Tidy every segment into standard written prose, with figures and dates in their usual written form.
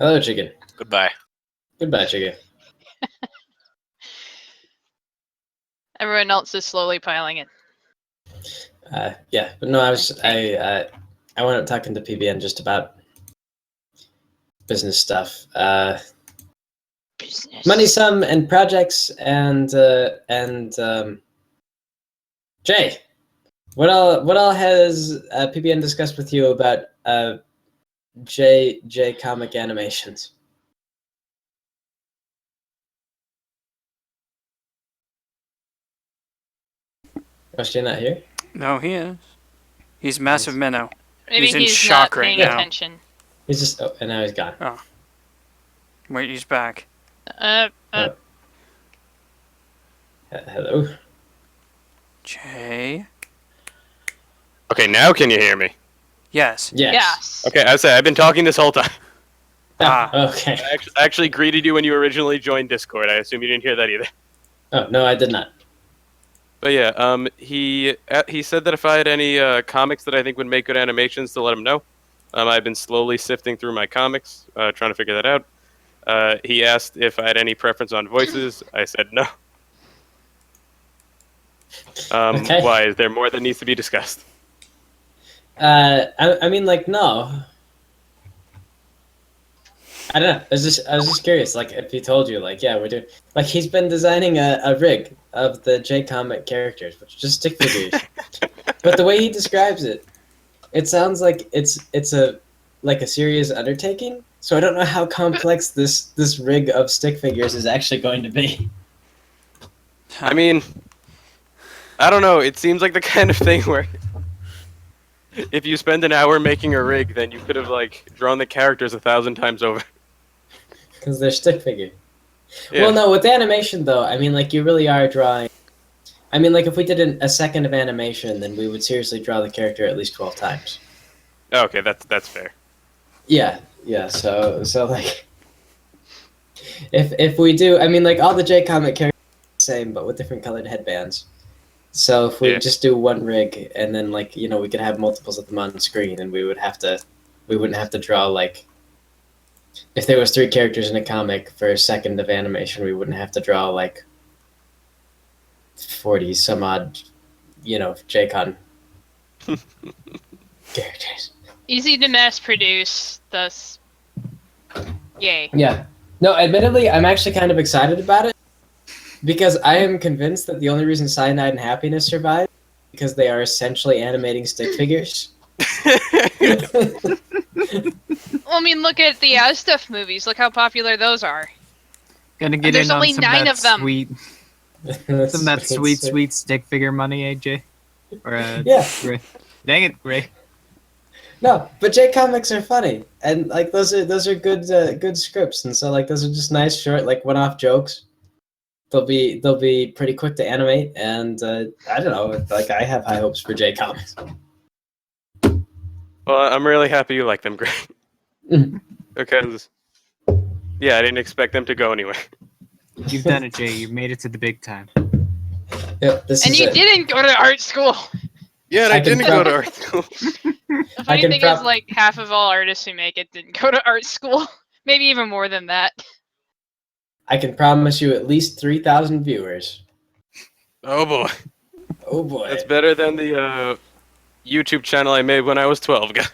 Hello, chicken. Goodbye. Goodbye, chicken. Everyone else is slowly piling in. Yeah, but no, I went up talking to PBN just about business stuff. Business. Money sum and projects and Jay, what all has PBN discussed with you about J comic animations? Was Jay not here? No, he is. He's massive minnow. Maybe he's in he's shock not right paying now. attention. He's just and now he's gone. Oh. Wait, he's back. Hello. Jay? Okay, now can you hear me? Yes. Yes. Yes. Okay, I say I've been talking this whole time. Okay. I actually greeted you when you originally joined Discord. I assume you didn't hear that either. Oh no, I did not. But yeah, he said that if I had any comics that I think would make good animations, to let him know. I've been slowly sifting through my comics, trying to figure that out. He asked if I had any preference on voices. I said no. Okay. Why? Is there more that needs to be discussed? I mean, like, no. I don't know. I was just curious. Like, if he told you, like, yeah, we're doing, like, he's been designing a rig of the J comic characters, which are just stick figures. But the way he describes it, it sounds like it's a serious undertaking. So I don't know how complex this rig of stick figures is actually going to be. I mean, I don't know. It seems like the kind of thing where if you spend an hour making a rig, then you could have like drawn the characters 1,000 times over. Because they're stick figure. Yeah. Well, no, with animation though, I mean, like, you really are drawing. I mean, like, if we did a second of animation, then we would seriously draw the character at least 12 times. Okay, that's fair. Yeah. So like, if we do, I mean, like, all the J comic characters are the same, but with different colored headbands. So if we just do one rig, and then, like, you know, we could have multiples of them on screen, and we wouldn't have to draw, like, if there was 3 characters in a comic for a second of animation, we wouldn't have to draw like 40 some odd, you know, J-Con characters. Easy to mass produce, thus, yay. Yeah. No, admittedly, I'm actually kind of excited about it because I am convinced that the only reason Cyanide and Happiness survive is because they are essentially animating stick figures. Well, I mean, look at the Stuff movies. Look how popular those are. Gonna get There's in only on some 9 of of that them. sweet, some of that sweet stick figure money, AJ. Or Yeah. Ray. Dang it, Ray. No, but J comics are funny, and like those are good scripts, and so like those are just nice short like one-off jokes. They'll be pretty quick to animate, and I don't know, like I have high hopes for J comics. Well, I'm really happy you like them, Greg. Because, yeah, I didn't expect them to go anywhere. You've done it, Jay. You've made it to the big time. Yep, And you didn't go to art school. Yeah, and I I can didn't go to art school. The funny thing is, like, half of all artists who make it didn't go to art school. Maybe even more than that. I can promise you at least 3,000 viewers. Oh boy. Oh boy. That's better than the YouTube channel I made when I was 12, guys.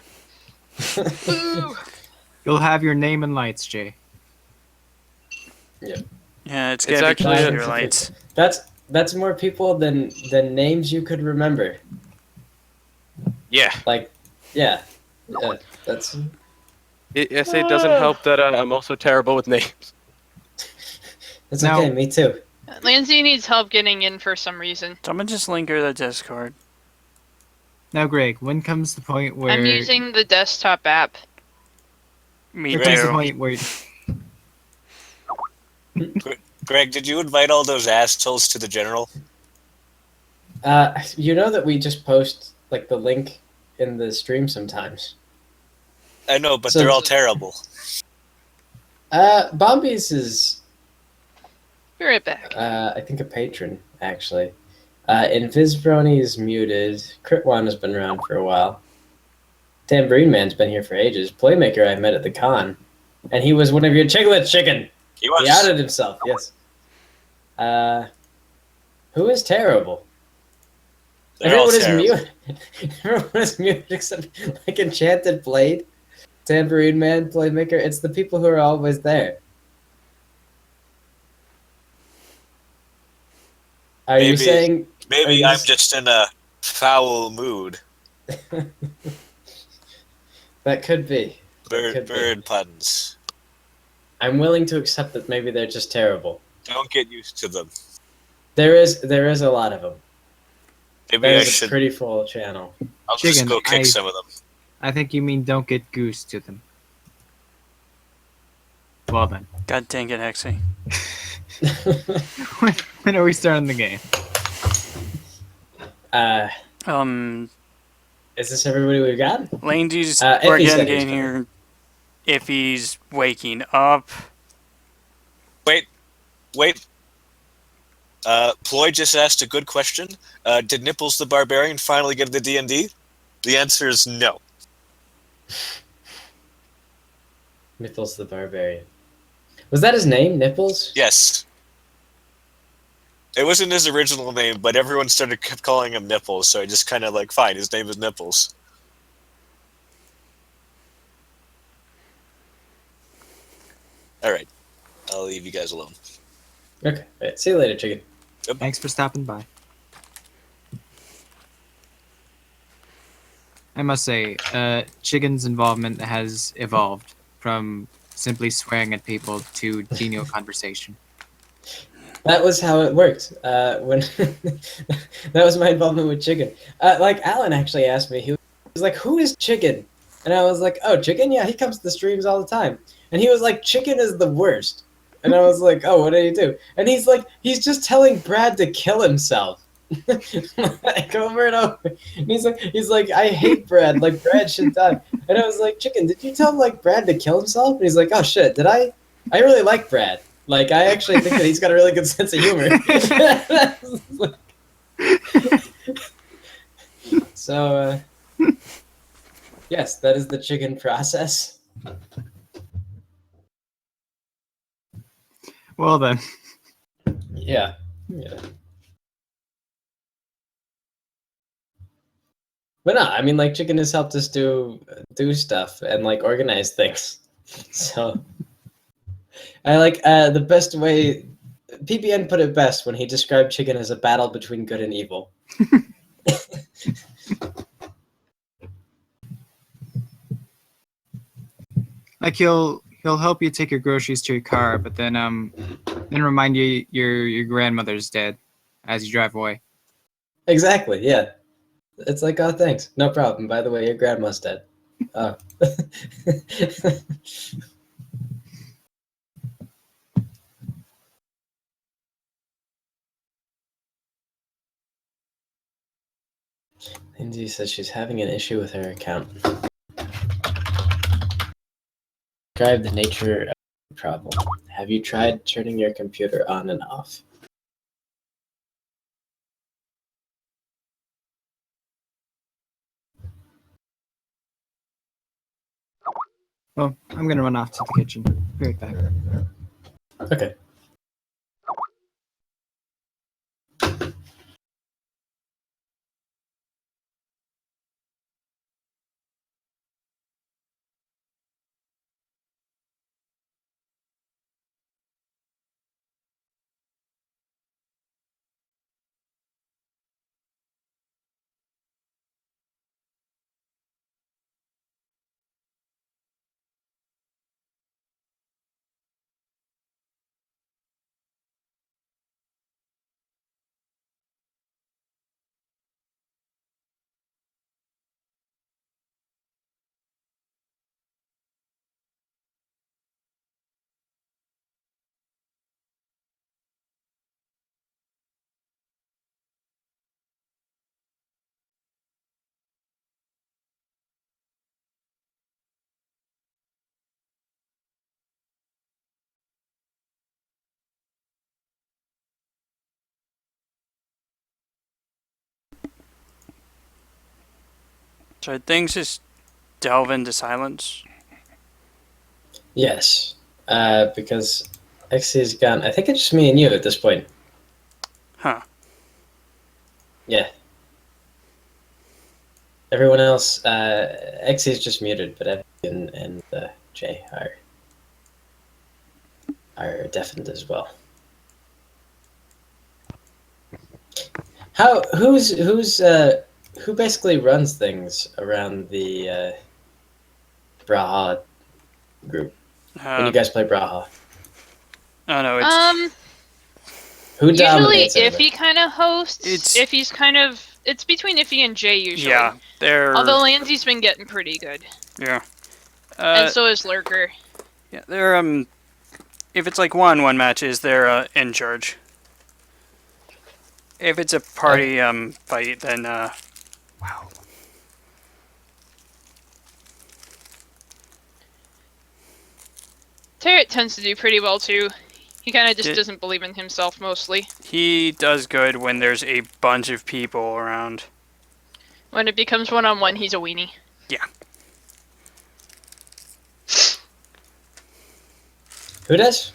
You'll have your name and lights, Jay. Yeah. Yeah, it's It's gotta actually be a- your lights. That's more people than names you could remember. Yeah. Like, yeah, that's. It doesn't help that I'm also terrible with names. It's Now- okay. Me too. Lindsay needs help getting in for some reason. Someone just link her the Discord. Now, Greg, when comes the point where I'm using the desktop app. Me there comes the too. point where Greg, did you invite all those assholes to the general? You know that we just post like the link in the stream sometimes. I know, but So- they're all terrible. Bombies is Be right back. I think a patron actually. Invisbrony is muted. Critwan has been around for a while. Tambourine Man's been here for ages. Playmaker I met at the con. And he was one of your Chiglet chicken. He was. He outed himself, yes. Who is terrible? They're all Everyone is terrible. mute. Everyone is mute except like Enchanted Blade, Tambourine Man, Playmaker. It's the people who are always there. Are you saying? Maybe I'm just in a foul mood. That could be. Bird puns. I'm willing to accept that maybe they're just terrible. Don't get used to them. There is a lot of them. Maybe I There's a should. pretty full channel. I'll just Chicken, go kick some of them. I think you mean don't get goose to them. Well then. God dang it, Hexy. When are we starting the game? Is this everybody we've got? Lanesy's If he said getting he's coming. here if he's waking up. Wait. Ploy just asked a good question. Did Nipples the Barbarian finally get the D&D? The answer is no. Nipples the Barbarian. Was that his name, Nipples? Yes. It wasn't his original name, but everyone kept calling him Nipples, so I just kind of like, fine, his name is Nipples. Alright. I'll leave you guys alone. Okay. Right. See you later, chicken. Thanks for stopping by. I must say, Chicken's involvement has evolved from simply swearing at people to genial conversation. That was how it worked. When that was my involvement with chicken. Like Alan actually asked me, he was like, "Who is Chicken?" And I was like, "Oh, Chicken? Yeah, he comes to the streams all the time." And he was like, "Chicken is the worst." And I was like, "Oh, what did he do?" And he's like, "He's just telling Brad to kill himself." Like over and over. And he's like, "I hate Brad. Like Brad should die." And I was like, "Chicken, did you tell like Brad to kill himself?" And he's like, "Oh shit, did I? I really like Brad. Like I actually think that he's got a really good sense of humor." So, yes, that is the chicken process. Well then. Yeah. But no, I mean, like, chicken has helped us do stuff and like organize things. So, I like the best way. PBN put it best when he described chicken as a battle between good and evil. Like he'll help you take your groceries to your car, but then remind you your grandmother's dead as you drive away. Exactly. Yeah. It's like, oh, thanks. No problem. By the way, your grandma's dead. Oh. Lindsay says she's having an issue with her account. Describe the nature of the problem. Have you tried turning your computer on and off? Well, I'm gonna run off to the kitchen. Be right back. Okay. So things just delve into silence. Yes. Because XC's gone. I think it's just me and you at this point. Huh. Yeah. Everyone else, XC's just muted, but Evan and Jay are deafened as well. Who basically runs things around the Braha group when you guys play Braha? Oh no, it's Who Usually dominates Iffy kind of hosts. It's- Iffy's kind of... It's between Iffy and Jay usually. yeah. They're Although Lanzy's been getting pretty good. yeah. And so is Lurker. Yeah, they're if it's like one matches, they're in charge. If it's a party fight, then wow. Tarrant tends to do pretty well too. He kind of just doesn't believe in himself mostly. He does good when there's a bunch of people around. When it becomes one-on-one, he's a weenie. Yeah. Who does?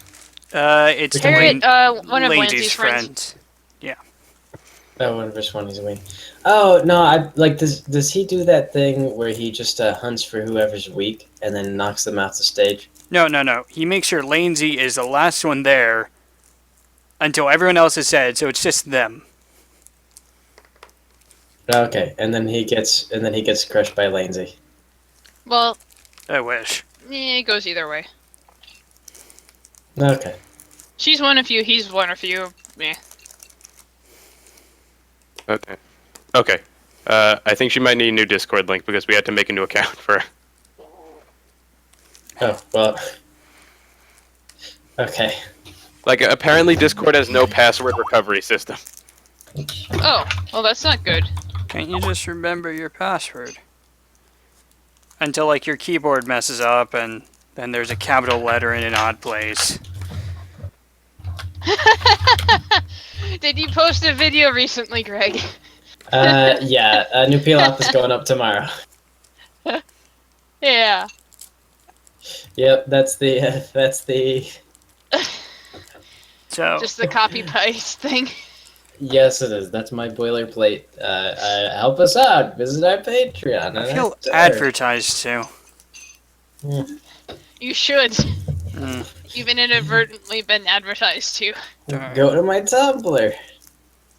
It's Tarrant, one of Lanzy's Lanzy's friends. Yeah. Oh, one versus one, he's a win. Oh no, I like. Does he do that thing where he just hunts for whoever's weak and then knocks them off the stage? No. He makes sure Lanzy is the last one there until everyone else is said, so it's just them. Okay, and then he gets crushed by Lanzy. Well, I wish. it goes either way. Okay. She's one of you, he's one of you. Yeah. Okay. I think she might need a new Discord link because we had to make a new account for her. Oh well. Okay. Like, apparently Discord has no password recovery system. Oh, well that's not good. Can't you just remember your password? Until, like, your keyboard messes up and then there's a capital letter in an odd place. Did you post a video recently, Greg? Yeah, a new peel off is going up tomorrow. Yeah. Yep, that's the So, Just the copy paste thing. yes, it is. That's my boilerplate. Help us out. Visit our Patreon. I feel advertised to. You should. Mm. You've been inadvertently been advertised to. Go to my Tumblr.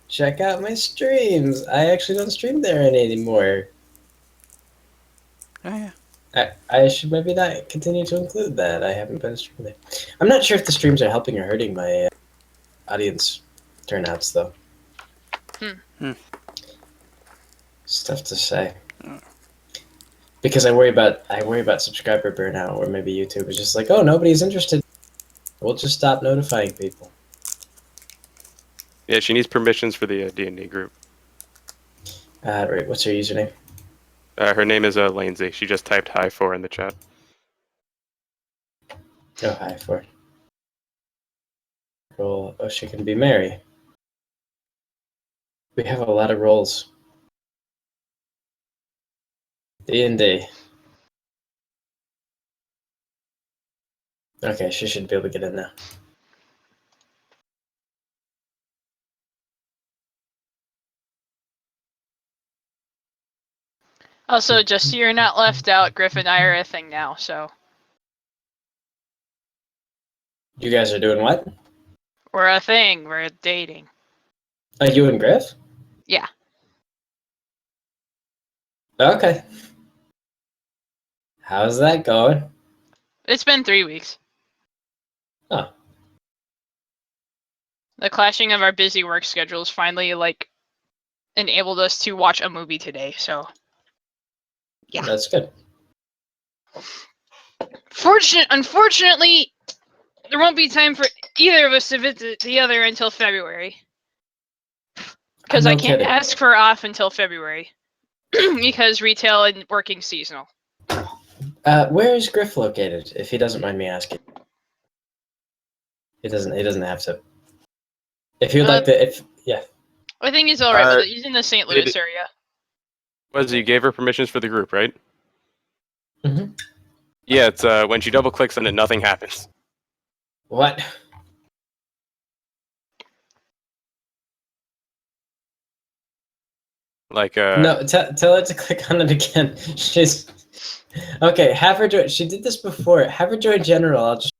Check out my streams. I actually don't stream there anymore. Oh, yeah. I should maybe not continue to include that. I haven't been streaming there. I'm not sure if the streams are helping or hurting my audience turnouts, though. It's tough to say. Because I worry about subscriber burnout, or maybe YouTube is just like, oh, nobody's interested. We'll just stop notifying people. Yeah, she needs permissions for the D&D group. Right, what's her username? Her name is Lanzy. She just typed hi for in the chat. Oh, hi, for. Roll. Oh, she can be Mary. We have a lot of roles. D&D. Okay, she should be able to get in now. Also, just so you're not left out, Griff and I are a thing now, so. You guys are doing what? We're a thing. We're dating. Are you and Griff? Yeah. Okay. How's that going? It's been 3 weeks. Oh. The clashing of our busy work schedules finally, like, enabled us to watch a movie today, so. Yeah. That's good. Unfortunately, there won't be time for either of us to visit the other until February. Because No I can't kidding. ask for off until February. Because retail and working seasonal. Where is Griff located, if he doesn't mind me asking? He doesn't have to. If you'd like to, yeah. I think he's alright with it. He's in the St. Louis area. You gave her permissions for the group, right? Mm-hmm. Yeah, it's when she double clicks on it, nothing happens. What? Like No, tell her to click on it again. She's okay. Have her join. She did this before. Have her join general. I'll just.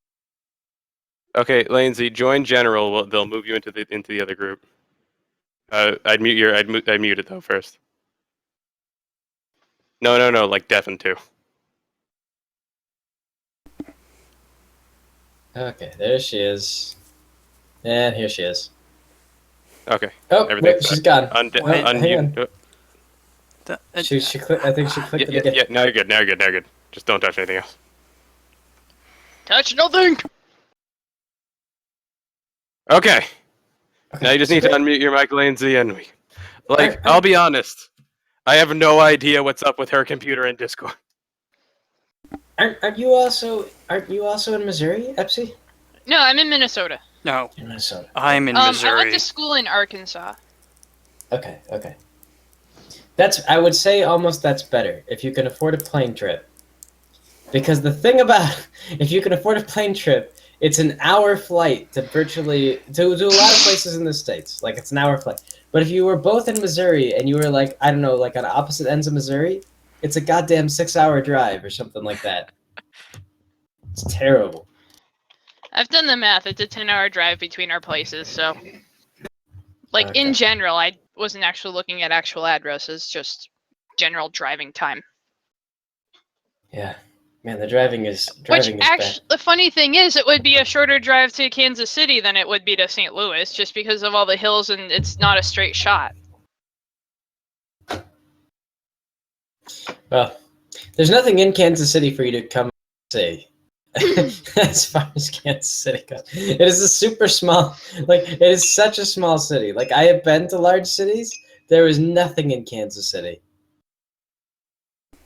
Okay, Lanesy, join general. Well, they'll move you into the other group. I'd mute it though first. No, like deafen too. Okay, there she is. And here she is. Okay. Oh, Everything's wait, she's gone. Wait, hang on. The- She clicked. I think she clicked Yeah, it again. now you're good. Now you're good. Just don't touch anything else. Touch nothing. Okay. Okay, Now you just need to unmute your mic, Lanesy, and Alright, I'll be honest. I have no idea what's up with her computer and Discord. Aren't you also in Missouri, Epsy? No, I'm in Minnesota. No, In Minnesota. I'm in I Missouri. went to school in Arkansas. Okay. I would say almost that's better if you can afford a plane trip. Because the thing about if you can afford a plane trip, it's an hour flight to virtually to a lot of places in the States. Like it's an hour flight. But if you were both in Missouri and you were like, I don't know, like on opposite ends of Missouri, it's a goddamn 6-hour drive or something like that. It's terrible. I've done the math. It's a 10-hour drive between our places, so like Okay. in general, I wasn't actually looking at actual addresses, just general driving time. Yeah. Man, the driving is Which bad. actually, the funny thing is, it would be a shorter drive to Kansas City than it would be to St. Louis, just because of all the hills and it's not a straight shot. Well, there's nothing in Kansas City for you to come see. As far as Kansas City goes, it is a super small. Like it is such a small city. Like I have been to large cities. There is nothing in Kansas City.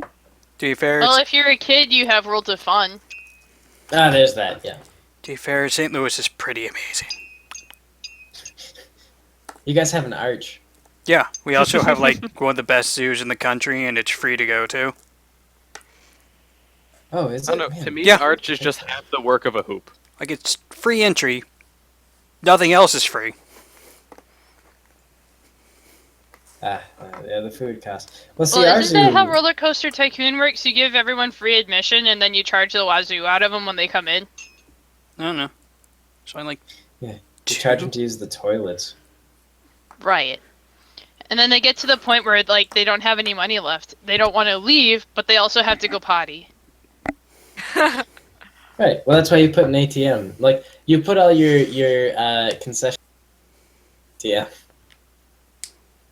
To be fair, Well, if you're a kid, you have Worlds of Fun. Ah, there's that. Yeah. to be fair, St. Louis is pretty amazing. You guys have an arch. Yeah, we also have like one of the best zoos in the country, and it's free to go to. Oh, is I it? don't know. Man. To me, Yeah. Arch is just half the work of a hoop. Like it's free entry. Nothing else is free. Yeah, the food costs. Well, see, Well, our isn't that how zoo. Roller Coaster Tycoon works? You give everyone free admission, and then you charge the wazoo out of them when they come in. I don't know. So I like. You charge them to use the toilets. Right. And then they get to the point where like they don't have any money left. They don't want to leave, but they also have to go potty. Right. Well, that's why you put an ATM. Like you put all your concession. Yeah.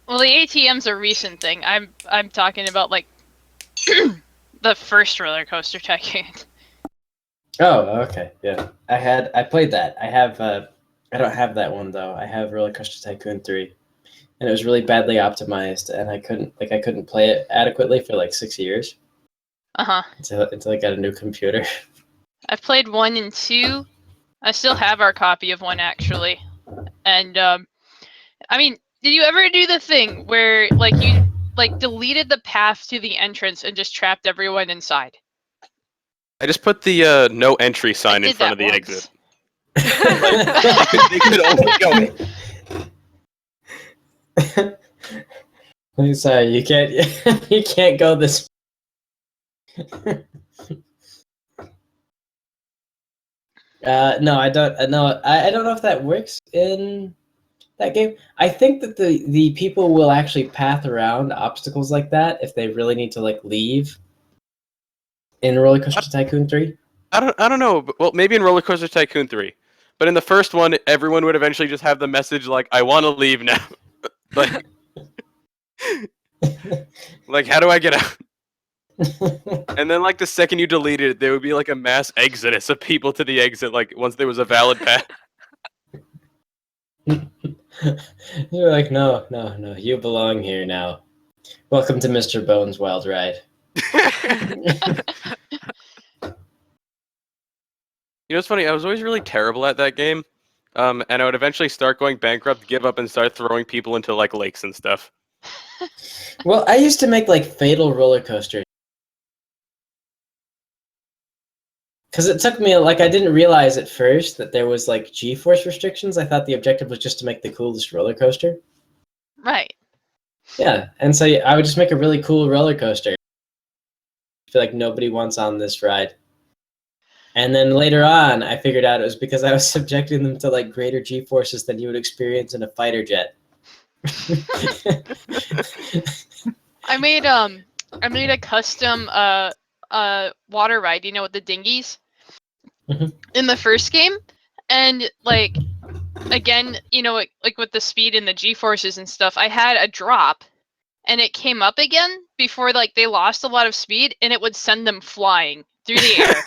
Well, the ATM's a recent thing. I'm talking about like the first Roller Coaster Tycoon. Oh, okay. Yeah. I played that. I don't have that one though. I have Roller Coaster Tycoon 3. And it was really badly optimized and I couldn't play it adequately for like 6 years Uh-huh. until I got a new computer. I've played 1 and 2. I still have our copy of 1 actually. And I mean, did you ever do the thing where like you like deleted the path to the entrance and just trapped everyone inside? I just put the no entry I sign in did front that of the once. exit. They could only go in. I'm sorry, you can't you can't go this. No, I don't. No, I don't know if that works in that game. I think that the people will actually path around obstacles like that if they really need to like leave. In Roller Coaster Tycoon 3. I don't know. Well, maybe in Roller Coaster Tycoon 3. But in the first one, everyone would eventually just have the message like, "I want to leave now." like, like, how do I get out? And then, like, the second you deleted it, there would be like a mass exodus of people to the exit. Like, once there was a valid path. You're like, no, you belong here now. Welcome to Mr. Bones' Wild Ride. You know, it's funny. I was always really terrible at that game, and I would eventually start going bankrupt, give up, and start throwing people into like lakes and stuff. Well, I used to make like fatal roller coasters. Because it took me, like, I didn't realize at first that there was, like, G-force restrictions. I thought the objective was just to make the coolest roller coaster. Right. Yeah, and so I would just make a really cool roller coaster. I feel like nobody wants on this ride. And then later on, I figured out it was because I was subjecting them to, like, greater G-forces than you would experience in a fighter jet. I made a custom water ride, you know, with the dinghies Mhm. in the first game, and like again, you know, like with the speed and the G-forces and stuff, I had a drop, and it came up again before like they lost a lot of speed, and it would send them flying through the air.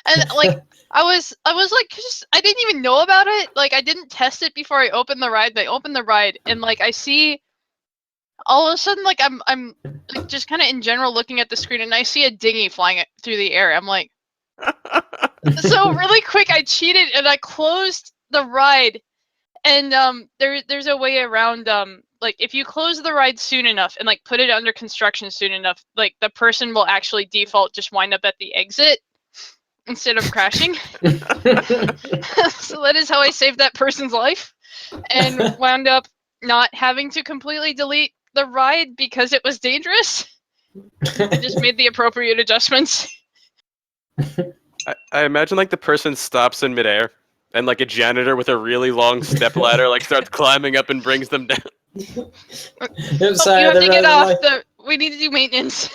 And like I was like, just, I didn't even know about it. Like I didn't test it before I opened the ride. But I opened the ride, and like I see all of a sudden, like I'm like just kind of in general looking at the screen, and I see a dinghy flying through the air. I'm like, so really quick, I cheated and I closed the ride. And there's a way around like if you close the ride soon enough and like put it under construction soon enough, like the person will actually default just wind up at the exit instead of crashing. So that is how I saved that person's life, and wound up not having to completely delete the ride because it was dangerous. I just made the appropriate adjustments. I imagine like the person stops in midair, and like a janitor with a really long step ladder like starts climbing up and brings them down. I'm sorry, You have the to get rest of off. my- We need to do maintenance.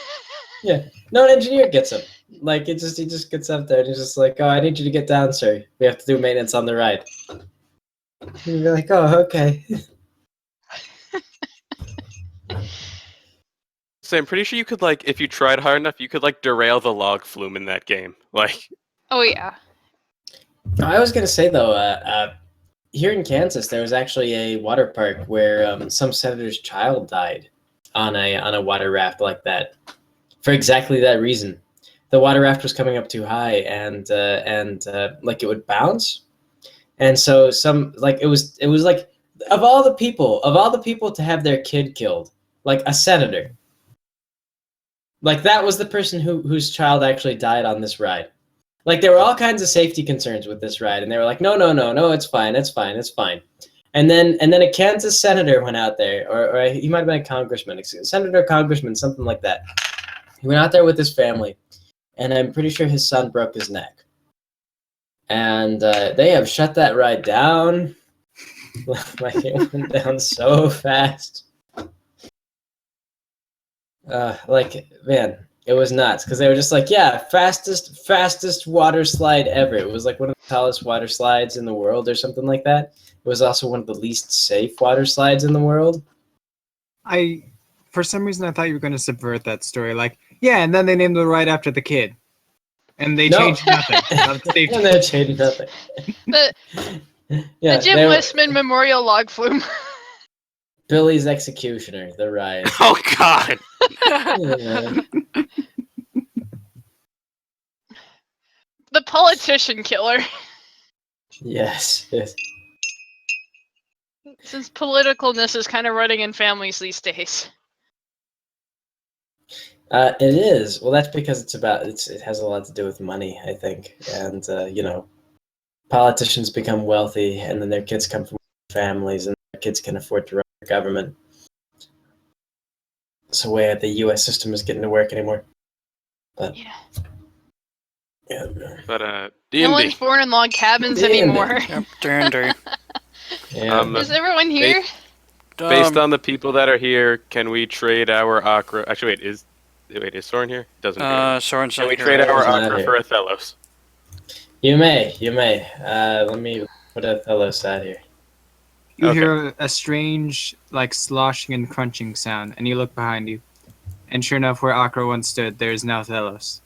Yeah, no, an engineer gets him. Like he just gets up there and he's just like, "Oh, I need you to get down, sir. We have to do maintenance on the ride." And you're like, "Oh, okay." So I'm pretty sure you could like, if you tried hard enough, you could like derail the log flume in that game. Like, Oh yeah. I was gonna say though, here in Kansas, there was actually a water park where some senator's child died on a water raft like that, for exactly that reason. The water raft was coming up too high, and like it would bounce, and so some like it was like of all the people to have their kid killed, like a senator, like that was the person whose child actually died on this ride. Like there were all kinds of safety concerns with this ride, and they were like, no, it's fine, it's fine, it's fine. And then a Kansas senator went out there, or he might have been a congressman, senator, congressman, something like that. He went out there with his family, and I'm pretty sure his son broke his neck. And they have shut that ride down. Like it went down so fast. Like man, it was nuts because they were just like, yeah, fastest water slide ever. It was like one of the tallest water slides in the world or something like that. It was also one of the least safe water slides in the world. For some reason, I thought you were going to subvert that story. Like, yeah, and then they named the ride after the kid, and they No. changed nothing. And they changed nothing. The Yeah, Jim they were- Westman Memorial Log Flume. Billy's Executioner, the ride. oh god. Yeah. The politician killer. Yes, yes. Since politicalness is kind of running in families these days. It is. Well, that's because it has a lot to do with money, I think. And, politicians become wealthy, and then their kids come from families, and their kids can afford to run the government. It's the way the U.S. system is getting to work anymore. But, Yeah. yeah. But No D&D. one's born in log cabins D&D. anymore. Yep, D&D. Yeah. Is everyone here? Based on the people that are here, can we trade our Akra? Actually, is Soren here? Doesn't. Soren's Can not we here. trade our Soren's not Akra here. for Othello's? You may. Let me put Othello's out here. You Okay. hear a strange, like, sloshing and crunching sound, and you look behind you. And sure enough, where Akra once stood, there is now Thelos.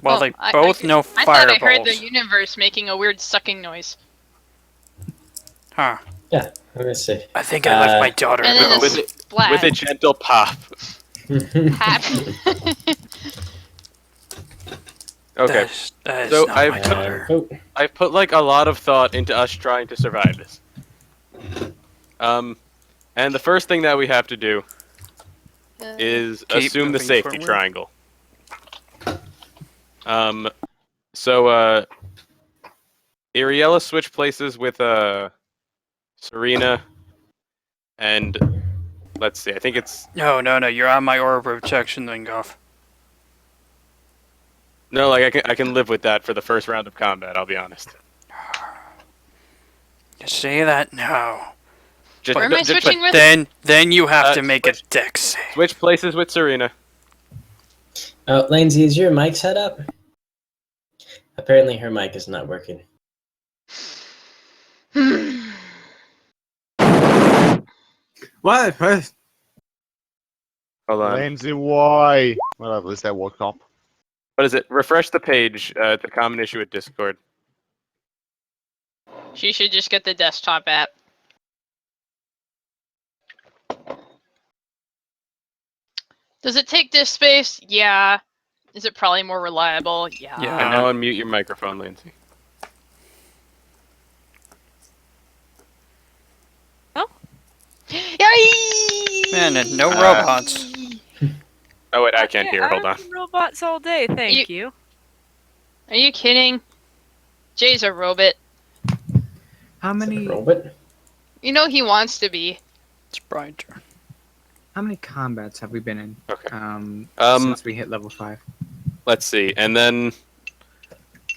Well, Oh, they I- both know I thought fireballs. I heard the universe making a weird sucking noise. Huh. Yeah, let me see. I think I left my Uh, daughter And at then home. a With it- splat. With a gentle pop. Hap- Okay. That is So not I've- my daughter. Oh, I've put like a lot of thought into us trying to survive this. And the first thing that we have to do is Keep assume the moving safety forward. triangle. So Iriella switched places with Serena, and let's see. I think it's No, you're on my aura protection thing, Goff. no. Like I can live with that for the first round of combat. I'll be honest. You say that now. Just, Where am I just switching with? Then you have to make switch- a dex save. switch places with Serena. Lindsay, is your mic set up? Apparently her mic is not working. What? Hold on. Lindsay, why? Well, at least I woke up. What is it? Refresh the page. It's a common issue with Discord. She should just get the desktop app. Does it take disk space? Yeah. Is it probably more reliable? Yeah. Yeah. And now unmute your microphone, Lindsay. Yay! Man, and no robots. Oh wait, I can't hear. Hold on. Robots all day, thank you. Are you kidding? Jay's a robot. How many Robot? You know he wants to be. It's Brian turn. how many combats have we been in? Okay. Since we hit level 5. Let's see, and then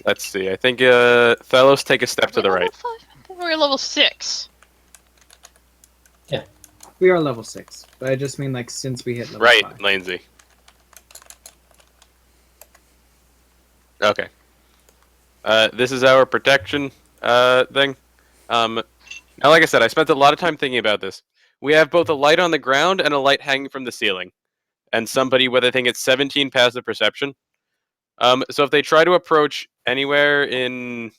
let's see. I think Thelos, take a step to the right. I think we're level 6. We are level 6, but I just mean like since we hit level Right, 5. Lindsay. Okay. This is our protection thing. Now, like I said, I spent a lot of time thinking about this. We have both a light on the ground and a light hanging from the ceiling, and somebody with I think it's 17 passive perception. So if they try to approach anywhere in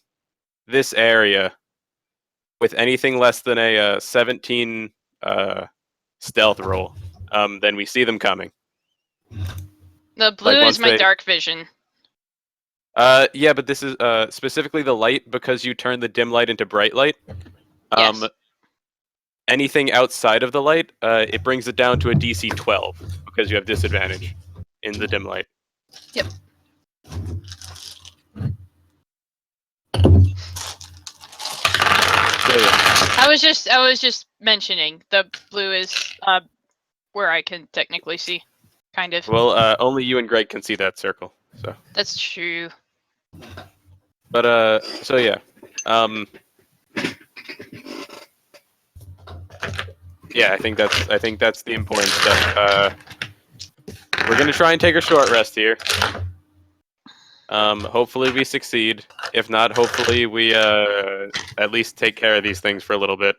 this area with anything less than a 17 stealth roll, then we see them coming. The blue Like, once is my they- dark vision. Yeah, but this is specifically the light because you turn the dim light into bright light. Yes. Anything outside of the light, it brings it down to a DC 12 because you have disadvantage in the dim light. Yep. So, yeah. I was just mentioning the blue is where I can technically see, kind of. Well, only you and Greg can see that circle. So, That's true. but so yeah, yeah, I think that's the important stuff. We're gonna try and take a short rest here. Hopefully we succeed. If not, hopefully we at least take care of these things for a little bit.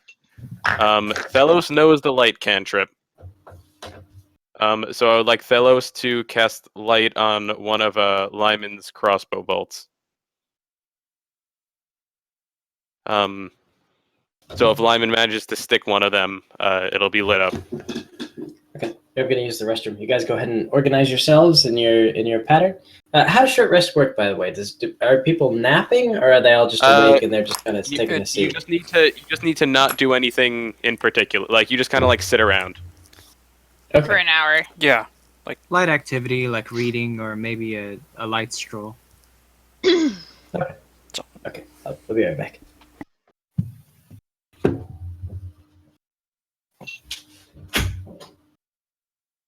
Thelos knows the light cantrip. So I would like Thelos to cast light on one of Lyman's crossbow bolts. So if Lyman manages to stick one of them, it'll be lit up. Okay, I'm gonna use the restroom. You guys go ahead and organize yourselves in your pattern. How does short rest work, by the way? Are people napping, or are they all just awake and they're just kind of taking a You seat? just need to not do anything in particular. Like you just kind of like sit around. For Okay. an hour. Yeah. Light activity like reading or maybe a light stroll. Okay, I'll be right back.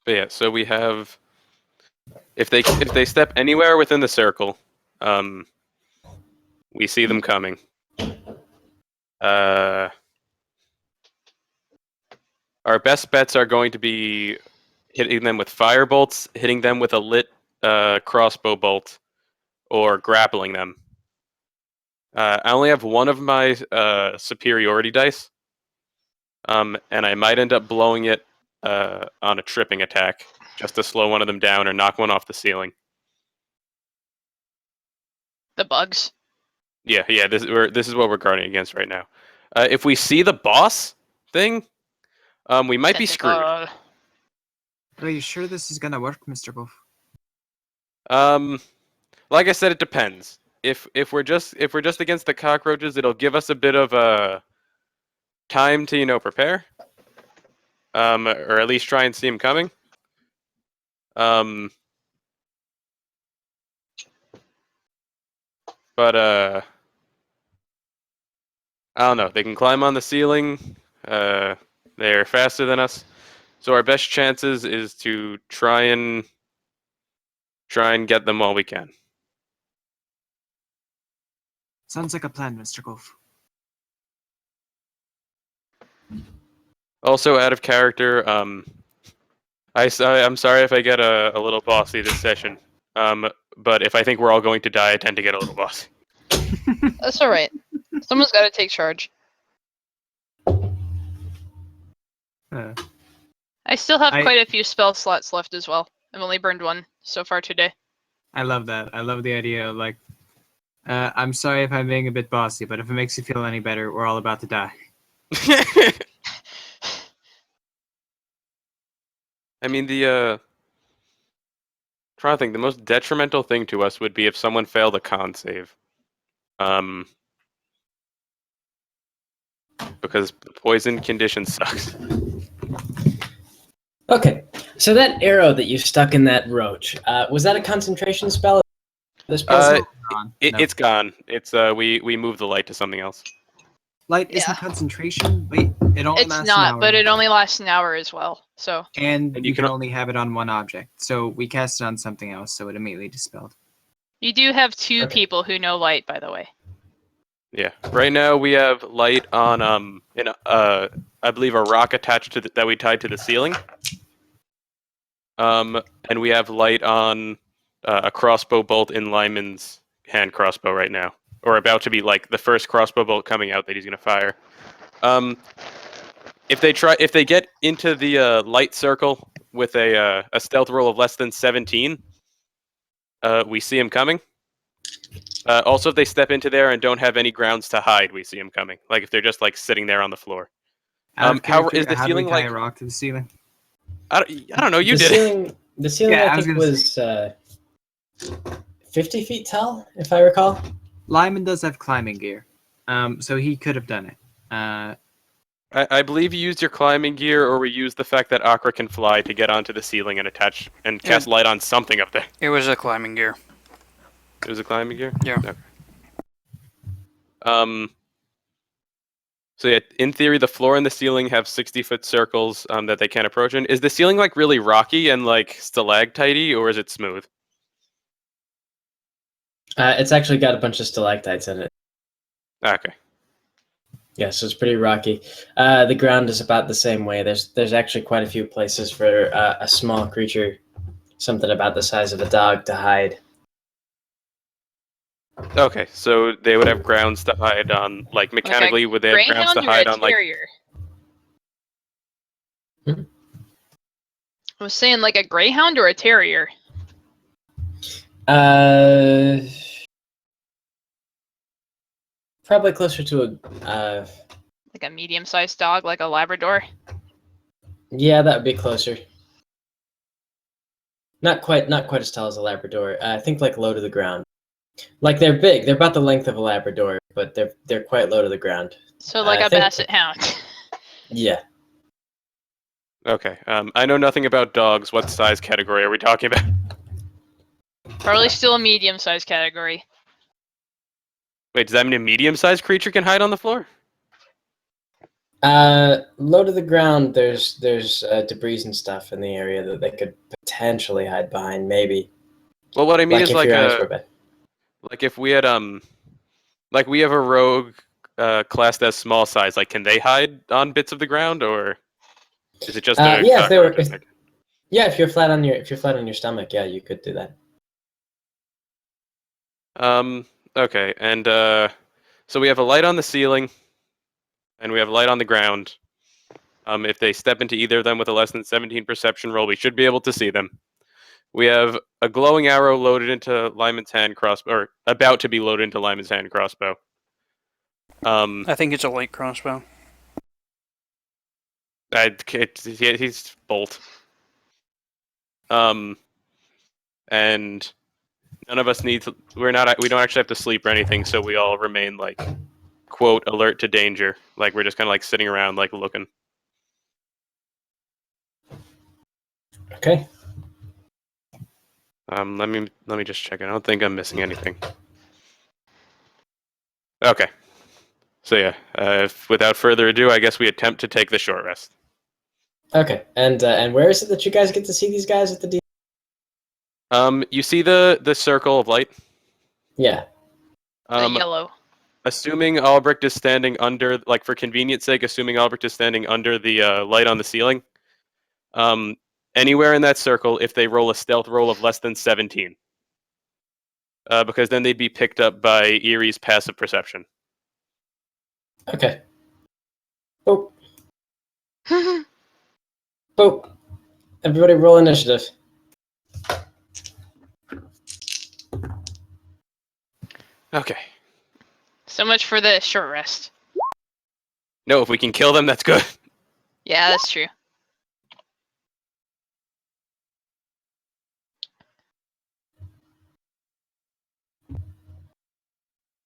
But yeah, so we have if they step anywhere within the circle, we see them coming. Our best bets are going to be hitting them with fire bolts, hitting them with a lit crossbow bolt, or grappling them. I only have one of my superiority dice, and I might end up blowing it on a tripping attack, just to slow one of them down or knock one off the ceiling. The bugs. Yeah. This is what we're guarding against right now. If we see the boss thing, we might be screwed. Tentacle. Are you sure this is gonna work, Mr. Buff? Like I said, it depends. If we're just against the cockroaches, it'll give us a bit of time to prepare, or at least try and see them coming. But I don't know. They can climb on the ceiling. They're faster than us. So our best chances is to try and get them while we can. Sounds like a plan, Mr. Golf. Also, out of character, I'm sorry if I get a little bossy this session. But if I think we're all going to die, I tend to get a little bossy. That's all right. Someone's got to take charge. I still have quite a few spell slots left as well. I've only burned one so far today. I love that. I love the idea of like, I'm sorry if I'm being a bit bossy, but if it makes you feel any better, we're all about to die. I mean, trying to think, the most detrimental thing to us would be if someone failed a con save. Because the poison condition sucks. Okay, so that arrow that you stuck in that roach, was that a concentration spell? This Gone. No. It's gone. It's we moved the light to something else. Light isn't Yeah. concentration. Wait, it only It's lasts not, an hour. but it only lasts an hour as well. So And And you you can can- only have it on one object. So we cast it on something else, so it immediately dispelled. you do have two Okay. people who know light, by the way. Yeah. Right now we have light on I believe a rock attached to that we tied to the ceiling. And we have light on a crossbow bolt in Lyman's hand crossbow right now, or about to be like the first crossbow bolt coming out that he's gonna fire. If they get into the light circle with a stealth roll of less than 17, we see him coming. Also, if they step into there and don't have any grounds to hide, we see him coming. Like if they're just like sitting there on the floor. Out of How character, is the how do we ceiling tie like? a rock to the ceiling? I don't know. You the did it. ceiling, The ceiling, Yeah, I I was think, gonna was 50 feet tall, if I recall. Lyman does have climbing gear, so he could have done it. I believe you used your climbing gear, or we used the fact that Akra can fly to get onto the ceiling and attach and cast light on something up there. It was a climbing gear. It was a climbing gear? Yeah. Okay. So yeah, in theory, the floor and the ceiling have 60-foot circles that they can't approach in. Is the ceiling like really rocky and like stalactitey, or is it smooth? It's actually got a bunch of stalactites in it. Okay. Yeah, so it's pretty rocky. The ground is about the same way. There's actually quite a few places for a small creature, something about the size of a dog, to hide. Okay, so they would have grounds to hide on, like mechanically, would they have grounds Greyhound to or hide a on, like? terrier? Hmm? I was saying like a greyhound or a terrier. Probably closer to a. Like a medium-sized dog, like a Labrador. Yeah, that would be closer. Not quite as tall as a Labrador. I think like low to the ground. Like they're big. They're about the length of a Labrador, but they're quite low to the ground. So like I a think- basset hound. Yeah. Okay. I know nothing about dogs. What size category are we talking about? Probably still a medium-sized category. Wait, does that mean a medium-sized creature can hide on the floor? Low to the ground. There's debris and stuff in the area that they could potentially hide behind. Maybe. Well, what I mean Like is if like your eyes were bad. like if we had like we have a rogue classed as small size. Like, can they hide on bits of the ground, or is it just a Yeah, if they were- cockroach? Yeah, if you're flat on your stomach, yeah, you could do that. Okay, and so we have a light on the ceiling, and we have light on the ground. If they step into either of them with a less than 17 perception roll, we should be able to see them. We have a glowing arrow loaded into Lyman's hand crossbow, or about to be loaded into Lyman's hand crossbow. I think it's a light crossbow. He's bolt. And none of us need to. We don't actually have to sleep or anything, so we all remain like, quote, alert to danger. Like we're just kind of like sitting around, like looking. Okay. Let me just check. I don't think I'm missing anything. Okay. So yeah, without further ado, I guess we attempt to take the short rest. Okay, and where is it that you guys get to see these guys at the D? You see the circle of light. Yeah. The yellow. Assuming Albrecht is standing under, like for convenience sake, assuming Albrecht is standing under the light on the ceiling, anywhere in that circle, if they roll a stealth roll of less than 17, because then they'd be picked up by Erie's passive perception. Okay. Boop. Boop. Everybody roll initiative. Okay. So much for the short rest. No, if we can kill them, that's good. Yeah, that's true.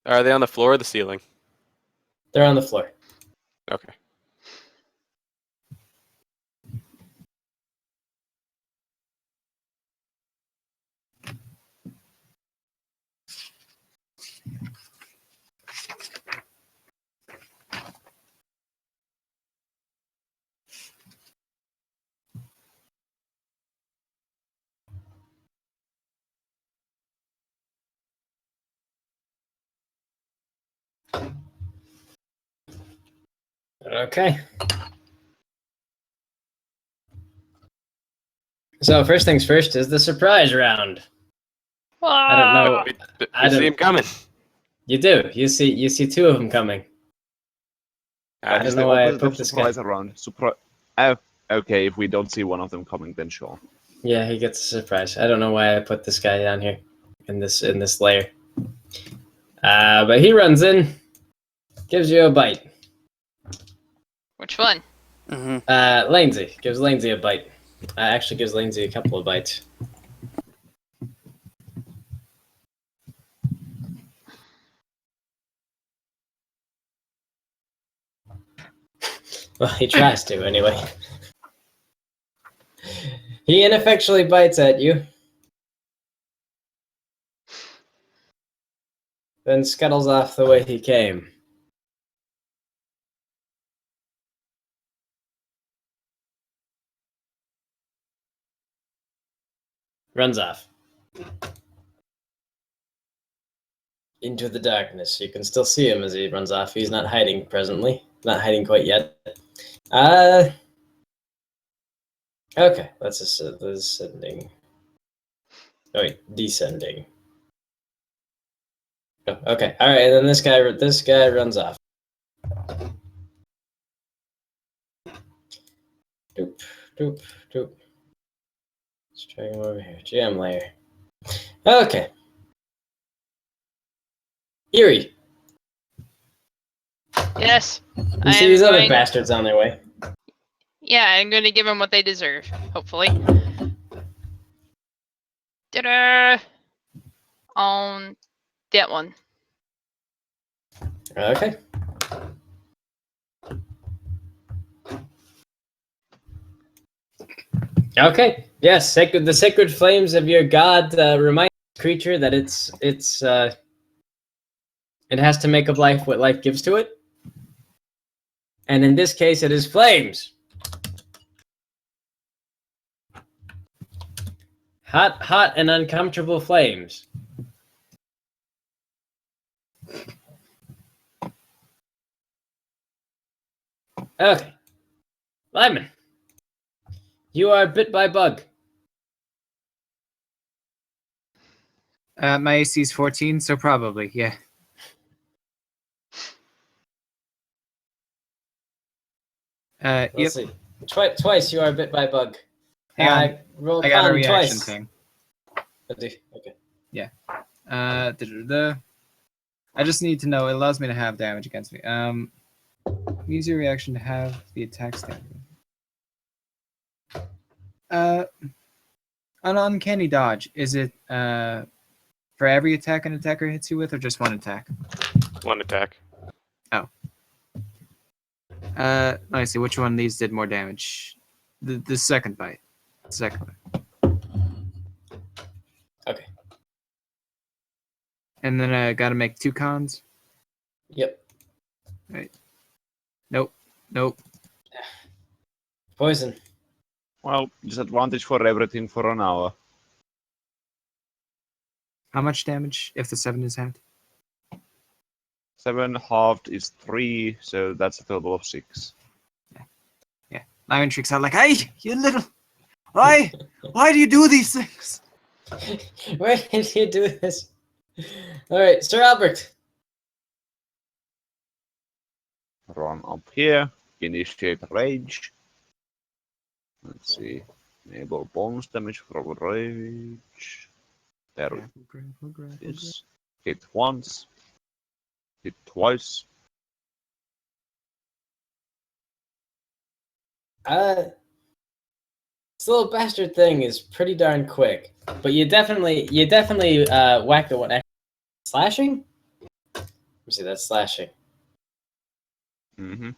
Are they on the floor or the ceiling? They're on the floor. Okay. Okay. So first things first is the surprise round. I don't know. We see him coming. You do. You see two of them coming. I don't know why I put this guy. surprise around. Okay, if we don't see one of them coming, then sure. Yeah, he gets a surprise. I don't know why I put this guy down here in this layer. But he runs in, gives you a bite. Which one? Lainsy gives Lainsy a bite. Actually gives Lainsy a couple of bites. Well, he tries to anyway. He ineffectually bites at you. Then scuttles off the way he came. Runs off. Into the darkness. You can still see him as he runs off. He's not hiding presently. Not hiding quite yet. Okay, that's ascending. Oh wait, descending. Oh, okay, all right, and then this guy runs off. Doop, doop, doop. Let's drag him over here. Jam layer. Okay. Erie. Yes. You see these other bastards on their way. Yeah, I'm going to give them what they deserve, hopefully. Ta-da! On that one. Okay. Okay. Yes, the sacred flames of your god remind the creature that it has to make of life what life gives to it. And in this case, it is flames. Hot and uncomfortable flames. Okay. Lyman, you are bit by bug. My AC is 14, so probably, yeah. Let's Yep. see. Twice you are bit by bug. Hang on. Roll I got a con reaction twice. thing. Okay. I just need to know. It allows me to have damage against me. Use your reaction to have the attack stand. An uncanny dodge. Is it for every attack an attacker hits you with, or just one attack? One attack. Let me see. Which one of these did more damage? The second bite. Second bite. Okay. And then I gotta make 2 cons. Yep. Nope. Poison. Well, disadvantage for everything for an hour. How much damage if the 7 is halved? 7 halved is 3, so that's a total of 6. Lyman shrieks out like, "Hey, you little... Why do you do these things?" Why did you do this? All right, Sir Albert. Run up here, initiate rage. Let's see. Enable bonus damage from rage. There it is. Hit once. Hit twice. This little bastard thing is pretty darn quick, but you definitely whack the one. Slashing? Let me see. That's slashing. Mm-hmm.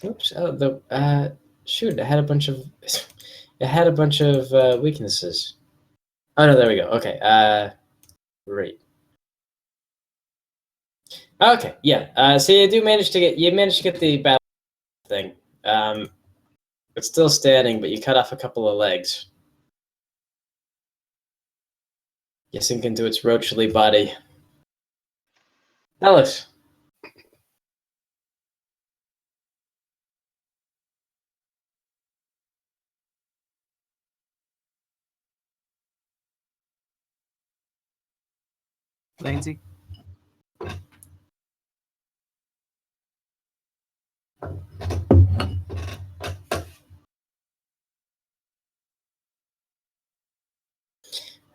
Oops. Oh, shoot! I had a bunch of weaknesses. Oh no, there we go. Okay. Great. Okay. Yeah. So you managed to get the battle thing. It's still standing, but you cut off a couple of legs. You sink into its roachly body. Alice. Lansy?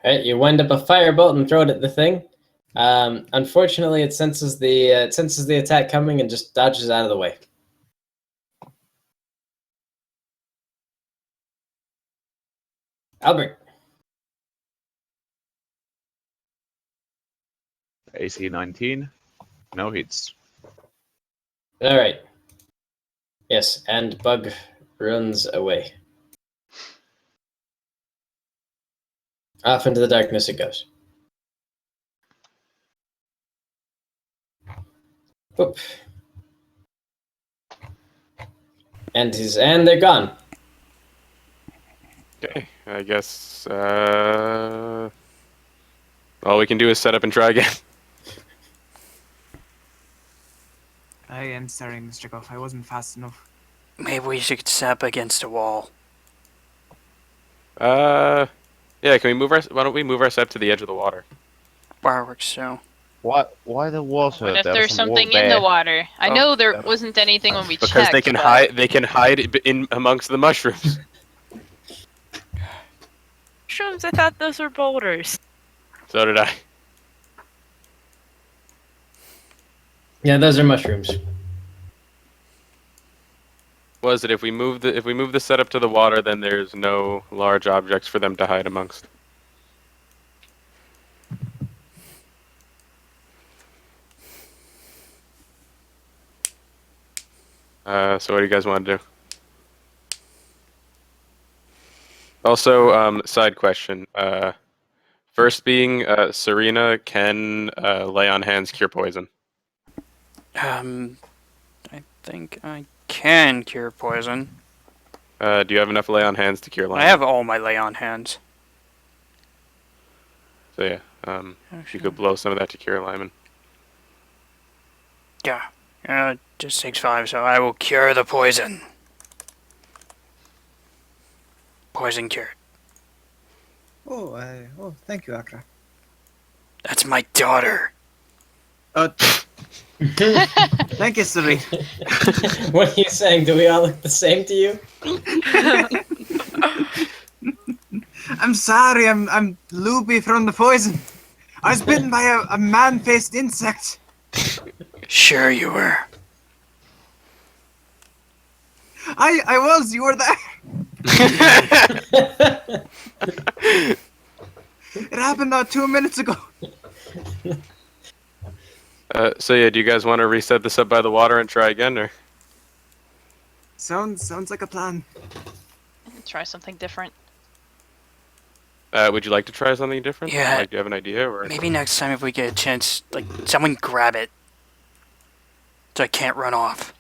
Right, you wind up a firebolt and throw it at the thing. Unfortunately, it senses the attack coming and just dodges out of the way. Albert. AC 19. No hits. All right. Yes, and Bug runs away. Off into the darkness it goes. Boop. And they're gone. Okay, I guess all we can do is set up and try again. I am sorry, Mr. Goff. I wasn't fast enough. Maybe we should set up against a wall. Yeah, can we move our? Why don't we move our set to the edge of the water? Fireworks show. Why the water? What if There there's was a wall something in there. the water? I Oh, know there that- wasn't anything when we Because checked. they can but- hide. They can hide in amongst the mushrooms. Mushrooms, I thought those were boulders. So did I. Yeah, those are mushrooms. Was it if we move the setup to the water, then there's no large objects for them to hide amongst. So what do you guys want to do? Also, side question. First being, Serena can lay on hands cure poison. I think I can cure poison. Do you have enough lay on hands to cure Lyme? I have all my lay on hands. So yeah, you could blow some of that to cure Lyman. Yeah, just takes 5, so I will cure the poison. Poison cured. Oh, thank you, Akra. That's my daughter. Thank you, Serena. What are you saying? Do we all look the same to you? I'm sorry, I'm loopy from the poison. I was bitten by a man-faced insect. Sure you were. I was, you were there. It happened 2 minutes ago. So yeah, do you guys want to reset this up by the water and try again, or? Sounds like a plan. Try something different. Would you like to try something different? Yeah. Like, do you have an idea? Or Maybe next time if we get a chance, like, someone grab it. So I can't run off.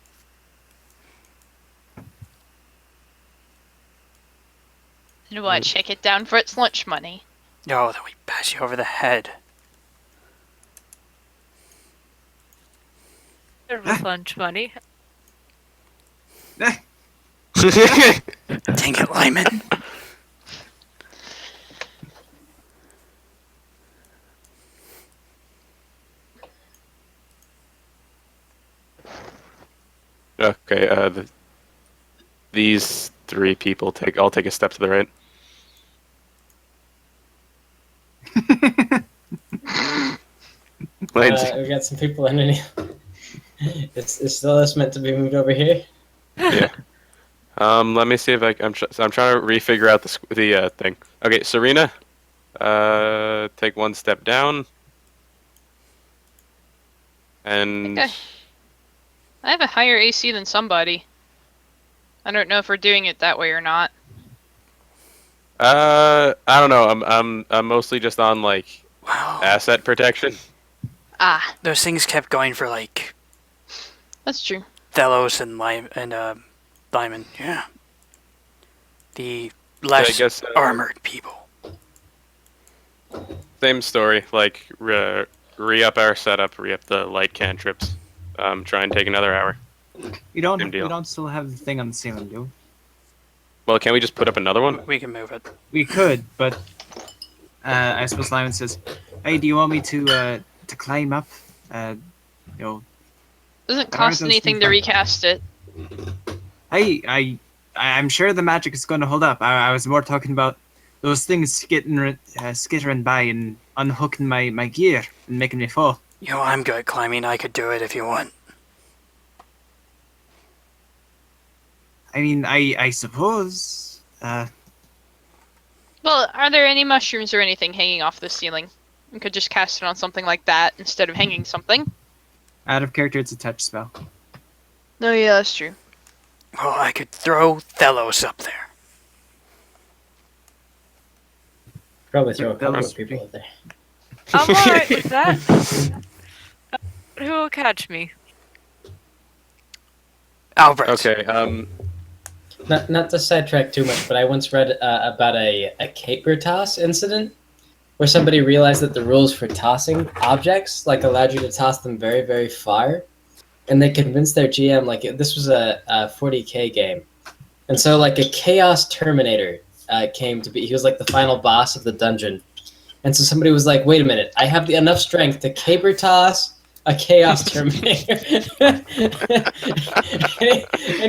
And what, check it down for its lunch money? No, then we pass you over the head. There was lunch money. Dang it, Lyman. okay, these three people I'll take a step to the right. Lane's- We got some people underneath. It's still us meant to be moved over here. yeah. Let me see if I'm trying to refigure out the thing. Okay, Serena, take one step down, and Okay. I have a higher AC than somebody. I don't know if we're doing it that way or not. I don't know. I'm mostly just on like Wow. asset protection. Ah, Those things kept going for, like, that's true. Thelos and Lyman. Yeah. The I less guess armored people. same story. Like re-up our setup, re-up the light cantrips. Try and take another hour. We don't. Same We deal. don't still have the thing on the ceiling, do we? Well, can we just put up another one? We can move it. We could, but I suppose Lyman says, "Hey, do you want me to climb up? You know, Doesn't Why cost aren't those anything things to done? recast it. I'm sure the magic is going to hold up. I was more talking about those things skittering by and unhooking my gear and making me fall. Yo, I'm good at climbing. I could do it if you want. I mean, I suppose. Well, are there any mushrooms or anything hanging off the ceiling? We could just cast it on something like that instead of hanging something. Out of character, it's a touch spell. No, yeah, that's true. Well, I could throw Thelos up there. Probably throw a couple was of people up there. I'm alright with that. Who will catch me? Albert. Okay. Not to sidetrack too much, but I once read about a caper toss incident where somebody realized that the rules for tossing objects like allowed you to toss them very, very far, and they convinced their GM like this was a 40K game, and so like a Chaos Terminator came to be. He was like the final boss of the dungeon, and so somebody was like, "Wait a minute, I have enough strength to caper toss a Chaos Terminator," and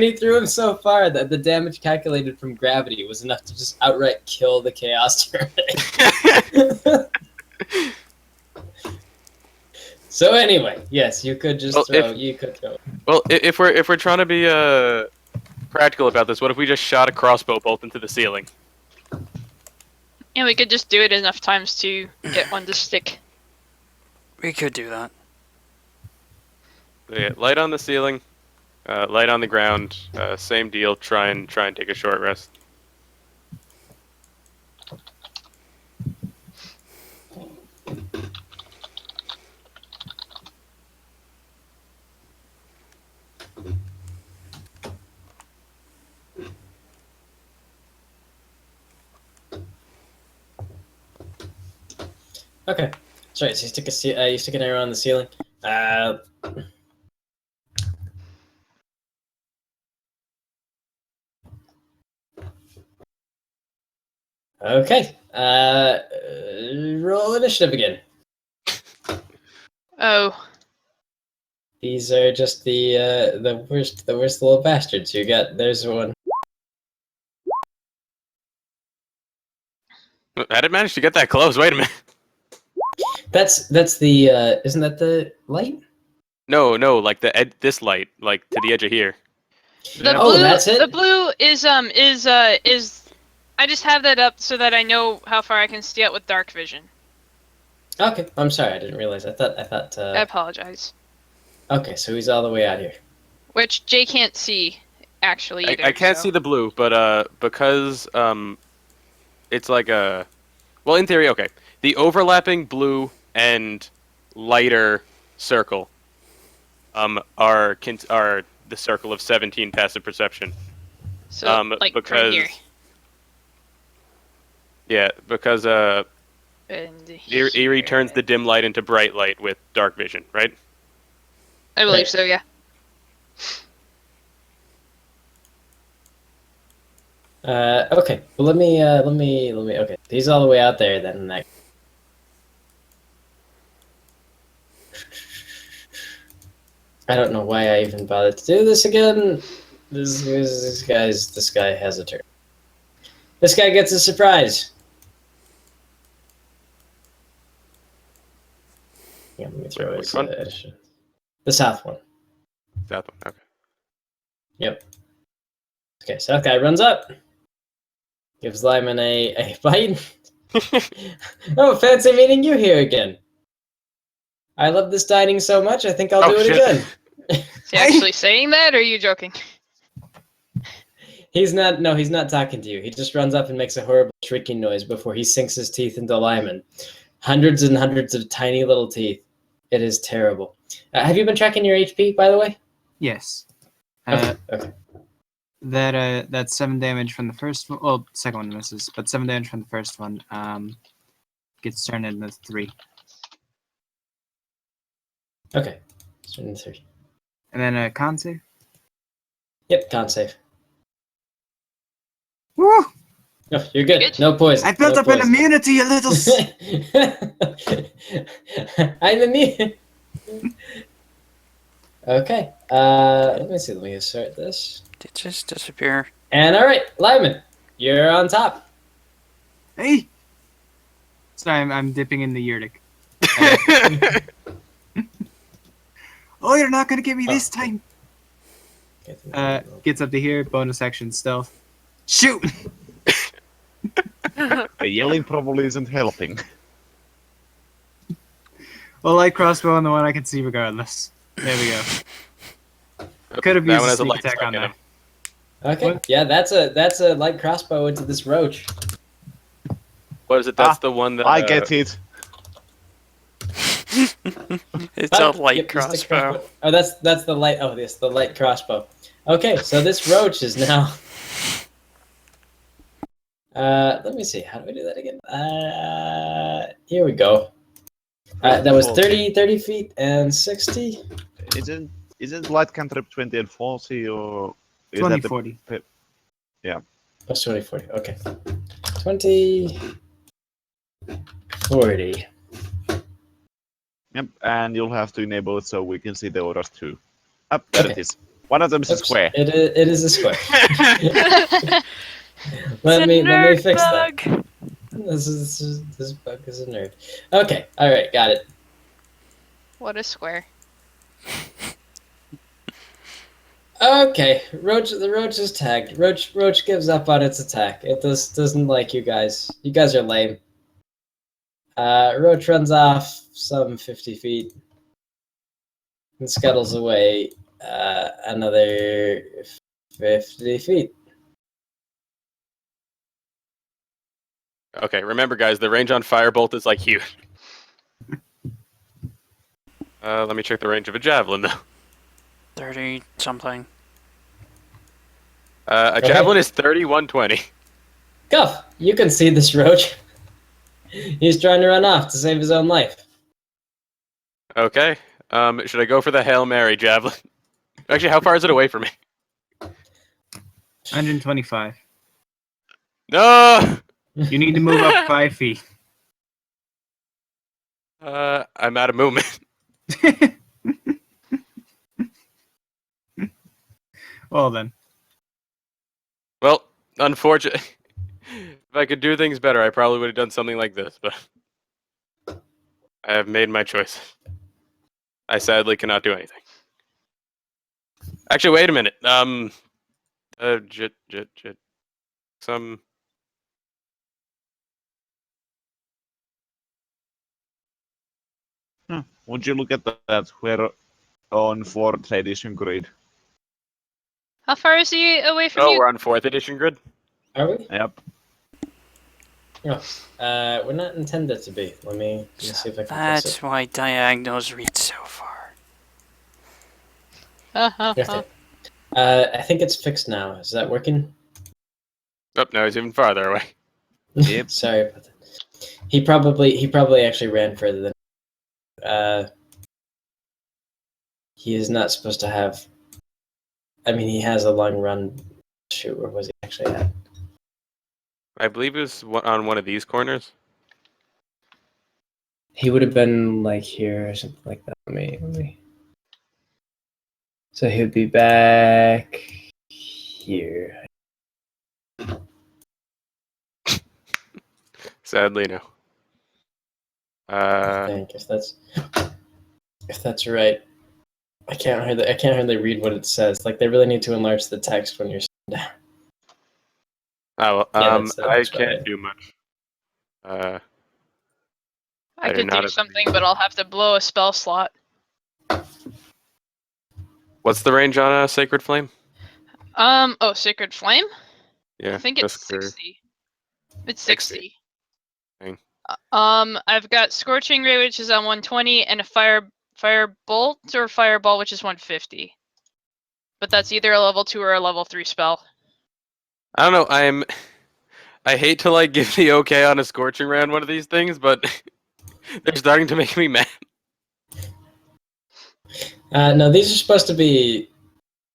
he threw him so far that the damage calculated from gravity was enough to just outright kill the Chaos Terminator. So anyway, yes, you could just Well, throw. You could throw. Well, if we're trying to be practical about this, what if we just shot a crossbow bolt into the ceiling? And we could just do it enough times to get one to stick. We could do that. So, yeah, light on the ceiling, light on the ground. Same deal. Try and take a short rest. Okay. Sorry, so you stick an arrow on the ceiling. Okay. Roll initiative again. Oh, These are just the worst little bastards you got. There's one. How did it manage to get that close? Wait a minute. That's the isn't that the light? No, like this light, like to the edge of here. the Oh, blue. that's it? The blue is. I just have that up so that I know how far I can see out with dark vision. Okay, I'm sorry, I didn't realize. I thought. I apologize. Okay, so he's all the way out here. Which Jay can't see, actually. Either, I can't so. see the blue, but because it's like a Well, in theory, okay. The overlapping blue and lighter circle are the circle of 17 passive perception. So, like, from Because here. yeah, because And Eerie turns here. the dim light into bright light with dark vision, right? I believe Right. so, yeah. Okay. Well, let me. Okay, he's all the way out there then. I don't know why I even bothered to do this again. This guy has a turn. This guy gets a surprise. Yeah, let me throw Which his. one? The south one. That one. Okay. Yep. Okay, south guy runs up. Gives Lyman a bite. Oh, fancy meeting you here again. I love this dining so much, I think I'll do it shit. again. Is he actually saying that, or are you joking? He's not talking to you. He just runs up and makes a horrible shrieking noise before he sinks his teeth into Lyman. Hundreds and hundreds of tiny little teeth. It is terrible. Have you been tracking your HP, by the way? Yes. Okay. That's 7 damage from the first one. Well, second one misses, but 7 damage from the first one gets turned into 3. Okay. Turn into 3. And then a con save. Yep, con save. Woo! No, you're good. Good. No poison. I built no up an poison. immunity, you little. I'm immune. Okay. Let me see. Let me assert this. Did it just disappear? And all right, Lyman, you're on top. Hey. Sorry, I'm dipping in the Yurdik. Oh, you're not gonna get me this time. Gets up to here. Bonus action stealth. Shoot. The yelling probably isn't helping. Well, light crossbow on the one I can see regardless. There we go. Could have That used one a has a sneak light attack strike on in that. him. Okay. What? Yeah, that's a light crossbow into this roach. What is it? That's the one that I get it. It's a Oh, light yep, just the crossbow. Oh, that's the light. Oh, yes, the light crossbow. Okay, so this roach is now. Let me see. How do I do that again? Here we go. That was 30 feet and 60. Isn't light cantrip 20 and 40 or is 20, that the 40. Plus 20, 40. Okay. 20, 40. Yep, and you'll have to enable it so we can see the auras too. Up there Okay. it is. One of them is a Oops, square. It is a square. let It's a me nerd fix bug. that. This bug is a nerd. Okay, all right, got it. What a square. Okay, the roach is tagged. Roach gives up on its attack. It doesn't like you guys. You guys are lame. Roach runs off some 50 feet and scuttles away another 50 feet. Okay, remember guys, the range on Firebolt is like huge. Let me check the range of a javelin though. 30 something. A Okay. javelin is 3120. Guff, you can see this roach. He's trying to run off to save his own life. Okay. Should I go for the Hail Mary javelin? Actually, how far is it away from me? 125. No. You need to move up 5 feet. I'm out of movement. Well then. Well, unfortunately, if I could do things better, I probably would have done something like this, but I have made my choice. I sadly cannot do anything. Actually, wait a minute. Some. Would you look at that? We're on 4th edition grid. How far is he away from Oh, you? we're on 4th edition grid. Are we? Yep. We're not intended to be. Let me see if I can fix That's it. why diagonals read so far. Okay. I think it's fixed now. Is that working? Oh, no, he's even farther away. Yep. Sorry about that. He probably actually ran further than. He is not supposed to have. I mean, he has a long run. Shoot, where was he actually at? I believe it was on one of these corners. He would have been like here or something like that. Let me. So he would be back here. Sadly, no. I think if that's right. I can't hardly read what it says. Like they really need to enlarge the text when you're sitting down. Oh, Yeah, I that's can't right. do much. I do could not do have something, any- but I'll have to blow a spell slot. What's the range on a Sacred Flame? Oh, Sacred Flame? Yeah, I think it's just curious. 60. It's 60. 60. Dang. I've got Scorching Ray, which is on 120, and a Fire Bolt or Fireball, which is 150. But that's either a level 2 or a level 3 spell. I don't know. I hate to like give the okay on a Scorching Ray on one of these things, but they're starting to make me mad. No, these are supposed to be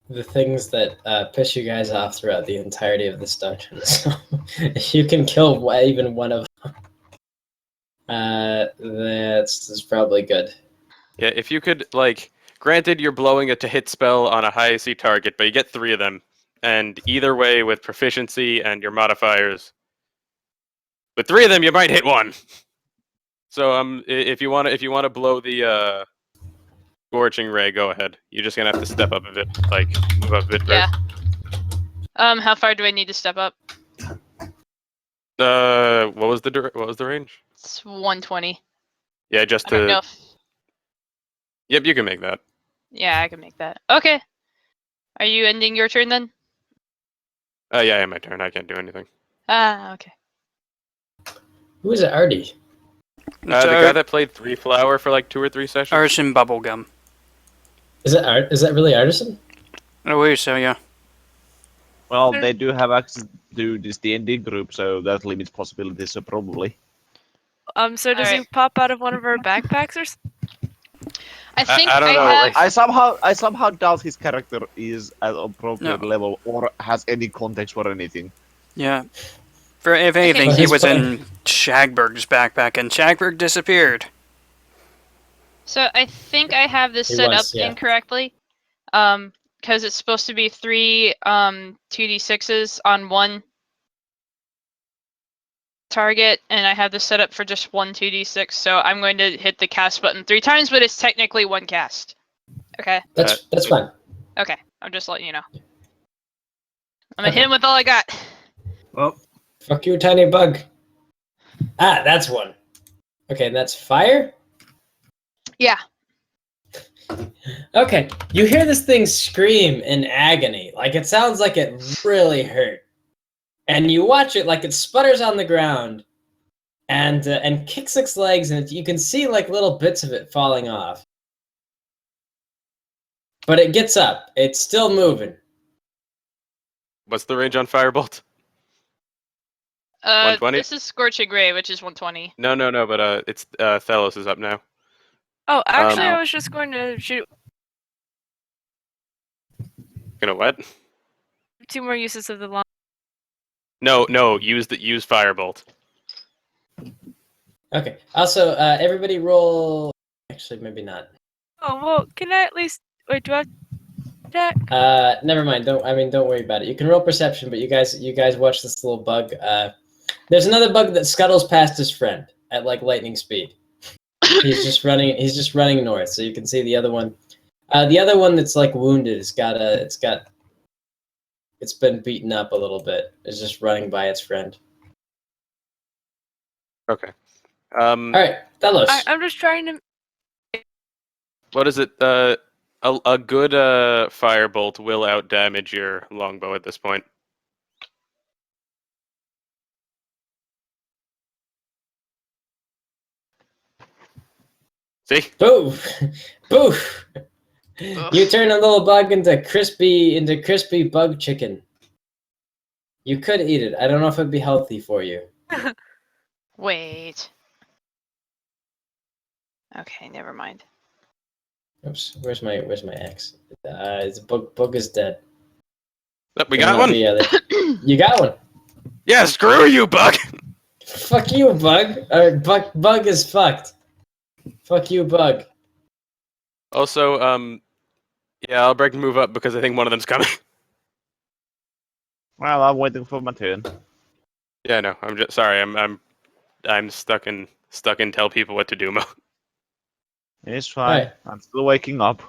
the things that piss you guys off throughout the entirety of this dungeon. So if you can kill even one of them, that's probably good. Yeah, if you could like, granted you're blowing a to hit spell on a high AC target, but you get 3 of them, and either way with proficiency and your modifiers, with 3 of them you might hit 1. So if you want to blow the Scorching Ray, go ahead. You're just gonna have to step up a bit, like move up a bit Yeah. first. How far do I need to step up? What was the range? It's 120. Yeah, just I don't know to. if... Yep, you can make that. Yeah, I can make that. Okay. Are you ending your turn then? Yeah, my turn. I can't do anything. Ah, okay. Who is it, Artie? The guy that played 3 Flower for like 2 or 3 sessions. Artisan Bubblegum. Is that really Artisan? I believe so, yeah. Well, they do have access to this D&D group, so that limits possibilities. So probably. So does he Alright. pop out of one of our backpacks or something? I think I don't know, have... like- I somehow doubt his character is at appropriate No. level or has any context for anything. Yeah. For if anything, Well, he he's was fine. in Shagberg's backpack, and Shagberg disappeared. So I think I have this He set was, up yeah. incorrectly. Because it's supposed to be 3 2d6s on one target, and I have this set up for just 1 2d6. So I'm going to hit the cast button 3 times, but it's technically 1 cast. Okay. That's fine. Okay. I'm just letting you know. I'm gonna hit him with all I got. Well, Fuck you, tiny bug. Ah, that's one. Okay, and that's fire? Yeah. Okay, you hear this thing scream in agony. Like it sounds like it really hurt. And you watch it like it sputters on the ground and kicks its legs, and you can see like little bits of it falling off. But it gets up. It's still moving. What's the range on Firebolt? 120? This is Scorching Ray, which is 120. No, but it's Thelos is up now. Oh, actually, Um, I was just going to shoot Gonna what? 2 more uses of the long. No, use Firebolt. Okay. Also, everybody roll. Actually, maybe not. Oh well, can I at least wait? Do I have to attack? Never mind. Don't worry about it. You can roll perception, but you guys watch this little bug. There's another bug that scuttles past his friend at like lightning speed. He's just running north, so you can see the other one. The other one that's like wounded, it's been beaten up a little bit. It's just running by its friend. Okay. All right, Delos. I'm just trying to. What is it? A good Firebolt will out damage your longbow at this point. See? Boof! Boof! You turn a little bug into crispy bug chicken. You could eat it. I don't know if it'd be healthy for you. Wait. Okay, never mind. Oops. Where's my X? It's bug is dead. Look, we Will got not one. be you got one. Yeah, screw you, Bug. Fuck you, bug. Bug is fucked. Fuck you, bug. Also, yeah, I'll break and move up because I think one of them's coming. Well, I'm waiting for my turn. Yeah, no, I'm just sorry. I'm stuck in tell people what to do mode. It's fine. Right. I'm still waking up.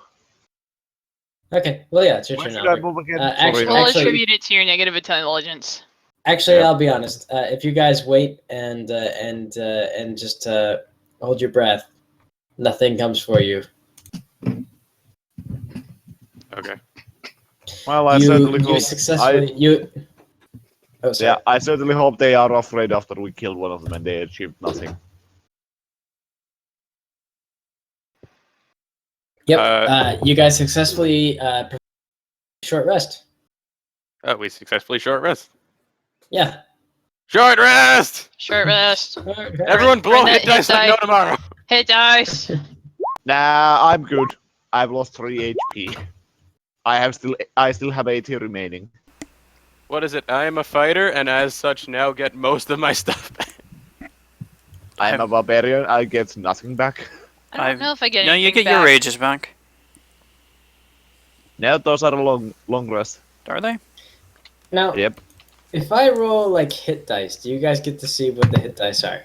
Okay. Well, yeah, it's your Where turn, should I Albert. move again? Actually, We'll actually, attribute it to your negative intelligence. Actually, Yeah. I'll be honest. If you guys wait and just hold your breath, nothing comes for you. Okay. Well, I You certainly you hope. successfully you. Oh, sorry. Yeah, I certainly hope they are afraid after we killed one of them and they achieved nothing. Yep. You guys successfully short rest. Oh, we successfully short rest. Yeah. Short rest. Short rest. Everyone, blow Burn hit that hit dice like die. no tomorrow. Hit dice. Nah, I'm good. I've lost 3 HP. I still have 80 remaining. What is it? I am a fighter, and as such, now get most of my stuff back. I'm a barbarian. I get nothing back. I don't know if I get No, anything you get back. your rages back. Now those are long rest. Are they? Now, Yep. if I roll like hit dice, do you guys get to see what the hit dice are?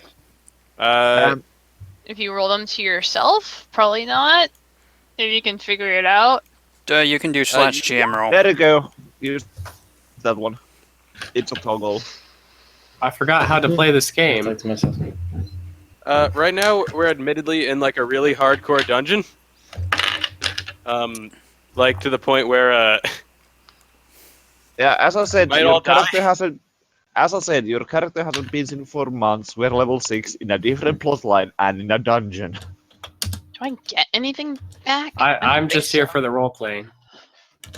If you roll them to yourself, probably not. If you can figure it out. You can do slash GM roll. There you go. Use that one. It's a toggle. I forgot how to play this game. Talk to myself. Right now, we're admittedly in like a really hardcore dungeon. Like to the point where Yeah, as I said, Might all your character die. hasn't. As I said, your character hasn't been seen for months. We're level 6 in a different plotline and in a dungeon. Do I get anything back? I'm don't just think here so. for the role playing.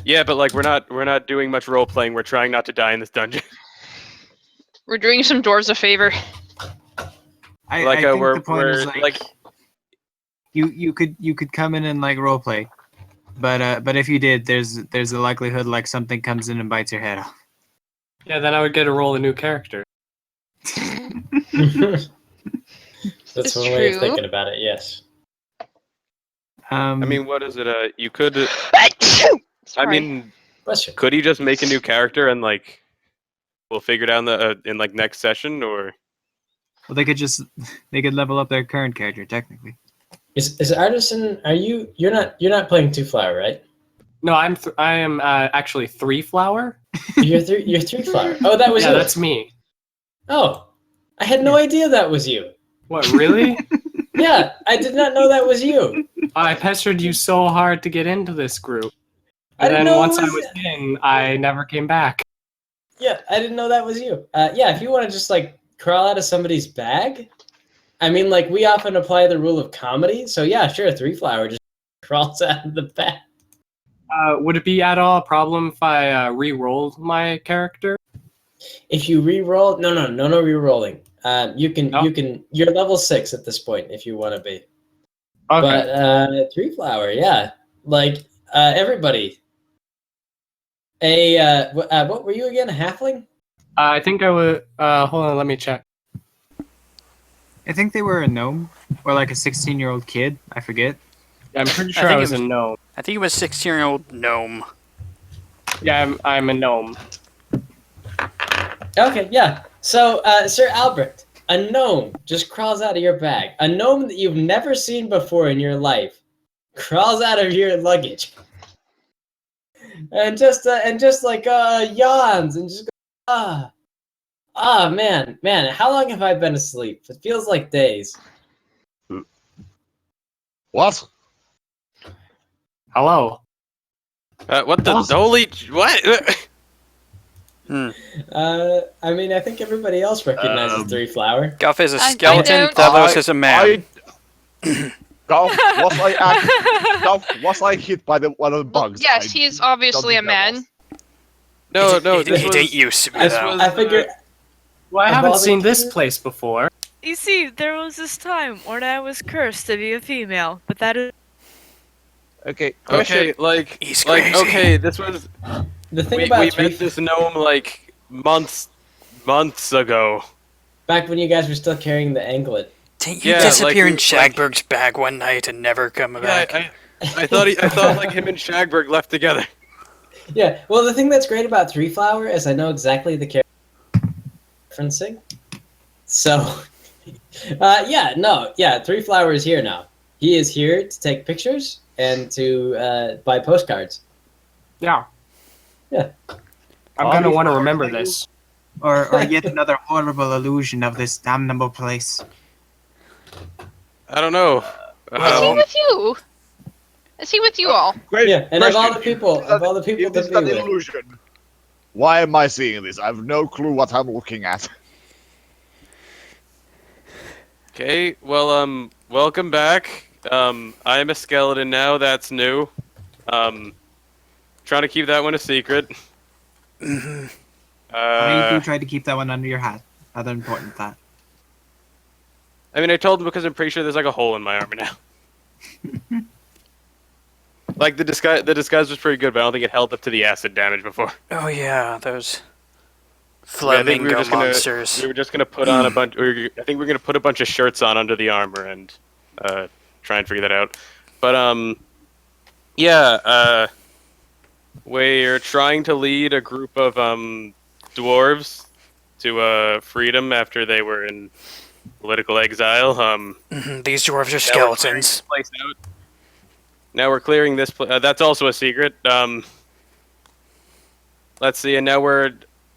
yeah, but like we're not doing much role playing. We're trying not to die in this dungeon. We're doing some dwarves a favor. I Like, think we're- the point is we're, like, like- you could come in and like roleplay, but if you did, there's a likelihood like something comes in and bites your head off. Yeah, then I would get to roll a new character. That's It's one way of true. thinking about it. Yes. I mean, what is it? You could. Sorry. I mean, Bless you. could he just make a new character and like we'll figure it out in like next session or? well, they could level up their current character technically. Is Artisan? You're not playing Two Flower, right? No, I am actually 3 flower. You're three flower. Oh, that was Yeah, you. that's me. Oh, I had no idea that was you. What, really? Yeah, I did not know that was you. I pestered you so hard to get into this group. I And didn't then know it once I was- was in, I never came back. Yeah, I didn't know that was you. Yeah, if you want to just like crawl out of somebody's bag, I mean, like we often apply the rule of comedy. So yeah, sure, Three Flower just crawls out of the bag. Would it be at all a problem if I re-rolled my character? If you re-roll, no re-rolling. You can No? you're level 6 at this point if you want to be. Okay. But Three Flower, yeah, like everybody. What were you again? A halfling? I think I would. Hold on, let me check. I think they were a gnome or like a 16-year-old kid. I forget. Yeah, I'm pretty I sure I think was it a was- gnome. I think it was 16-year-old gnome. Yeah, I'm a gnome. Okay, yeah. So, Sir Albrecht, a gnome just crawls out of your bag. A gnome that you've never seen before in your life crawls out of your luggage, and just like yawns and just goes, man. How long have I been asleep? It feels like days. What? Hello. What the holy what? I mean, I think everybody else recognizes Three Flower. Guff is a I skeleton, don't- Thelos is a man. Was I hit by one of the Well, bugs? yes, he is obviously a think I was. man. No, no, It this didn't was. used to be This though. was. I figure. Well, I Of haven't all the seen this characters- place before. You see, there was this time when I was cursed to be a female, but that is Okay, question. Okay, like, He's like, crazy. okay, this was. The thing We about met this gnome like months ago. back when you guys were still carrying the anklet. Didn't you Yeah, disappear like, in Shagberg's bag one night and never come Yeah, back? I thought like him and Shagberg left together. Yeah. Well, the thing that's great about Three Flower is I know exactly the character referencing. So, Three Flower is here now. He is here to take pictures and to buy postcards. Yeah. Yeah. I'm gonna want to remember this. Or yet another horrible illusion of this damnable place. I don't know. Is he with you? Is he with you all? Great Yeah, and of all the question. people, If this is to an be with. illusion, why am I seeing this? I have no clue what I'm looking at. Okay, well, welcome back. I am a skeleton now. That's new. Trying to keep that one a secret. I do try to keep that one under your hat. Other important than that. I mean, I told him because I'm pretty sure there's like a hole in my armor now. Like the disguise was pretty good, but I don't think it held up to the acid damage before. Oh yeah, those Yeah, I think flamingo monsters. We were just gonna put on a bunch. I think we're gonna put a bunch of shirts on under the armor and try and figure that out. But we're trying to lead a group of dwarves to freedom after they were in political exile. These dwarves are Now we're clearing skeletons. this place out. Now we're clearing this place. That's also a secret. Let's see, and now we're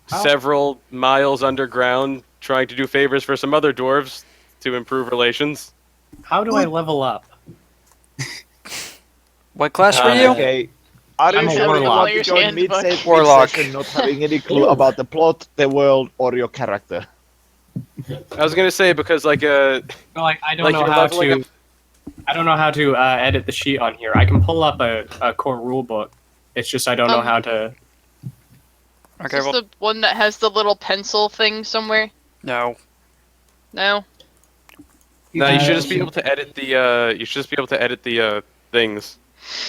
several miles underground trying to do favors for some other dwarves to improve relations. How do I level up? What class were you? Okay. Are I'm you a sure you warlock. want to join mid-session Warlock. not having any clue about the plot, the world, or your character? I was gonna say because like Well, I don't Like know you're how leveling to. I don't know how to edit the sheet on here. I can pull up a core rule book. It's just I don't know how to. Okay, Is this well, the one that has the little pencil thing somewhere? no. No. no, you should just be can- able to edit the you should just be able to edit the things.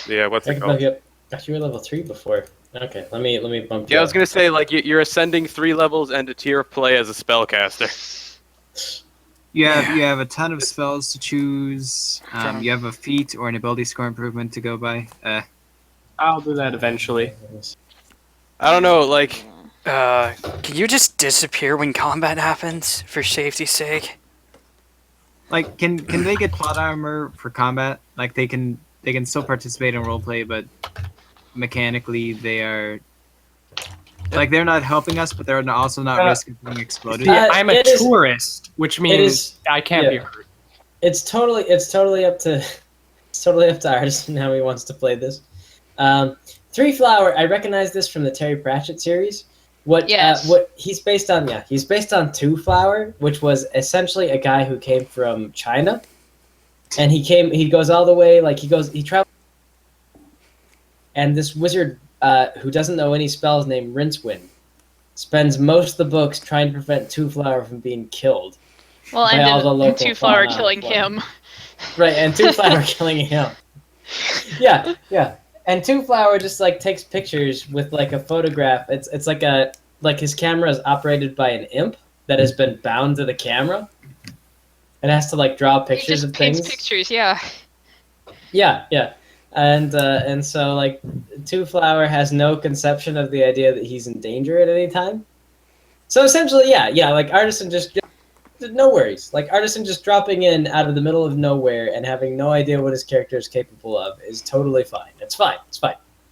The what's it called? Yep. Gosh, you were level 3 before. Okay, let me bump you Yeah, I was up. gonna say like you're ascending 3 levels and a tier of play as a spellcaster. You have a ton of spells to choose. You have a feat or an ability score improvement to go by. I'll do that eventually. I don't know, like Can you just disappear when combat happens, for safety's sake? Like, can they get plot armor for combat? Like, they can still participate in roleplay, but mechanically they are like they're not helping us, but they're also not risking being exploded. Yeah, I'm a it is- tourist, which means is- I can't be yeah. hurt. It's totally up to Artisan how he wants to play this. Three Flower, I recognize this from the Terry Pratchett series. What he's based on? Yeah, he's based on Two Flower, which was essentially a guy who came from China, and he goes all the way he travels, and this wizard who doesn't know any spells named Rincewind spends most of the books trying to prevent Two Flower from being killed. Well, By all the and local Two Flower fauna. killing him. Right, and Two Flower killing him. Yeah. And Two Flower just takes pictures with a photograph. It's like his camera is operated by an imp that has been bound to the camera. It has to draw He pictures just of paints things. pictures, yeah. Yeah. And so Two Flower has no conception of the idea that he's in danger at any time. So essentially, Artisan just no worries. Artisan just dropping in out of the middle of nowhere and having no idea what his character is capable of is totally fine. It's fine.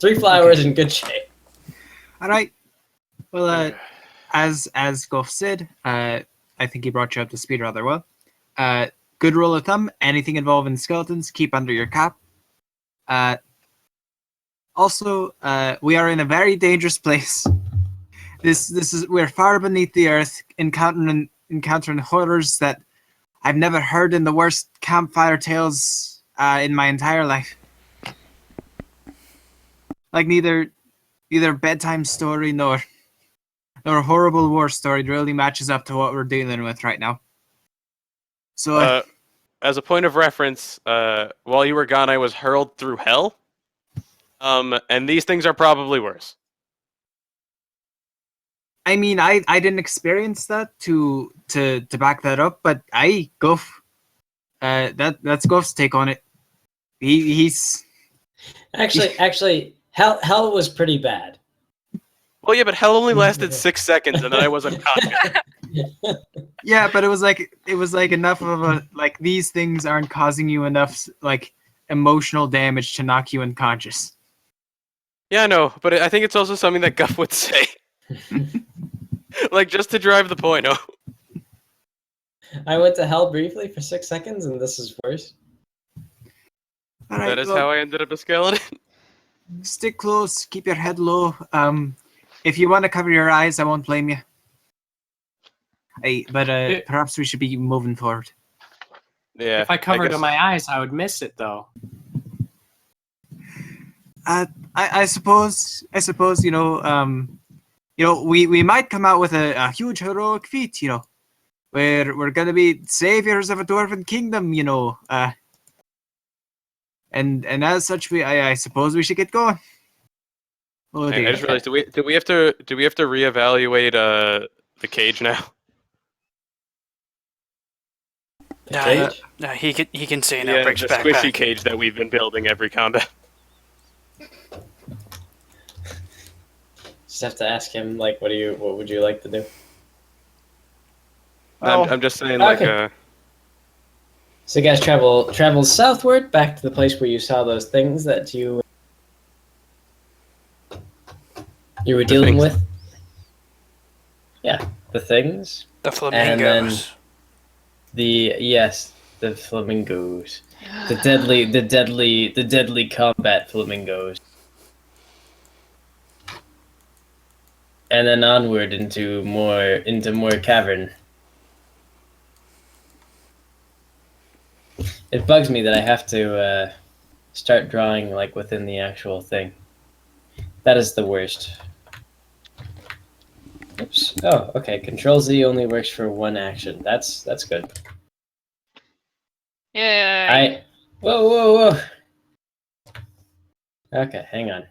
Three Flower is in good shape. All right. Well, as Goff said, I think he brought you up to speed rather well. Good rule of thumb: anything involving skeletons, keep under your cap. Also, we are in a very dangerous place. We're far beneath the earth, encountering horrors that I've never heard in the worst campfire tales in my entire life. Like neither bedtime story nor horrible war story really matches up to what we're dealing with right now. So As a point of reference, while you were gone, I was hurled through hell. And these things are probably worse. I mean, I didn't experience that to back that up, but Guff, that's Guff's take on it. He's Actually, hell was pretty bad. Well, yeah, but hell only lasted 6 seconds, and then I was unconscious. yeah, but it was like enough of a like these things aren't causing you enough like emotional damage to knock you unconscious. Yeah, I know, but I think it's also something that Guff would say. Like, just to drive the point home. I went to hell briefly for 6 seconds, and this is worse. All right, That is well, how I ended up a skeleton. stick close, keep your head low. If you want to cover your eyes, I won't blame you. But perhaps we should be moving forward. Yeah. If I covered guess- my eyes, I would miss it though. I suppose we might come out with a huge heroic feat, where we're gonna be saviors of a dwarven kingdom, and as such I suppose we should get going. Oh I dear. just realized, do we have to reevaluate the cage now? The cage? He can say in Yeah, Outbreak's the backpack. squishy cage that we've been building every combat. Just have to ask him, like, what would you like to do? I'm just saying, like, Okay. So you guys travel southward back to the place where you saw those things that you were dealing things. with. Yeah, the things. The And then flamingos. the flamingos, the deadly combat flamingos, and then onward into more cavern. It bugs me that I have to start drawing like within the actual thing. That is the worst. Oops. Oh, okay. Control Z only works for one action. That's good. Yeah. Whoa. Okay, hang on.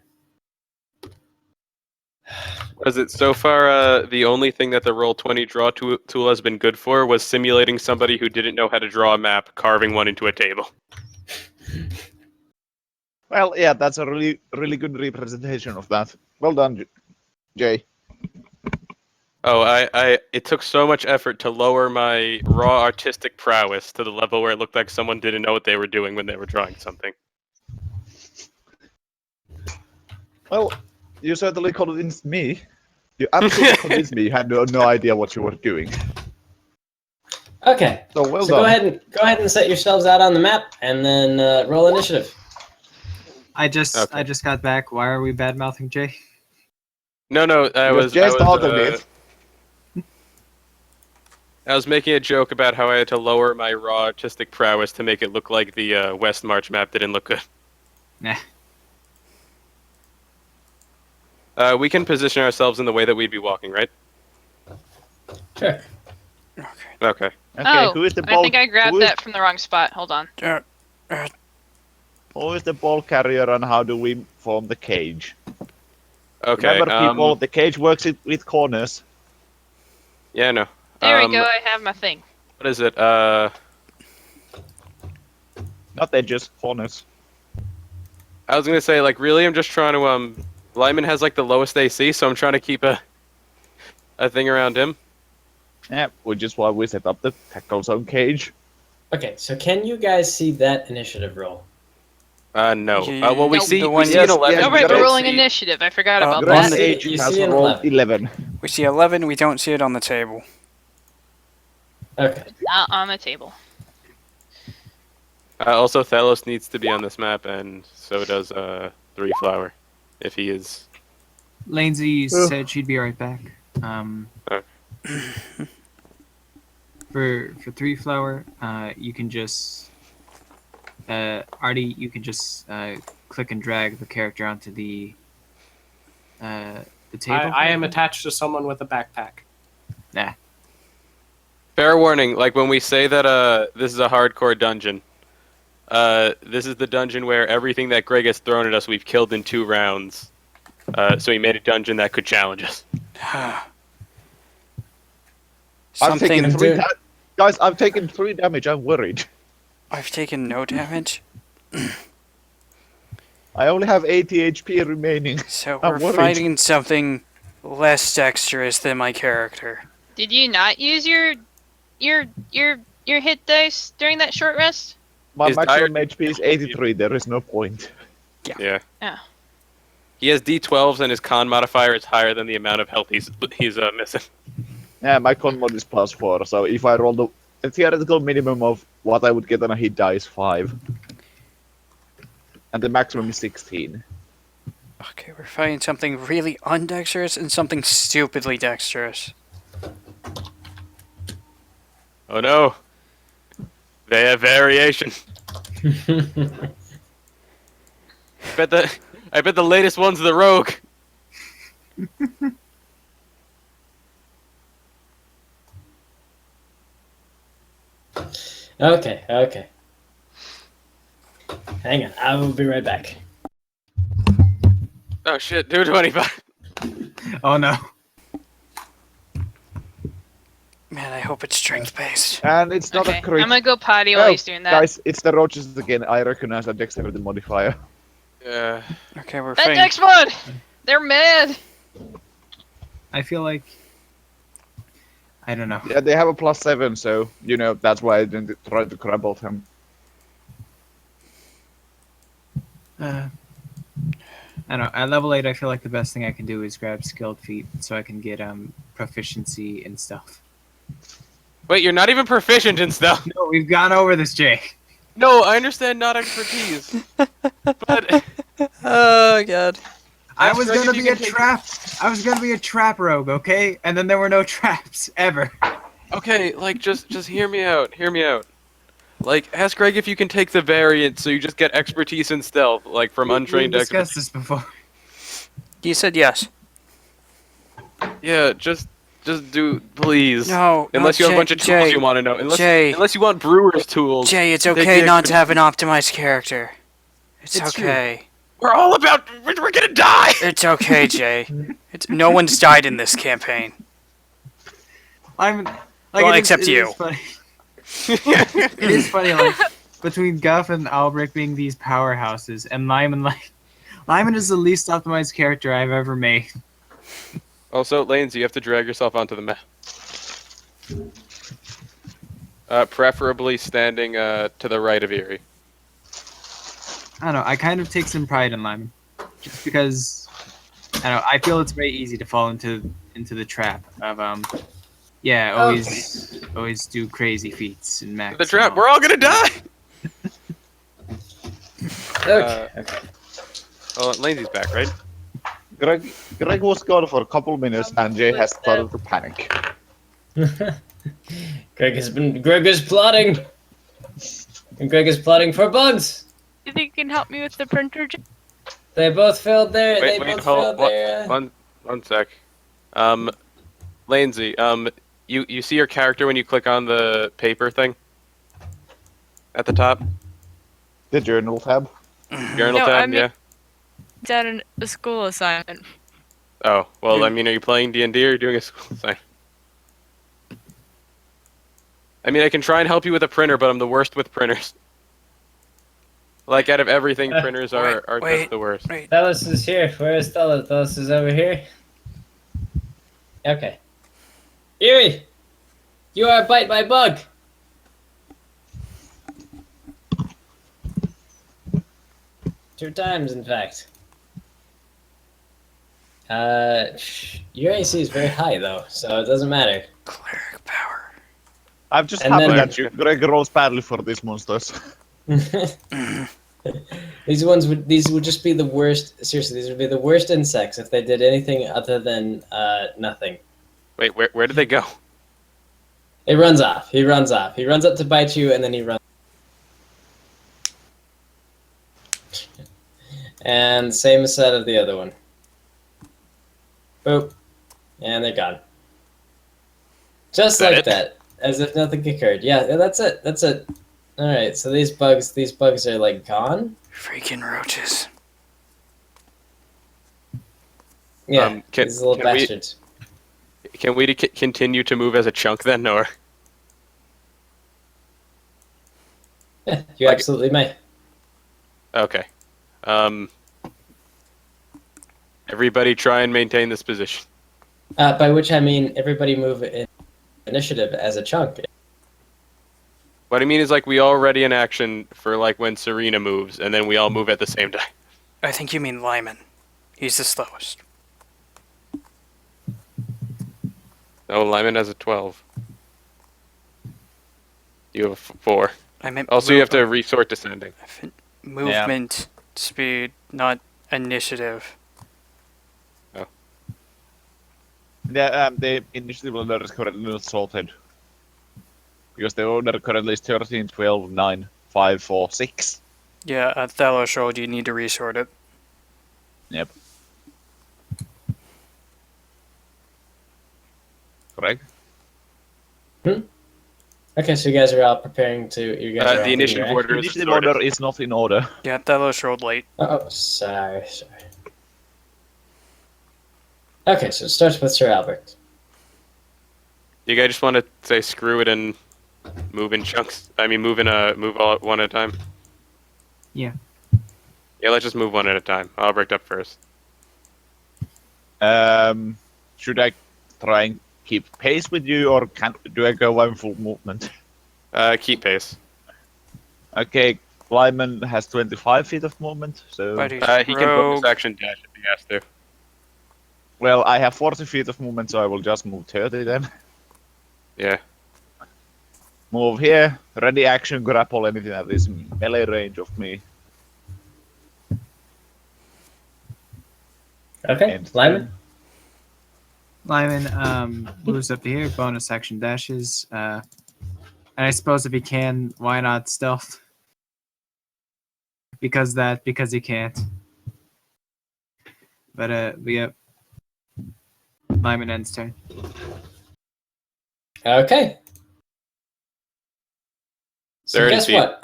Was it so far the only thing that the Roll20 draw tool has been good for was simulating somebody who didn't know how to draw a map, carving one into a table. Well, yeah, that's a really, really good representation of that. Well done, Jay. Oh, it took so much effort to lower my raw artistic prowess to the level where it looked like someone didn't know what they were doing when they were drawing something. Well, you certainly convinced me. You absolutely convinced me. You had no idea what you were doing. Okay. So well So done. go ahead and set yourselves out on the map, and then roll initiative. I just Okay. got back. Why are we bad mouthing Jay? No, I was making a joke about how I had to lower my raw artistic prowess to make it look like the West March map didn't look good. Nah. We can position ourselves in the way that we'd be walking, right? Sure. Okay. Okay, Oh, who is the I ball? think I grabbed who is, that from the wrong spot. Hold on. Who is the ball carrier and how do we form the cage? Okay. Remember, people, the cage works with corners. Yeah, no. There we go. I have my thing. What is it? Not edges, corners. I was gonna say, like, really, I'm just trying to Lyman has like the lowest AC, so I'm trying to keep a thing around him. Yeah, which is why we set up the tackle zone cage. Okay, so can you guys see that initiative roll? No. Well, we No, see the we one- see an Yes, 11. yes, Oh, right, got we're it. rolling initiative. I forgot about on that. the- Age you has see an rolled 11. 11. We see 11. We don't see it on the table. Okay. Not on the table. Also, Thalos needs to be on this map, and so does Three Flower, if he is. Lainsy said she'd be right back. For Three Flower, you can just Artie, you can just click and drag the character onto the table. I am attached to someone with a backpack. Nah. Fair warning, like when we say that this is a hardcore dungeon, this is the dungeon where everything that Greg has thrown at us we've killed in 2 rounds. So he made a dungeon that could challenge us. I've taken Something. guys, I've taken 3 damage. I'm worried. I've taken no damage. I only have 80 HP remaining. So I'm we're worried. fighting something less dexterous than my character. Did you not use your hit dice during that short rest? My Is maximum dire- HP is 83. There is no point. Yeah. Oh. He has D12s and his con modifier is higher than the amount of health he's missing. Yeah, my con mod is +4. So if I roll the theoretical minimum of what I would get on a hit die is 5, and the maximum is 16. Okay, we're fighting something really undexterous and something stupidly dexterous. Oh no. They have variation. I bet the latest one's the rogue. Okay. Hang on, I will be right back. Oh shit, do 25. Oh no. Man, I hope it's strength-based. And it's not Okay, a crit. I'm gonna go potty while Oh, he's doing that. Guys, it's the roaches again. I recognize a dexterity modifier. Yeah. Okay, we're That fighting. dex mod! They're mad! I feel like I don't know. Yeah, they have a +7, so that's why I didn't try to grapple them. I don't know. At level 8, I feel like the best thing I can do is grab skilled feat so I can get proficiency in stealth. Wait, you're not even proficient in stealth. No, we've gone over this, Jay. No, I understand not expertise. But Oh god. I Ask was Greg gonna if you be a can take- trap. I was gonna be a trap rogue, okay? And then there were no traps ever. okay, like just hear me out. Hear me out. Like ask Greg if you can take the variant so you just get expertise in stealth, like from We untrained to discussed expertise. this before. You said yes. Yeah, just do please. No. Unless no, you have a bunch of tools Jay, you want to know. Jay. Unless you want brewer's tools. Jay, it's Take okay the not to have an expertise. optimized character. It's true. okay. We're all about. We're gonna die. It's okay, Jay. No one's died in this campaign. I'm like, Well, it is- except it you. is funny. It is funny, like between Guff and Albrecht being these powerhouses, and Lyman, Lyman is the least optimized character I've ever made. Also, Lanes, you have to drag yourself onto the map. Preferably standing to the right of Erie. I don't know. I kind of take some pride in Lyman, just because I don't know. I feel it's very easy to fall into the trap of always do crazy feats and max. The trap. We're all gonna die. Okay. Oh, Lanesy's back, right? Greg was gone for a couple minutes, and Jay has started to panic. Greg is plotting. And Greg is plotting for bugs. You think you can help me with the printer? They both failed their. Wait, they both hold failed their. one sec. Lanesy, you see your character when you click on the paper thing at the top, The journal tab. journal No, tab. I mean- Yeah. Is that a school assignment? Oh well, I mean, are you playing D&D or are you doing a school assignment? I mean, I can try and help you with a printer, but I'm the worst with printers. Like, out of everything, printers are wait. just the worst. Wait. Dallas is here. Where is Dallas? Dallas is over here. Okay. Erie, you are bite by bug. 2 times, in fact. Your AC is very high though, so it doesn't matter. Cleric power. I'm just And happy then- that Greg rolls badly for these monsters. These would just be the worst. Seriously, these would be the worst insects if they did anything other than nothing. Wait, where did they go? It runs off. He runs off. He runs up to bite you, and then he runs. And same set of the other one. Boop. And they're gone. Just That like it? that. As if nothing occurred. Yeah, that's it. That's it. Alright, so these bugs are like gone? Freaking roaches. Yeah, Can- these little can we- bastards. Can we continue to move as a chunk then, or Yeah, you Like- absolutely may. okay? Everybody try and maintain this position. By which I mean everybody move in initiative as a chunk. What I mean is like we all ready in action for like when Serena moves, and then we all move at the same time. I think you mean Lyman. He's the slowest. No, Lyman has a 12. You have a 4. I meant Also, you have to resort descending. movement speed, not initiative. Yeah, the initiative order is currently not sorted. Because the order currently is 13, 12, 9, 5, 4, 6. Yeah, Othello showed you need to resort it. Yep. Correct? Okay, so you guys are all preparing to. You guys are all The initiative doing your order is Initiative sorted. order is not in order. Yeah, Othello showed late. Oh, sorry. Okay, so it starts with Sir Albert. You guys just want to say screw it and move in chunks? I mean, move all at one at a time? Yeah. Yeah, let's just move one at a time. Albrecht up first. Should I try and keep pace with you, or do I go one full movement? Keep pace. Okay, Lyman has 25 feet of movement, so... But he's He can bonus rogue. action dash if he has to. Well, I have 40 feet of movement, so I will just move 30 then. Yeah. Move here, ready action, grapple anything that is melee range of me. Okay, And Lyman. Lyman moves up to here, bonus action dashes. And I suppose if he can, why not stealth? Because he can't. But yeah. Lyman ends turn. Okay. So 30 guess feet. what?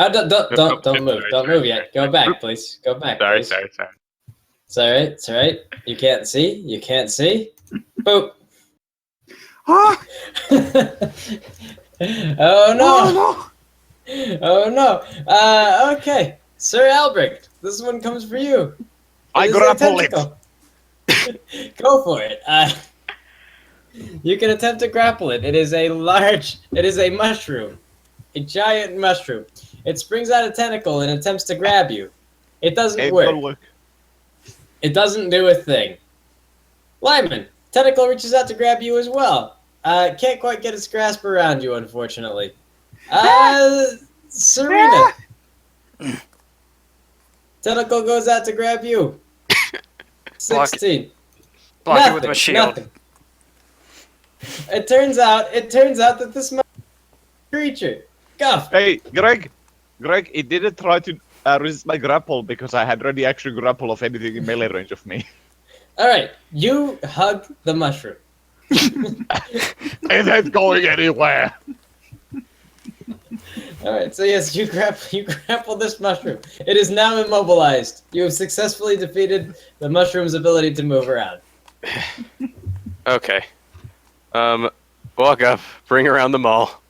Don't move. Don't move yet. Go back, sorry. please. Go back, Sorry, please. sorry. It's alright. It's alright. You can't see. You can't see. Boop. Ah! Oh no! Oh Oh no! Okay, Sir Albrecht, this one comes for you. I is a grapple it! tentacle. Go for it. You can attempt to grapple it. It is a mushroom. A giant mushroom. It springs out a tentacle and attempts to grab you. It doesn't It work. will work. It doesn't do a thing. Lyman, tentacle reaches out to grab you as well. Can't quite get its grasp around you, unfortunately. Serena. Tentacle goes out to grab you. 16. Block it with my shield. Nothing. It turns out that this creature, Guff. Hey, Greg, it didn't try to resist my grapple because I had ready action grapple of anything in melee range of me. All right, you hug the mushroom. It ain't going anywhere. All right, so yes, you grapple this mushroom. It is now immobilized. You have successfully defeated the mushroom's ability to move around. Okay. Walk up, bring around the mall.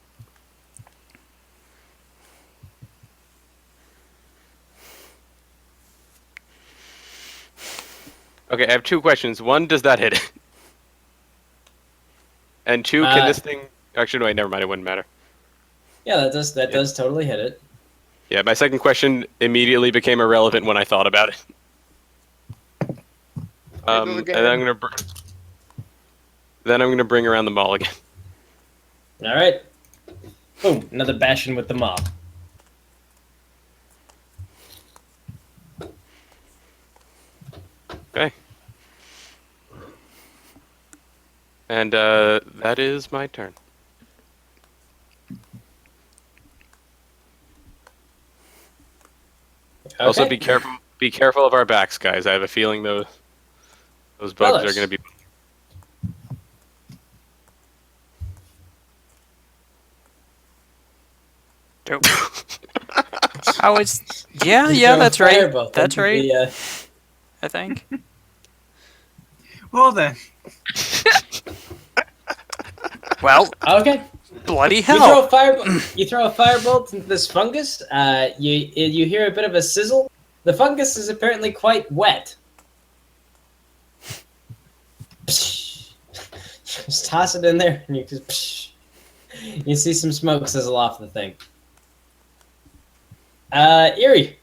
Okay, I have 2 questions. 1, does that hit it? And 2, can this thing... Actually, no, wait, never mind, it wouldn't matter. Yeah, that does totally hit it. Yeah, my second question immediately became irrelevant when I thought about it. And then I'm gonna bring around the mall again. All right. Boom! Another bashing with the mob. Okay. And that is my turn. Also, Okay. be careful. Be careful of our backs, guys. I have a feeling those bugs are Fellas. going to be. Dope. Oh, it's yeah, You yeah, throw a that's right. firebolt That's into right. the, I think. Well then, Well, Okay. bloody You hell! throw a firebolt into this fungus. You hear a bit of a sizzle. The fungus is apparently quite wet. Just toss it in there, and you just. You see some smoke sizzle off the thing. Eerie.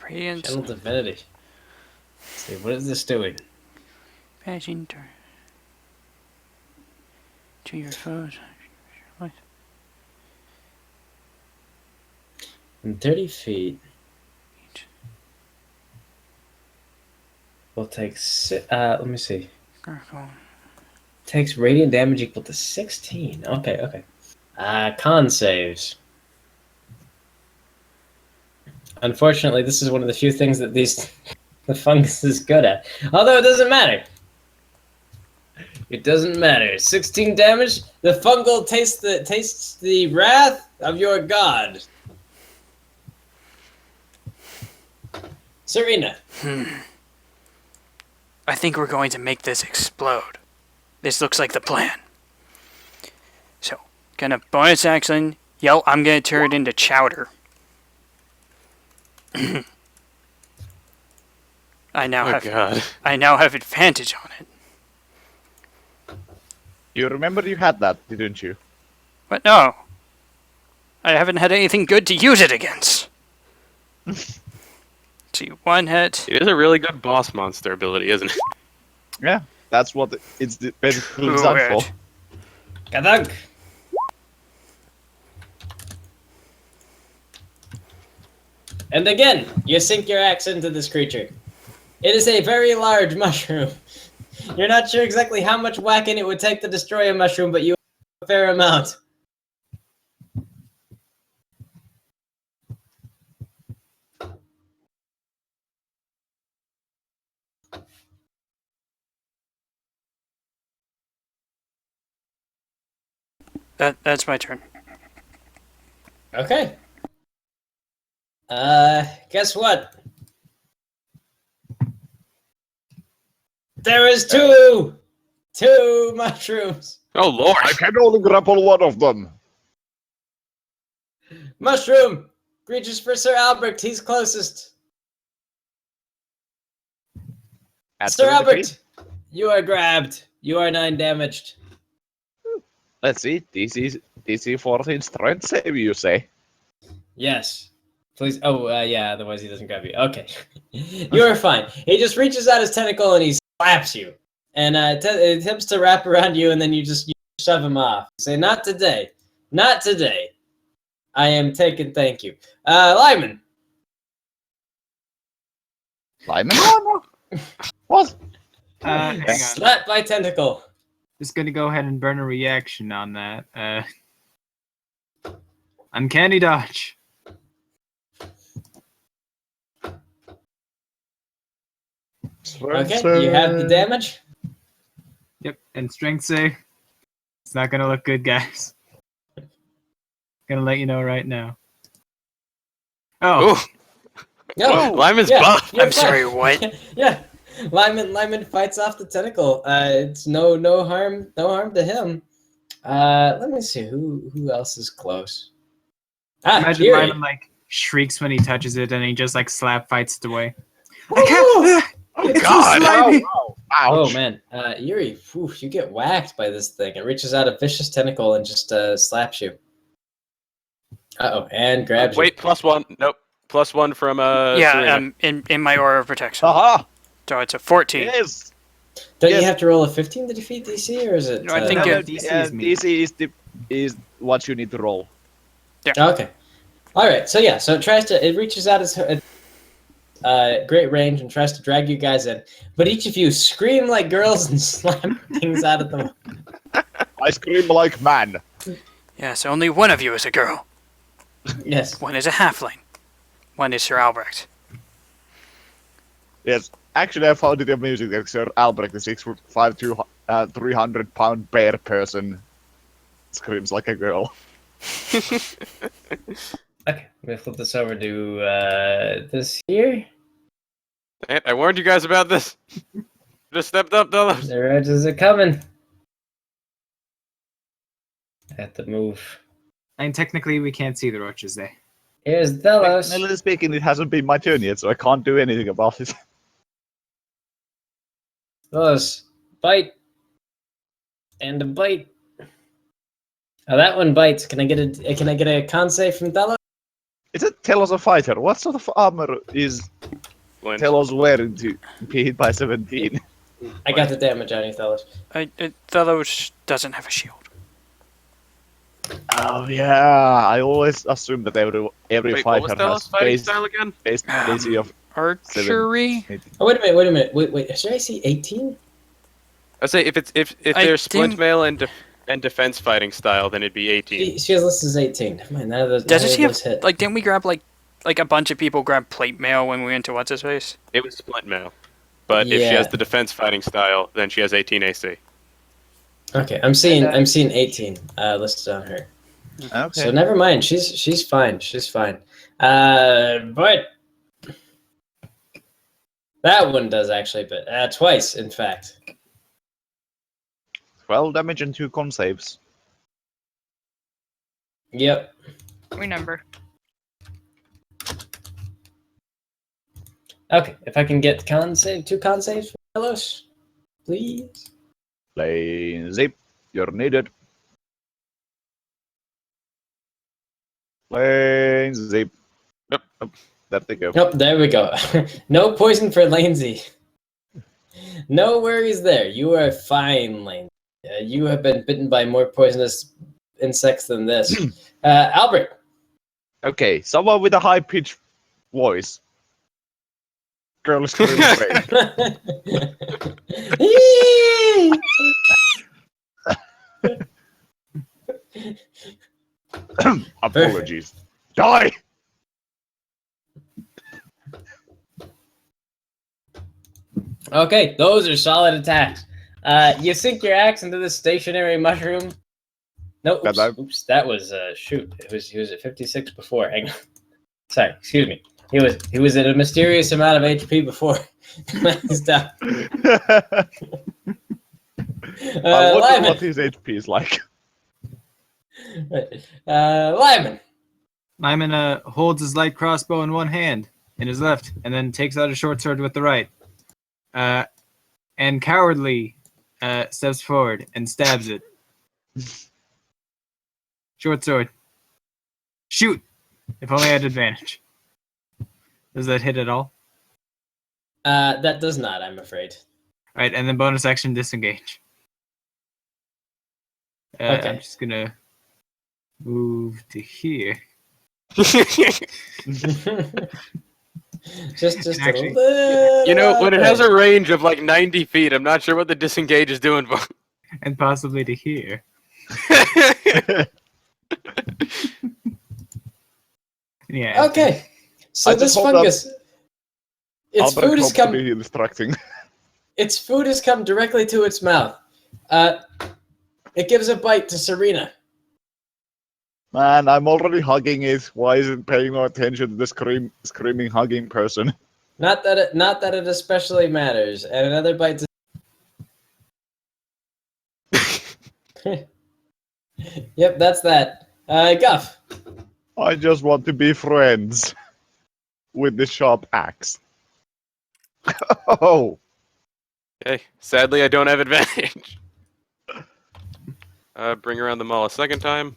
Radiant Channel Divinity. Let's see, what is this doing? Passing to your foes. In 30 feet. Will take let me see. Takes radiant damage equal to 16. Okay. Con saves. Unfortunately, this is one of the few things that the fungus is good at. Although it doesn't matter. It doesn't matter. 16 damage. The fungal tastes the wrath of your god. Serena. I think we're going to make this explode. This looks like the plan. So, gonna bonus action, yell, I'm gonna turn it into chowder. I now have advantage on it. You remember you had that, didn't you? But no. I haven't had anything good to use it against. See, one hit. It is a really good boss monster ability, isn't it? Yeah, that's what it's basically Two designed hit. for. Kadunk. And again, you sink your axe into this creature. It is a very large mushroom. You're not sure exactly how much whacking it would take to destroy a mushroom, but you have a fair amount. That's my turn. Okay. Guess what? There is two mushrooms. Oh lord! I can only grapple one of them. Mushroom! Reaches for Sir Albert, he's closest. At Sir 70 Albert, feet. you are grabbed. You are 9 damaged. Let's see. DC 14 strength save, you say? Yes. Please. Oh, yeah, otherwise he doesn't grab you. Okay. You are fine. He just reaches out his tentacle and he slaps you. And attempts to wrap around you, and then you shove him off. Say, not today. Not today. I am taken, thank you. Lyman. Lyman? What? hang on. Slapped by tentacle. Just gonna go ahead and burn a reaction on that. Uncanny dodge. Okay, you have the damage. Yep, and strength save. It's not gonna look good, guys. Gonna let you know right now. Oh, Ooh, No, Lyman's yeah, buff. you're I'm fine. sorry, what? Yeah, Lyman fights off the tentacle. It's no harm to him. Let me see who else is close. imagine Kiri. Lyman like shrieks when he touches it, and he just like slap fights it away. Woo! Oh It's god! so slimy. Ouch. Oh man, Yuri, whew, you get whacked by this thing. It reaches out a vicious tentacle and just slaps you. And grabs you. Wait, +1. Nope, +1 from Yeah, Serena. in my aura of protection. Haha! So it's a 14. Yes! Don't yes. you have to roll a 15 to defeat DC, or is it? No, I think No, it- DC is me. DC is the is what you need to roll. Okay. All right. So yeah. So it reaches out its great range and tries to drag you guys in, but each of you scream like girls and slam things out of them. I scream like man. Yes, only one of you is a girl. Yes. One is a halfling. One is Sir Albrecht. Yes, actually, I found it amusing that Sir Albrecht, the 6'5", 300-pound bear person, screams like a girl. Okay. I'm gonna flip this over to this here. Man, I warned you guys about this. Just stepped up, Delos. The roaches are coming. I have to move. And technically, we can't see the roaches there. Here's Delos. Technically speaking, it hasn't been my turn yet, so I can't do anything about it. Delos, bite. And a bite. Oh, that one bites. Can I get a con save from Delos? Is it Telos a fighter? What sort of armor is Flint. Telos wearing to be hit by 17? I got the damage on you, Delos. Thelos doesn't have a shield. Oh yeah, I always assumed that every Wait, what fighter was Delos' has fighting style again? base AC of Archery? 7. Oh, wait a minute. Wait. Should I see 18? I'd say if they're splint mail and defense fighting style, then it'd be 18. She has listed as 18. Never mind, none of those, Doesn't none she of have, those hit. like, didn't we grab, like a bunch of people grab plate mail when we went to What's-His-Face? It was splint mail. But if she Yeah. has the defense fighting style, then she has 18 AC. Okay, I'm seeing 18 listed on her. Okay. So never mind. She's fine. She's fine. But that one does actually, but twice in fact. 12 damage and 2 con saves. Yep. Remember. Okay, if I can get two con saves from Delos, please. Lane zip, you're needed. Lane zip. Yep. There they go. Nope, there we go. No poison for Lanesy. No worries there. You are fine, Lane. You have been bitten by more poisonous insects than this. Albert. Okay, someone with a high-pitched voice. Girl is screaming away. Apologies. Die! Okay, those are solid attacks. You sink your axe into the stationary mushroom. No, oops, that was shoot. He was at 56 before. Hang on. Sorry, excuse me. He was at a mysterious amount of HP before. Stop. I wonder Lyman. what his HP is like. Lyman. Lyman holds his light crossbow in one hand, in his left, and then takes out a short sword with the right. And cowardly steps forward and stabs it. Short sword. Shoot! If only I had advantage. Does that hit at all? That does not, I'm afraid. Right, and then bonus action disengage. Okay. I'm just gonna move to here. just Actually- a little. You know, when it bit. has a range of like 90 feet, I'm not sure what the disengage is doing. But And possibly to here. Yeah. Okay. So I this just hope fungus, its Albert food has hopes to come. be distracting. Its food has come directly to its mouth. It gives a bite to Serena. Man, I'm already hugging it. Why is it paying no attention to the screaming, hugging person? Not that it especially matters. And another bite to. Yep, that's that. Guff. I just want to be friends with the sharp axe. Oh, okay, sadly, I don't have advantage. Bring around the mall a second time.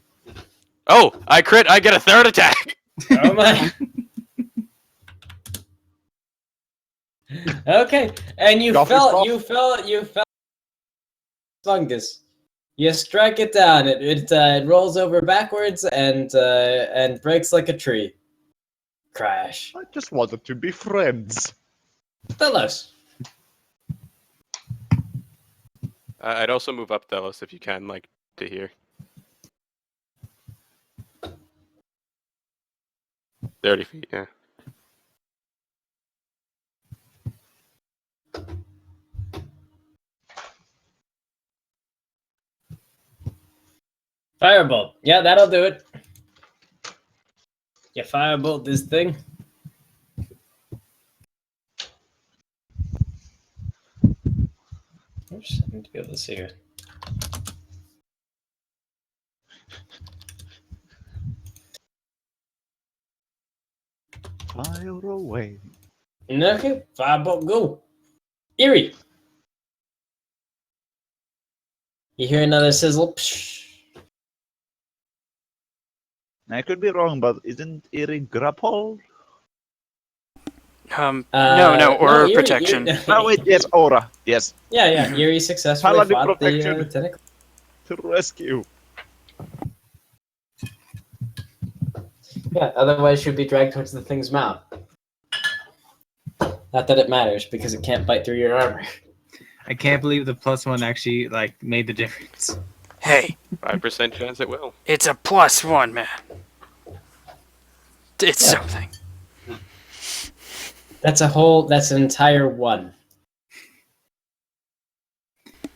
Oh, I crit! I get a third attack. Oh my. Okay, and you Guff is fell off. fungus. You strike it down. It rolls over backwards and breaks like a tree. Crash. I just wanted to be friends. Delos. I'd also move up Delos if you can, like, to here. 30 feet, yeah. Firebolt. Yeah, that'll do it. You firebolt this thing. Oops, I need to be able to see it. Fire away. Okay, firebolt go. Eerie. You hear another sizzle. Psh. I could be wrong, but isn't Eerie grappled? No, aura Eerie- protection. Oh wait, yes, aura. Yes. Yeah. Eerie successfully Paladin fought the protection. tentacle. To rescue. Yeah, otherwise she'd be dragged towards the thing's mouth. Not that it matters, because it can't bite through your armor. I can't believe the +1 actually like made the difference. Hey, 5% chance it will. it's a +1, man. It's Yeah. something. That's an entire one.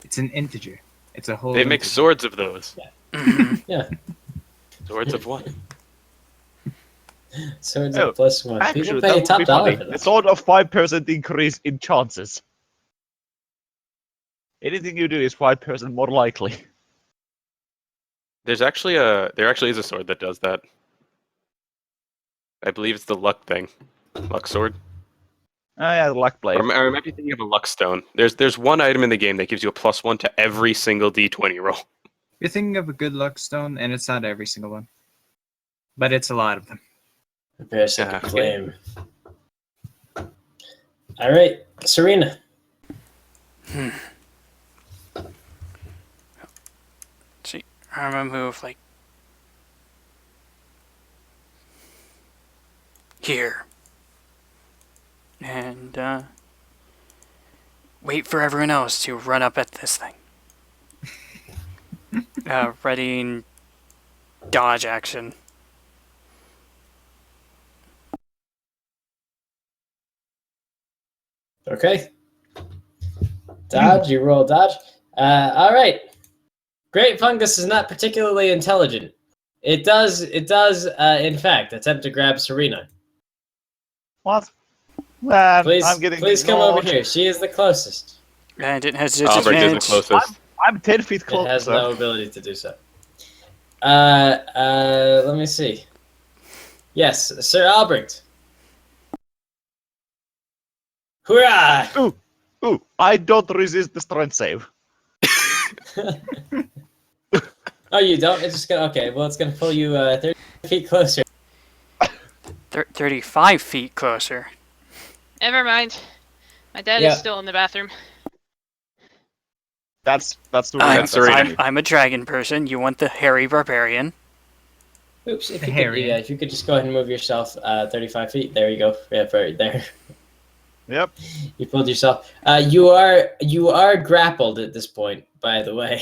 It's an integer. It's a whole. They make integer. swords of those. Yeah. Swords of one. Swords Oh, at +1. Actually, People that pay would top be dollar funny. for A that. sort of 5% increase in chances. Anything you do is 5% more likely. There actually is a sword that does that. I believe it's the luck thing. Luck sword. Oh yeah, the luck blade. Or I might be thinking of a luck stone. There's one item in the game that gives you a +1 to every single D20 roll. You're thinking of a good luck stone, and it's not every single one, but it's a lot of them. Parasitic Yeah. flame. All right, Serena. See, I'm gonna move like here, and wait for everyone else to run up at this thing. Readying dodge action. Okay. Dodge. You roll dodge. All right. Great fungus is not particularly intelligent. It does. In fact, attempt to grab Serena. What? Man, Please, I'm getting please come over ignored. here. She is the closest. And it has Albrecht is the disadvantage. closest. I'm 10 feet It closer. has no ability to do so. Let me see. Yes, Sir Albrecht. Hurrah! Ooh, I don't resist the strength save. Oh, you don't? It's just gonna. Okay, well, it's gonna pull you 30 feet closer. 35 feet closer. Never mind. My dad Yeah. is still in the bathroom. That's too I'm, weird. Serena. I'm a dragon person. You want the hairy barbarian? Oops! If The you could, Harrier. yeah, if you could just go ahead and move yourself 35 feet. There you go. Yeah, right there. Yep. You pulled yourself. You are grappled at this point. By the way,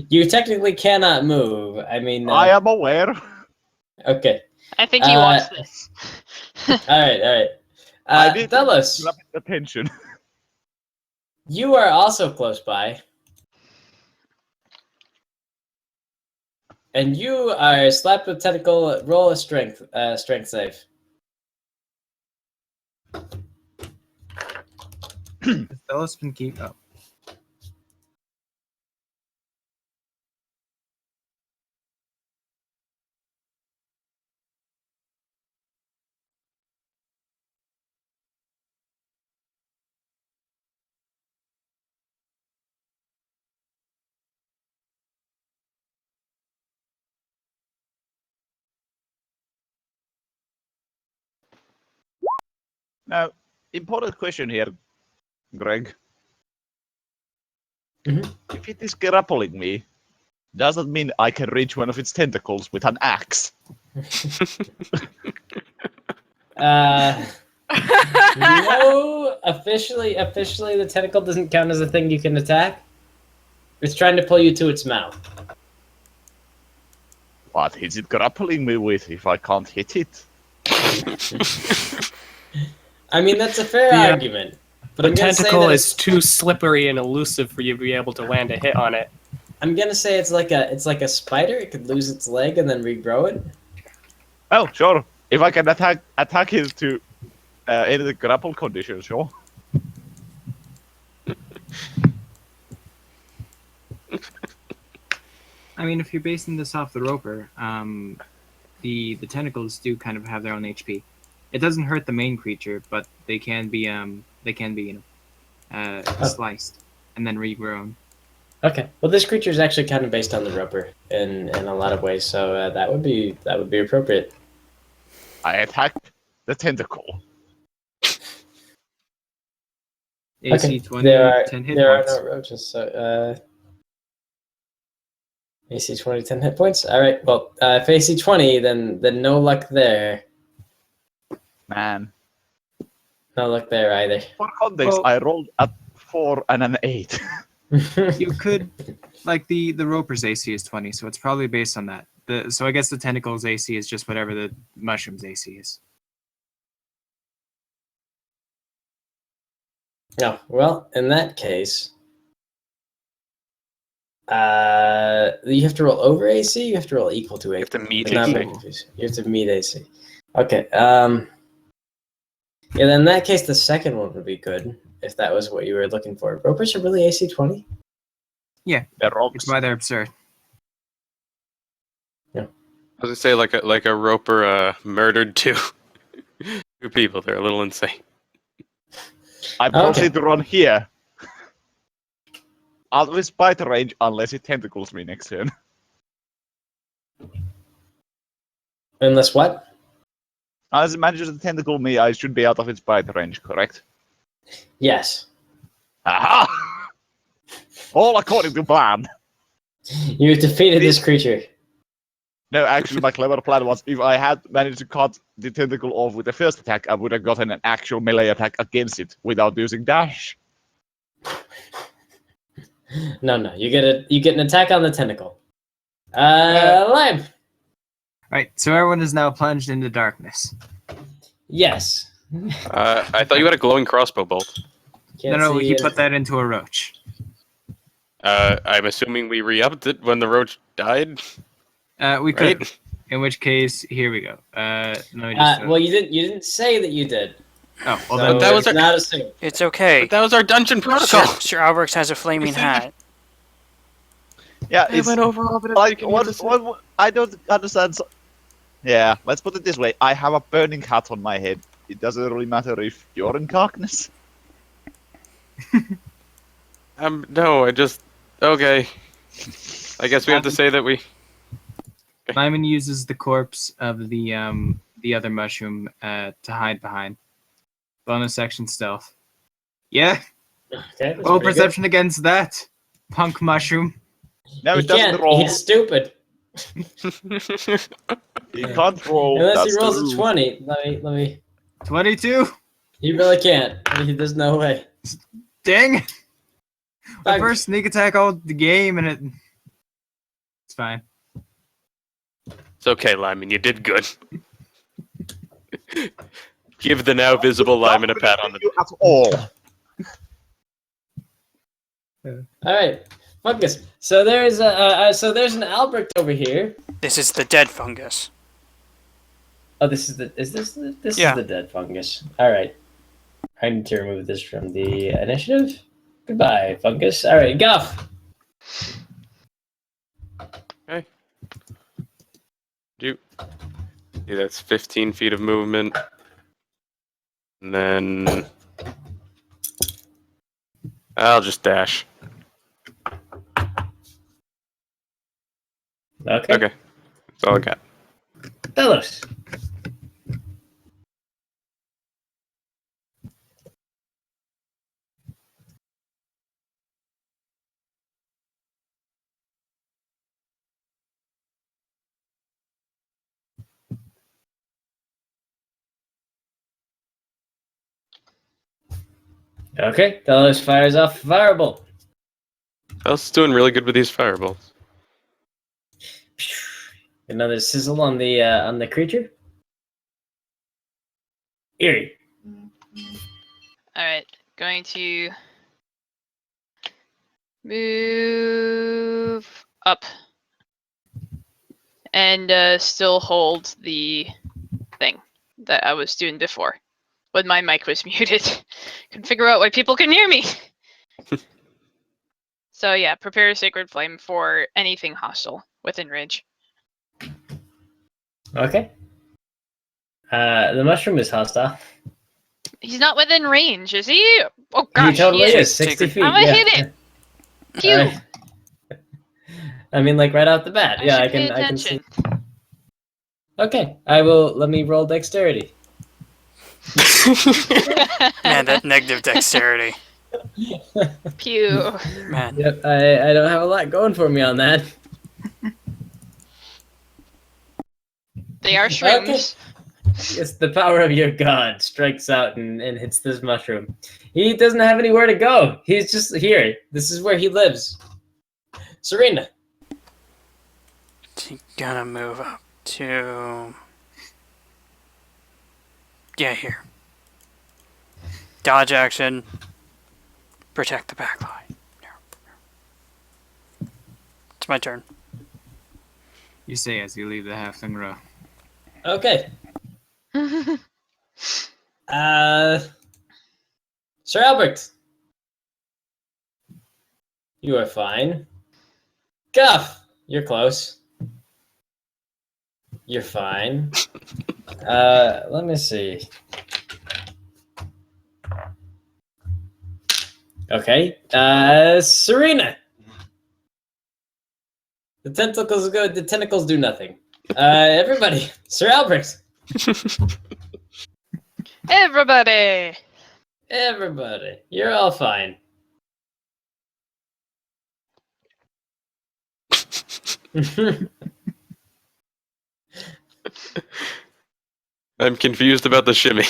you technically cannot move. I mean, I am aware. okay. I think he wants this. All right. I did Delos, grab attention. you are also close by. And you are slapped with tentacle. Roll a strength save. Delos can keep up. Now, important question here, Greg. If it is grappling me, does that mean I can reach one of its tentacles with an axe? No, officially, the tentacle doesn't count as a thing you can attack. It's trying to pull you to its mouth. What is it grappling me with if I can't hit it? I mean, that's a fair The, argument. But The I'm gonna say tentacle that is too slippery and elusive for you to be able to land a hit on it. I'm gonna say it's like a spider. It could lose its leg and then regrow it. Oh, sure. If I can attack it to in the grapple condition, sure. I mean, if you're basing this off the roper, the tentacles do kind of have their own HP. It doesn't hurt the main creature, but they can be sliced and then regrown. Okay. Well, this creature is actually kind of based on the roper in a lot of ways, so that would be appropriate. I attack the tentacle. AC Okay. 20, There are 10 hit there points. are no roaches, so AC 20, 10 hit points. All right. Well, if AC 20, then no luck there. Man. No luck there either. For context, Well- I rolled a 4 and an 8. You could, like the roper's AC is 20, so it's probably based on that. So I guess the tentacle's AC is just whatever the mushroom's AC is. No. Well, in that case, you have to roll over AC. You have to roll equal to AC. You have to meet Not AC. equal. You have to meet AC. Okay. Yeah. Then in that case, the second one would be good if that was what you were looking for. Ropers are really AC 20. Yeah, The rocks. it's why they're absurd. I was gonna say like a roper murdered two people. They're a little insane. I proceed to run here. Out of its bite range unless it tentacles me next turn. Unless what? As it manages to tentacle me, I should be out of its bite range, correct? Yes. Aha! All according to plan. You defeated this creature. No, actually, my clever plan was if I had managed to cut the tentacle off with the first attack, I would have gotten an actual melee attack against it without using dash. No. You get an attack on the tentacle. Lime. Right, so everyone is now plunged into darkness. Yes. I thought you had a glowing crossbow bolt. Can't No, see he it. put that into a roach. I'm assuming we re-upped it when the roach died. We could, Right? in which case, here we go. Let me Well, you didn't say that you did. oh, well So then, that was it's our- not assumed. It's okay. But that was our dungeon protocol. Sir Alberts has a flaming hat. Yeah, I went over all of it. like what I don't understand. Yeah, let's put it this way: I have a burning hat on my head. It doesn't really matter if you're in darkness. No, I just okay. I guess we have to say that we. Lyman uses the corpse of the other mushroom to hide behind. Bonus action stealth. Yeah, Okay. that's roll pretty perception against that, punk mushroom. No, good. it doesn't roll. He's stupid. He can't roll. Unless That's he rolls the a rule. 20. Let me. 22. He really can't. There's no way. Dang. My Fuck. first sneak attack all the game, and it's fine. It's okay, Lyman. You did good. Give the now visible Lyman a pat on the. At all. All right. Fungus. So there's an Albrecht over here. This is the dead fungus. Oh, this is Yeah. the dead fungus. All right. I need to remove this from the initiative. Goodbye, fungus. All right, Guff. Okay. Yeah, that's 15 feet of movement. And then I'll just dash. Okay. Okay. That's all I got. Delos. Okay, Talos fires off a fireball. Talos is doing really good with these fireballs. Another sizzle on the creature. Eerie. All right, going to move up and still hold the thing that I was doing before when my mic was muted. Couldn't figure out why people can hear me. So yeah, prepare a sacred flame for anything hostile within range. Okay. The mushroom is hostile. He's not within range, is he? Oh gosh, He totally he is. 60 feet. I'm gonna yeah. hit it. Pew! Alright. I mean, like right off the bat. I Yeah, should I pay can see. attention. Okay, let me roll dexterity. Man, that negative dexterity. Pew. Man. Yep, I don't have a lot going for me on that. They are shrooms. Yes, the power of your god strikes out and hits this mushroom. He doesn't have anywhere to go. He's just here. This is where he lives. Serena. Gonna move up to... Yeah, here. Dodge action. Protect the back line. It's my turn. You say as you leave the halfling row. Okay. Sir Albert. You are fine. Guff, you're close. You're fine. Let me see. Okay. Serena. The tentacles go. The tentacles do nothing. Everybody. Sir Albert. Everybody. Everybody. You're all fine. I'm confused about the shimmy.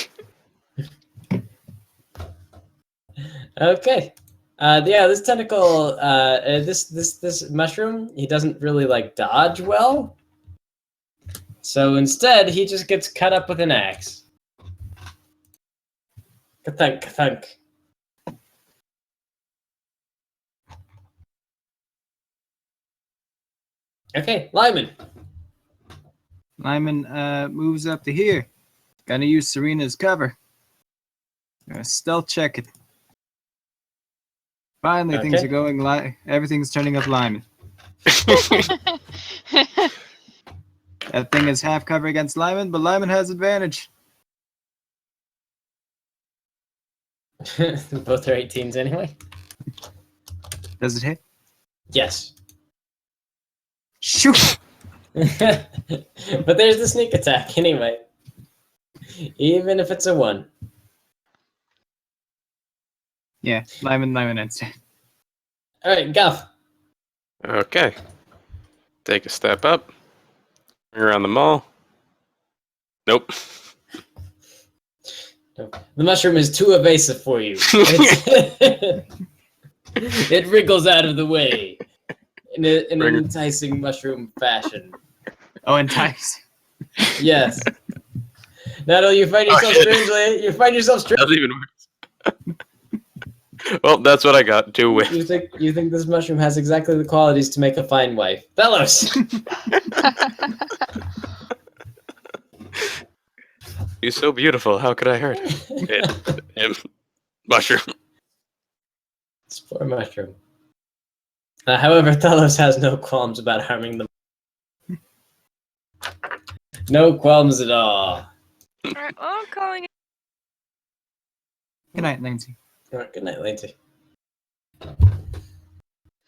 Okay. Yeah, this tentacle, this mushroom, he doesn't really like dodge well. So instead, he just gets cut up with an axe. Ka-thunk, ka-thunk. Okay, Lyman. Lyman moves up to here. Gonna use Serena's cover. Gonna stealth check it. Finally, things Okay. are going everything's turning up Lyman. That thing is half cover against Lyman, but Lyman has advantage. Both are 18s anyway. Does it hit? Yes. Shoot! But there's the sneak attack anyway. Even if it's a 1. Yeah, Lyman answer. Alright, Guff. Okay. Take a step up. Bring around the mall. Nope. The mushroom is too evasive for you. It wriggles out of the way in an enticing mushroom fashion. Oh, entice. Yes. Not only you find yourself strangely, you find yourself Doesn't even work. Well, that's what I got. Do with. You think this mushroom has exactly the qualities to make a fine wife. Bellows! He's so beautiful. How could I hurt him? Mushroom. It's poor mushroom. However, Talos has no qualms about harming them. No qualms at all. Alright, well, I'm calling it. Good night, Lindsay. All right, good night, Lindsay.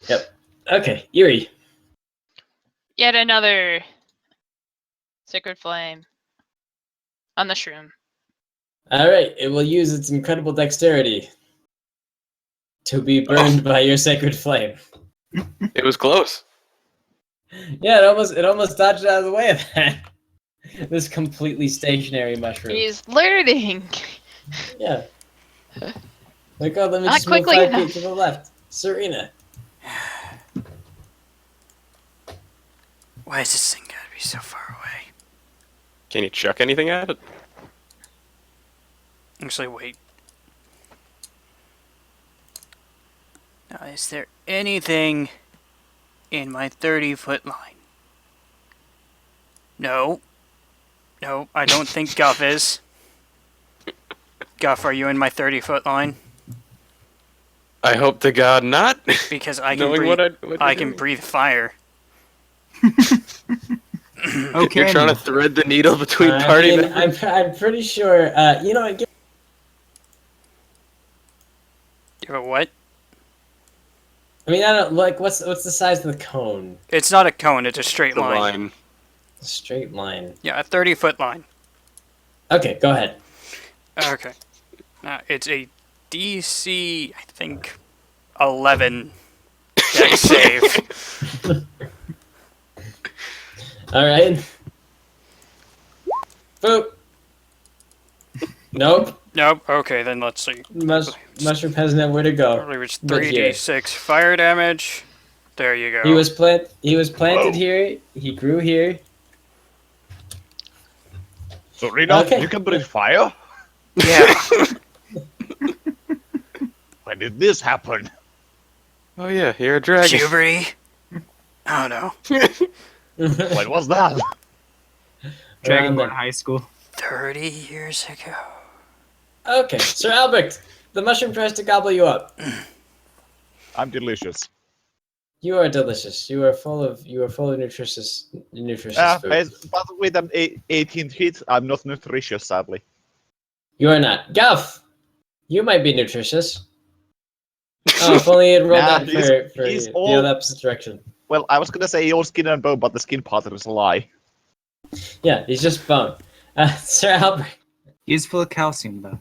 Yep. Okay, Eerie. Yet another sacred flame on the shroom. All right, it will use its incredible dexterity to be burned by your sacred flame. It was close. Yeah, it almost dodged out of the way of that. This completely stationary mushroom. He's learning. Yeah. Like, oh, let me Not just move quickly 5 feet enough. to the left. Serena. Why is this thing gotta be so far away? Can you chuck anything at it? Actually, wait. Now, is there anything in my 30-foot line? No. No, I don't think Guff is. Guff, are you in my 30-foot line? I hope to God not. Because I can Knowing breathe. what I you're can doing. breathe fire. Okay. You're trying to thread the needle between I party mean, members. I'm pretty sure. You know, You have a what? I mean, I don't like what's the size of the cone? It's not a cone. It's a straight The line. line. A straight line. Yeah, a 30-foot line. Okay, go ahead. Okay. It's a DC, I think, 11 dex save. All right. Boop. Nope. Nope. Okay, then let's see. Mushroom has nowhere to go. Probably was But here. 3d6 fire damage. There you go. He was planted here. He grew here. So, Rena, Okay. you can breathe fire? Yeah. When did this happen? Oh yeah, you're a dragon. Puberty. Oh no. When was that? Dragonborn there. High School. 30 years ago. Okay, Sir Albert, the mushroom tries to gobble you up. I'm delicious. You are delicious. You are full of nutritious food. But with an 18th hit, I'm not nutritious, sadly. You are not. Guff, you might be nutritious. Oh, if only it rolled Nah, out for he's the all- opposite direction. Well, I was gonna say all skin and bone, but the skin part is a lie. Yeah, he's just bone. Sir Albert, He's full of calcium, though.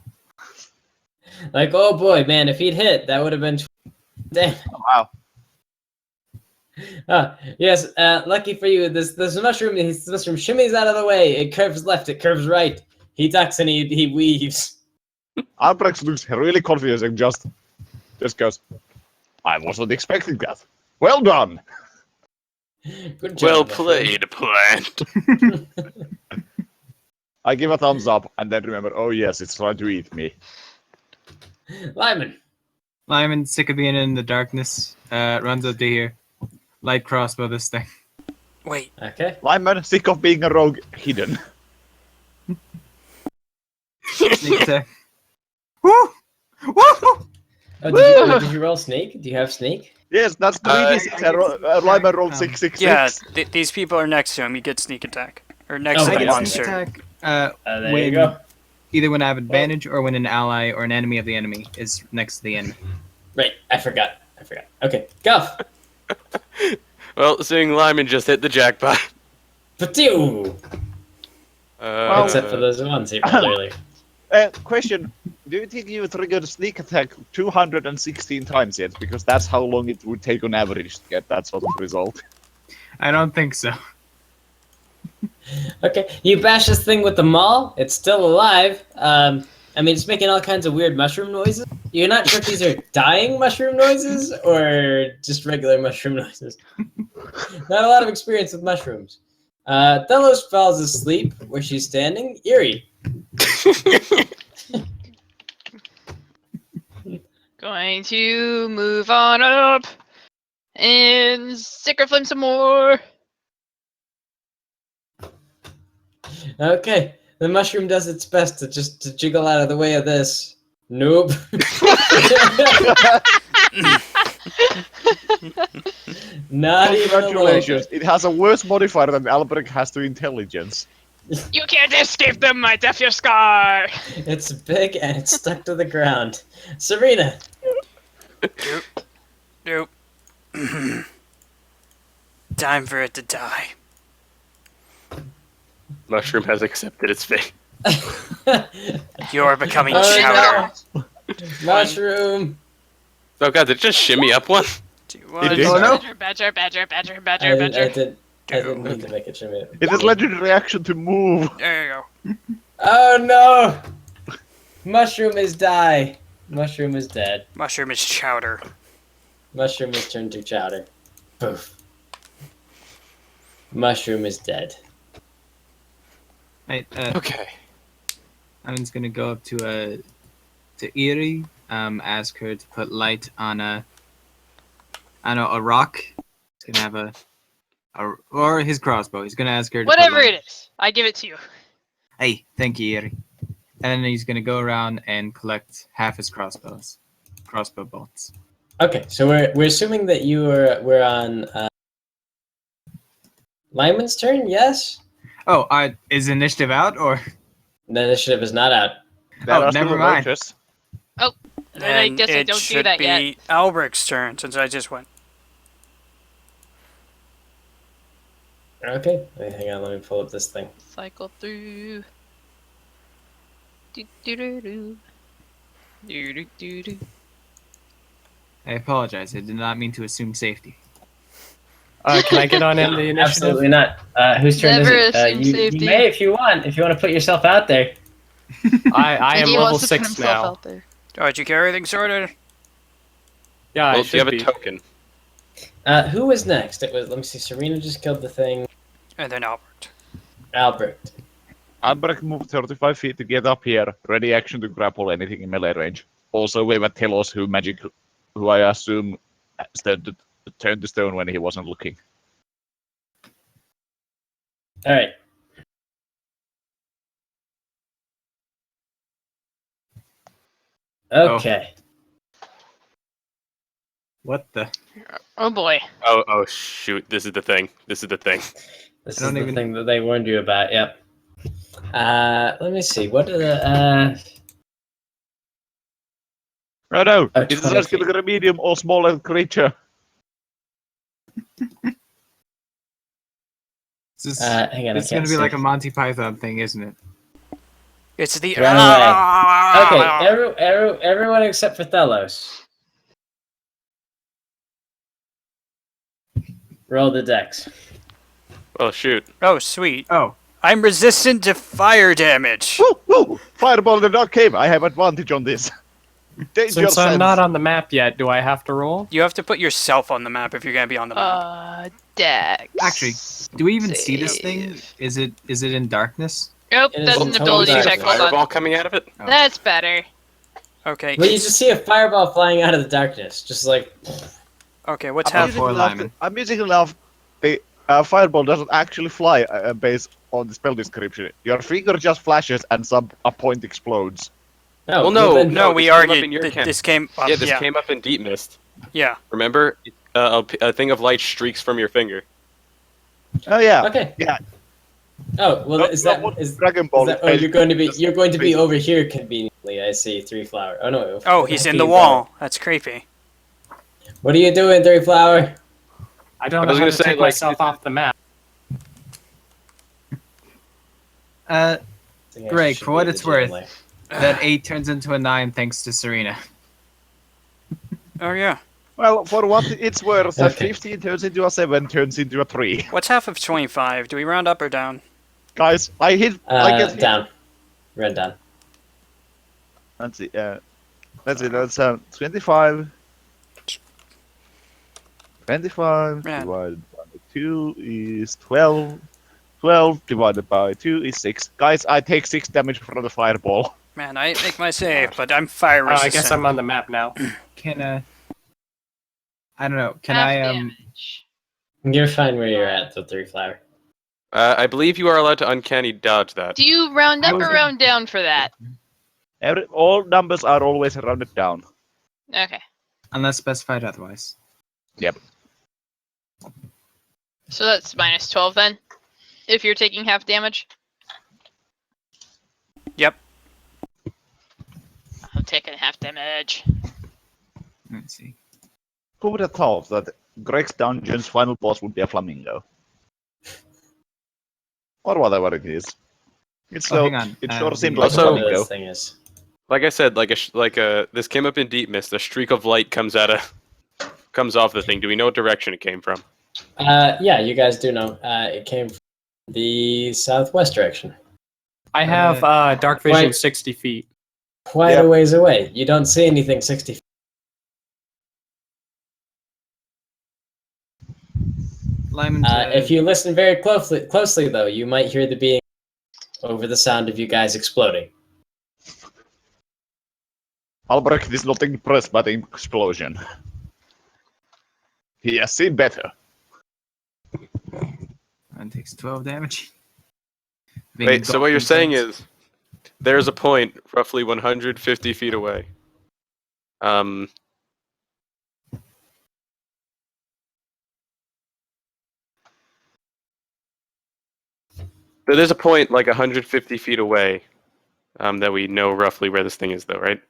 like, oh boy, man, if he'd hit, that would have been. Damn. Oh, wow. Yes. Lucky for you, this mushroom shimmies out of the way. It curves left. It curves right. He ducks and he weaves. Albrecht looks really confusing, just goes, I wasn't expecting that. Well done! Good job. Well my played, plant. I give a thumbs up, and then remember, oh yes, it's trying to eat me. friend. Lyman. Lyman, sick of being in the darkness, runs up to here. Light crossbow this thing. Wait. Okay. Lyman, sick of being a rogue, hidden. Sneak attack. Woo! Woo! Oh, did you roll snake? Do you have snake? Yes, that's 3d6. Lyman rolled 666. Yeah, these people are next to him. You get sneak attack. Or next Oh, to the right. monster. Sneak attack, There when, you go. either when I have advantage or when an ally or an enemy of the enemy is next to the enemy. Right. I forgot. Okay. Guff. Well, seeing Lyman just hit the jackpot. Patoo. Uh, Except for those ones he rolled earlier. Question, do you think you triggered sneak attack 216 times yet? Because that's how long it would take on average to get that sort of result. I don't think so. Okay. You bash this thing with the maul. It's still alive. I mean, it's making all kinds of weird mushroom noises. You're not sure if these are dying mushroom noises or just regular mushroom noises. Not a lot of experience with mushrooms. Delos falls asleep where she's standing. Eerie. Going to move on up and sticker flame some more. Okay. The mushroom does its best to jiggle out of the way of this. Nope. Not even a little Congratulations, it has a worse modifier than Albrecht has to intelligence. You can't escape them, my death your scar. It's big and it's stuck to the ground. Serena. Nope. Time for it to die. Mushroom has accepted its fate. You're becoming Oh, chowder. no. Mushroom. Oh god, did it just shimmy up one? 2, It 1. did. Oh, no. Badger. I didn't mean to make it shimmy. It has legendary reaction to move. There you go. Oh no! Mushroom is die. Mushroom is dead. Mushroom is chowder. Mushroom is turned to chowder. Poof. Mushroom is dead. Right, Okay. I'm just gonna go up to Eerie, ask her to put light on a rock. He's gonna have or his crossbow. He's gonna ask her to Whatever put it is, I give it to you. Hey, thank you, Eerie. And then he's gonna go around and collect half his crossbow bolts. Okay, so we're assuming that we're on Lyman's turn. Yes. Oh, is initiative out or? The initiative is not out. There are never still mind. roaches. Then I Then guess I it don't do should that yet. be Alberic's turn since I just went. Okay, wait, hang on. Let me pull up this thing. Cycle through. Do do do do. Do do do do. I apologize. I did not mean to assume safety. Can I get on in the initiative? Absolutely not. Whose turn Never is it? assume You safety. may if you want. If you want to put yourself out there. I am He level wants to put 6 himself now. out there. Alright, you carry everything sorted? Yeah, I Well, do you should have a be. token? Who was next? It was. Let me see. Serena just killed the thing. And then Albert. Albert. Albrecht moved 35 feet to get up here. Ready action to grapple anything in melee range. Also wave at Telos, who I assume turned to stone when he wasn't looking. All right. Okay. What the? Oh boy. Oh shoot! This is the thing. This is the thing. This I is don't the even- thing that they warned you about. Yep. Let me see. What are the Oh no! Oh, It is 20 asking feet. a medium or smaller creature. This is, hang on. this is I gonna can't be see. like a Monty Python thing, isn't it? It's the Run away. Okay, everyone except for Thelos. Roll the dex. Oh shoot! Oh, sweet. Oh, I'm resistant to fire damage. Woo! Woo! Fireball did not came. I have advantage on this. Danger Since I'm sense. not on the map yet, do I have to roll? You have to put yourself on the map if you're gonna be on the map. Dex. actually, do we even see this thing? Save. Is it in darkness? Nope, It is that's in an total ability darkness. check. Hold Fireball on. coming out of it. Oh. That's better. Okay. Well, you just see a fireball flying out of the darkness, just like. Okay, what's About happening? 4 linemen. I'm using enough. The fireball doesn't actually fly based on the spell description. Your finger just flashes and a point explodes. No, Well, no, then- No, No, we this came up argued in your that camp. this came up. Yeah, this came up in Deep Mist. Yeah. Remember? A thing of light streaks from your finger. Oh yeah. Okay. Yeah. Oh well, No, is no, that what is? Dragon Is Ball? that, oh, you're going to be over here conveniently. I see. 3 flower. Oh no. Oh, what he's heck in are the you wall. That's creepy. doing? What are you doing, 3 flower? I don't I know was how gonna to say, take like, myself off the map. Greg, Should for what be it's the worth, jailer. that 8 turns into a 9 thanks to Serena. Oh, yeah. Well, for what it's worth, a Okay. 15 turns into a 7 turns into a 3. What's half of 25? Do we round up or down? Guys, I get hit. Down. Red down. Let's see. Let's see. That's 25. 25 Yeah. divided by 2 is 12. 12 divided by 2 is 6. Guys, I take 6 damage from the fireball. Man, I didn't make my save, but I'm fire Oh, resistant. I guess I'm on the map now. Can I don't know. Can Half I damage. You're fine where you're at, the 3 flower. I believe you are allowed to uncanny dodge that. Do you round up I was or in- round down for that? All numbers are always rounded down. Okay. unless specified otherwise? Yep. So that's minus 12 then? If you're taking half damage? Yep. I'm taking half damage. Let's see. Who would have thought that Greg's dungeon's final boss would be a flamingo? Or whatever it is. It's Oh, so, hang on. it sure Uh, seemed like a Also- Whatever flamingo. this thing is. Like I said, this came up in Deep Mist. A streak of light comes off the thing. Do we know what direction it came from? Yeah, you guys do know. It came from the southwest direction. I have dark vision 60 feet. quite Yep. a ways away. You don't see anything 60 feet. Lyman, If you listen very closely, though, you might hear the being over the sound of you guys exploding. Albrecht is not impressed by the explosion. He has seen better. and takes 12 damage. Being Wait, so what you're engulfed in saying flames. is there's a point roughly 150 feet away. But there's a point like 150 feet away that we know roughly where this thing is, though, right?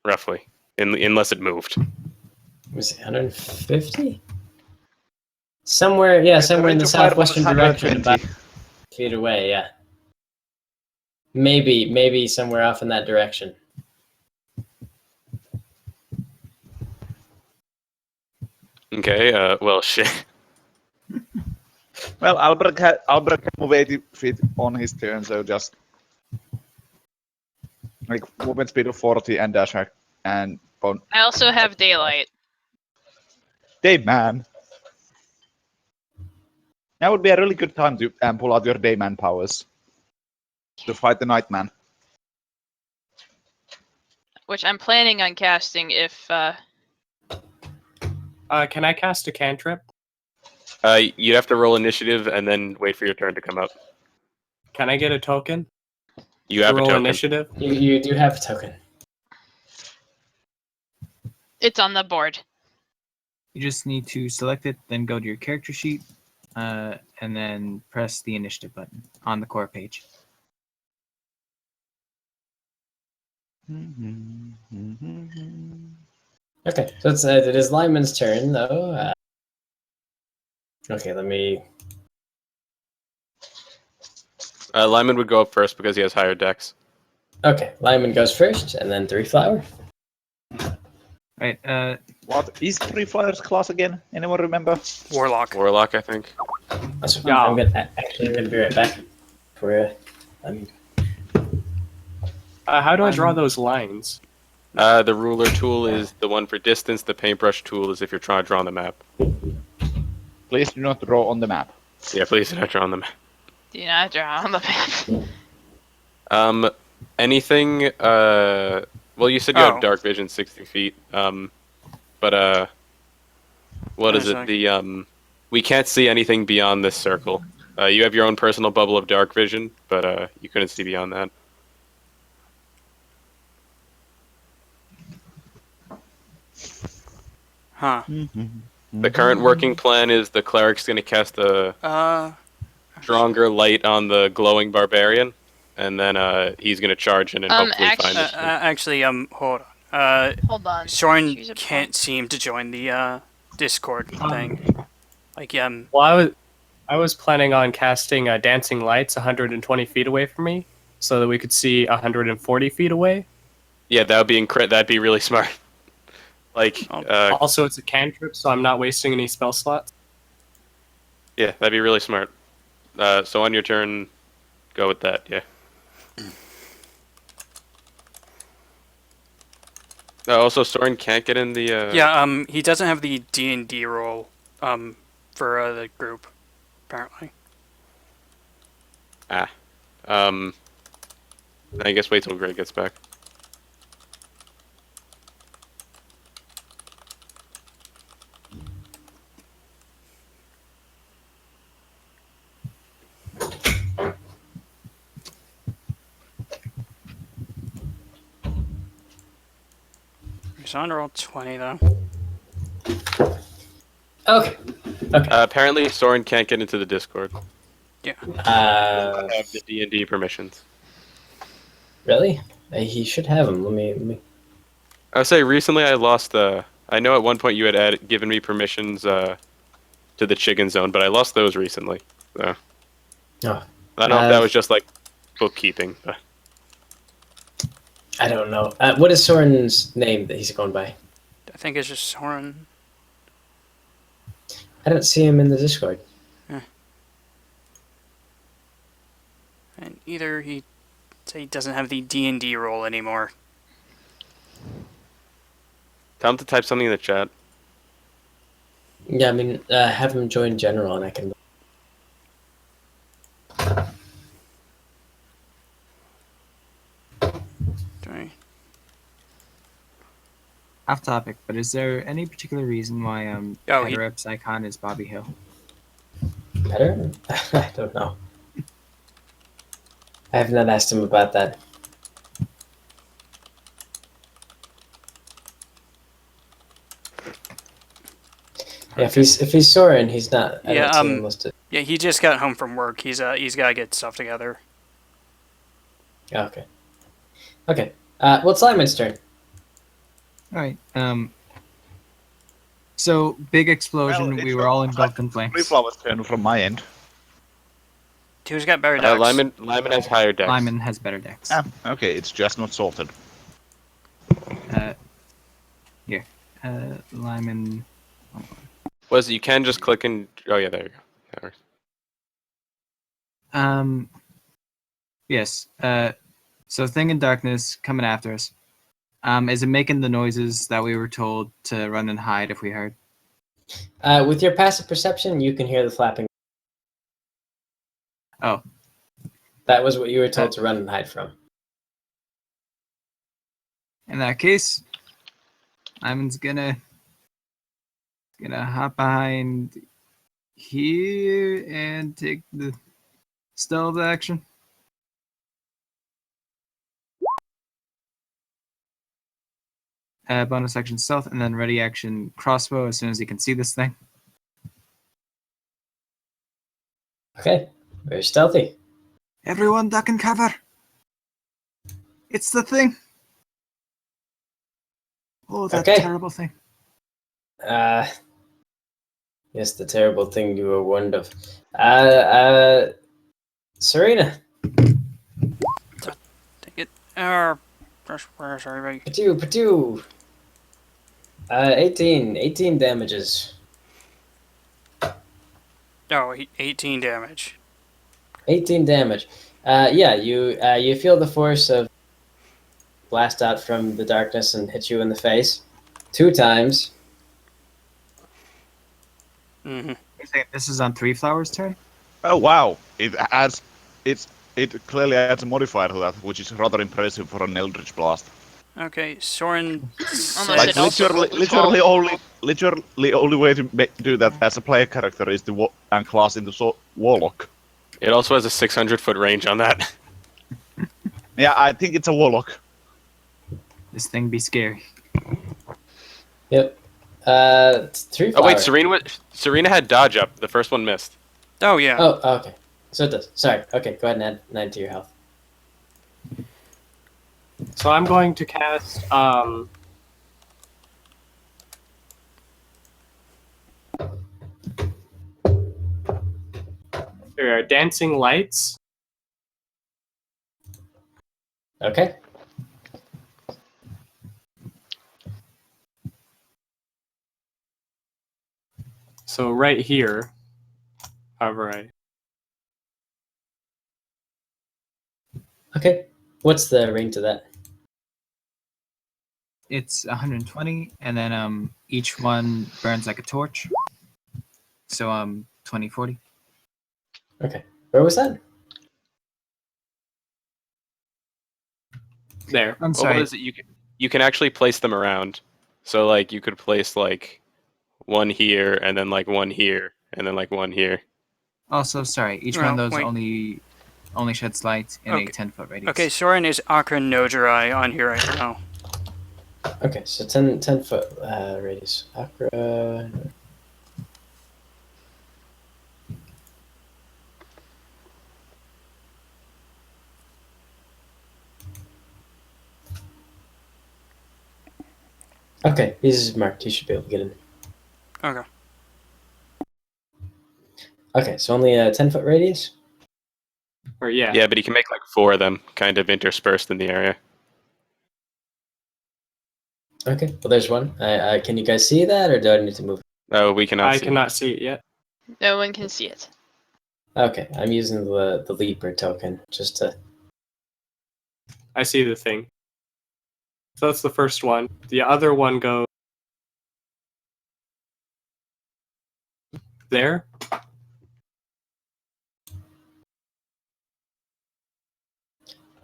Roughly, unless it moved. Was it 150? Somewhere, yeah, somewhere in the southwestern direction, about feet away. Yeah, maybe somewhere off in that direction. Okay. Well, shit. Well, Albrecht can move 80 feet on his turn, so just like movement speed of 40 and dash hack and I also have daylight. Dayman. Now would be a really good time to pull out your Dayman powers to fight the Nightman. Which I'm planning on casting if Can I cast a cantrip? You'd have to roll initiative and then wait for your turn to come up. Can I get a token? You have a roll token. initiative? You do have a token. it's on the board. You just need to select it, then go to your character sheet, and then press the initiative button on the core page. Okay, so it is Lyman's turn, though. Okay, let me. Lyman would go up first because he has higher dex. Okay, Lyman goes first, and then 3 Flower. Right. What is Three Flyers class again? Anyone remember? Warlock. Warlock, I think. Yeah. I'm gonna be right back. For How do I draw those lines? The ruler tool is the one for distance. The paintbrush tool is if you're trying to draw on the map. Please do not draw on the map. Yeah, please do not draw on the map. Do not draw on the map. Anything? Well, you said you Oh. have dark vision 60 feet. But what is it? We can't see anything beyond this circle. You have your own personal bubble of dark vision, but you couldn't see beyond that. Huh. The current working plan is the cleric's going to cast a stronger light on the glowing barbarian, and then he's going to charge in and hopefully find it. Actually, hold on. Hold on. Soren Choose a can't point. seem to join the Discord thing. Like, Well, I was planning on casting dancing lights 120 feet away from me, so that we could see 140 feet away. Yeah, that would be that'd be really smart. Like, Also, it's a cantrip, so I'm not wasting any spell slots. yeah, that'd be really smart. So on your turn, go with that. Yeah. Also, Soren can't get in the. he doesn't have the D&D role for the group, apparently. I guess wait till Greg gets back. He's on roll 20 though. Okay. Apparently, Soren can't get into the Discord. Yeah. Have the D&D permissions. Really? He should have them. Let me. I would say recently I lost the. I know at one point you had given me permissions to the chicken zone, but I lost those recently. So. Oh. I don't know if that was just like bookkeeping. But. I don't know. What is Soren's name that he's going by? I think it's just Soren. I don't see him in the Discord. And either he doesn't have the D&D role anymore, Tell him to type something in the chat. Yeah, I mean, have him join general, and I can. Sorry. Off topic, but is there any particular reason why Oh, he- Heterep's icon is Bobby Hill? Better? I don't know. I have not asked him about that. Yeah, if he's Soren, he's not. I Yeah, don't see him listed. Yeah, he just got home from work. He's got to get stuff together. Oh, okay. Okay. Well, it's Lyman's turn. All right. So big explosion. Well, we it's were all a- engulfed in flames. Reflower's turn from my end. Who's got better decks? Lyman has higher decks. Lyman has better decks. Ah, okay, it's just not sorted. Here. Lyman. Was you can just click and oh yeah, there you go. That works. Yes. So thing in darkness coming after us. Is it making the noises that we were told to run and hide if we heard? With your passive perception, you can hear the flapping. Oh. That was what you were told to run and hide from. In that case, Lyman's gonna hop behind here and take the stealth action. Bonus action stealth, and then ready action crossbow as soon as he can see this thing. Okay. Very stealthy. Everyone duck and cover. It's the thing. Oh, that Okay. terrible thing. Yes, the terrible thing you were warned of. Serena. Take it. Sorry. Patu. 18 damages. Oh, 18 damage. 18 damage. Yeah, you feel the force of blast out from the darkness and hit you in the face 2 times. Mm-hmm. This is on Three Flowers' turn? Oh wow! It clearly adds a modifier to that, which is rather impressive for an Eldritch Blast. Okay, Soren. Unless Like it also literally only way to do that as a player character is to and class into Warlock. It also has a 600-foot range on that. Yeah, I think it's a Warlock. This thing be scary. Yep. 3 Oh wait, flowers. Serena had dodge up. The first one missed. Oh yeah. Oh, okay. So it does. Sorry. Okay, go ahead and add 9 to your health. So I'm going to cast there are dancing lights. Okay. So right here, however, Okay. What's the range of that? It's 120, and then each one burns like a torch. So 20, 40. Okay. Where was that? there. I'm Well, sorry. what is it? You can actually place them around. So like you could place like one here and then like one here and then like one here. Also, sorry. Each one of those only sheds light in a 10-foot radius. Okay, Soren is Akra Nojirai on here right now. Okay, so 10 foot radius. Akra. Okay, he's marked. He should be able to get in. Okay. Okay, so only a 10-foot radius? Or yeah. Yeah, but he can make like 4 of them kind of interspersed in the area. Okay, well, there's one. Can you guys see that, or do I need to move? Oh, we cannot I see. cannot see it yet. No one can see it. Okay, I'm using the leaper token just to. I see the thing. So that's the first one. The other one goes there.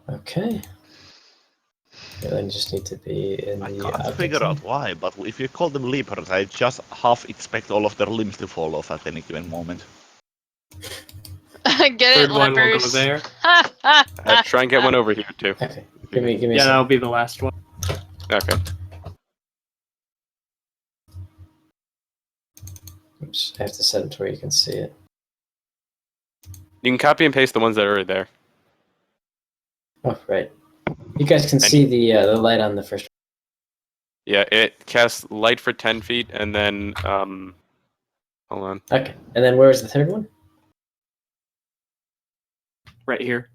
Okay. Then you just need to be in I the can't object figure zone. out why, but if you call them leapers, I just half expect all of their limbs to fall off at any given moment. Get Third it, one will go lepers. there. Try and get one over here too. Okay. Give me a Yeah, second. that'll be the last one. Okay. Oops, I have to set it to where you can see it. You can copy and paste the ones that are there. Oh, right. You guys can And- see the light on the first. Yeah, it casts light for 10 feet, and then hold on. Okay. And then where was the third one? Right here.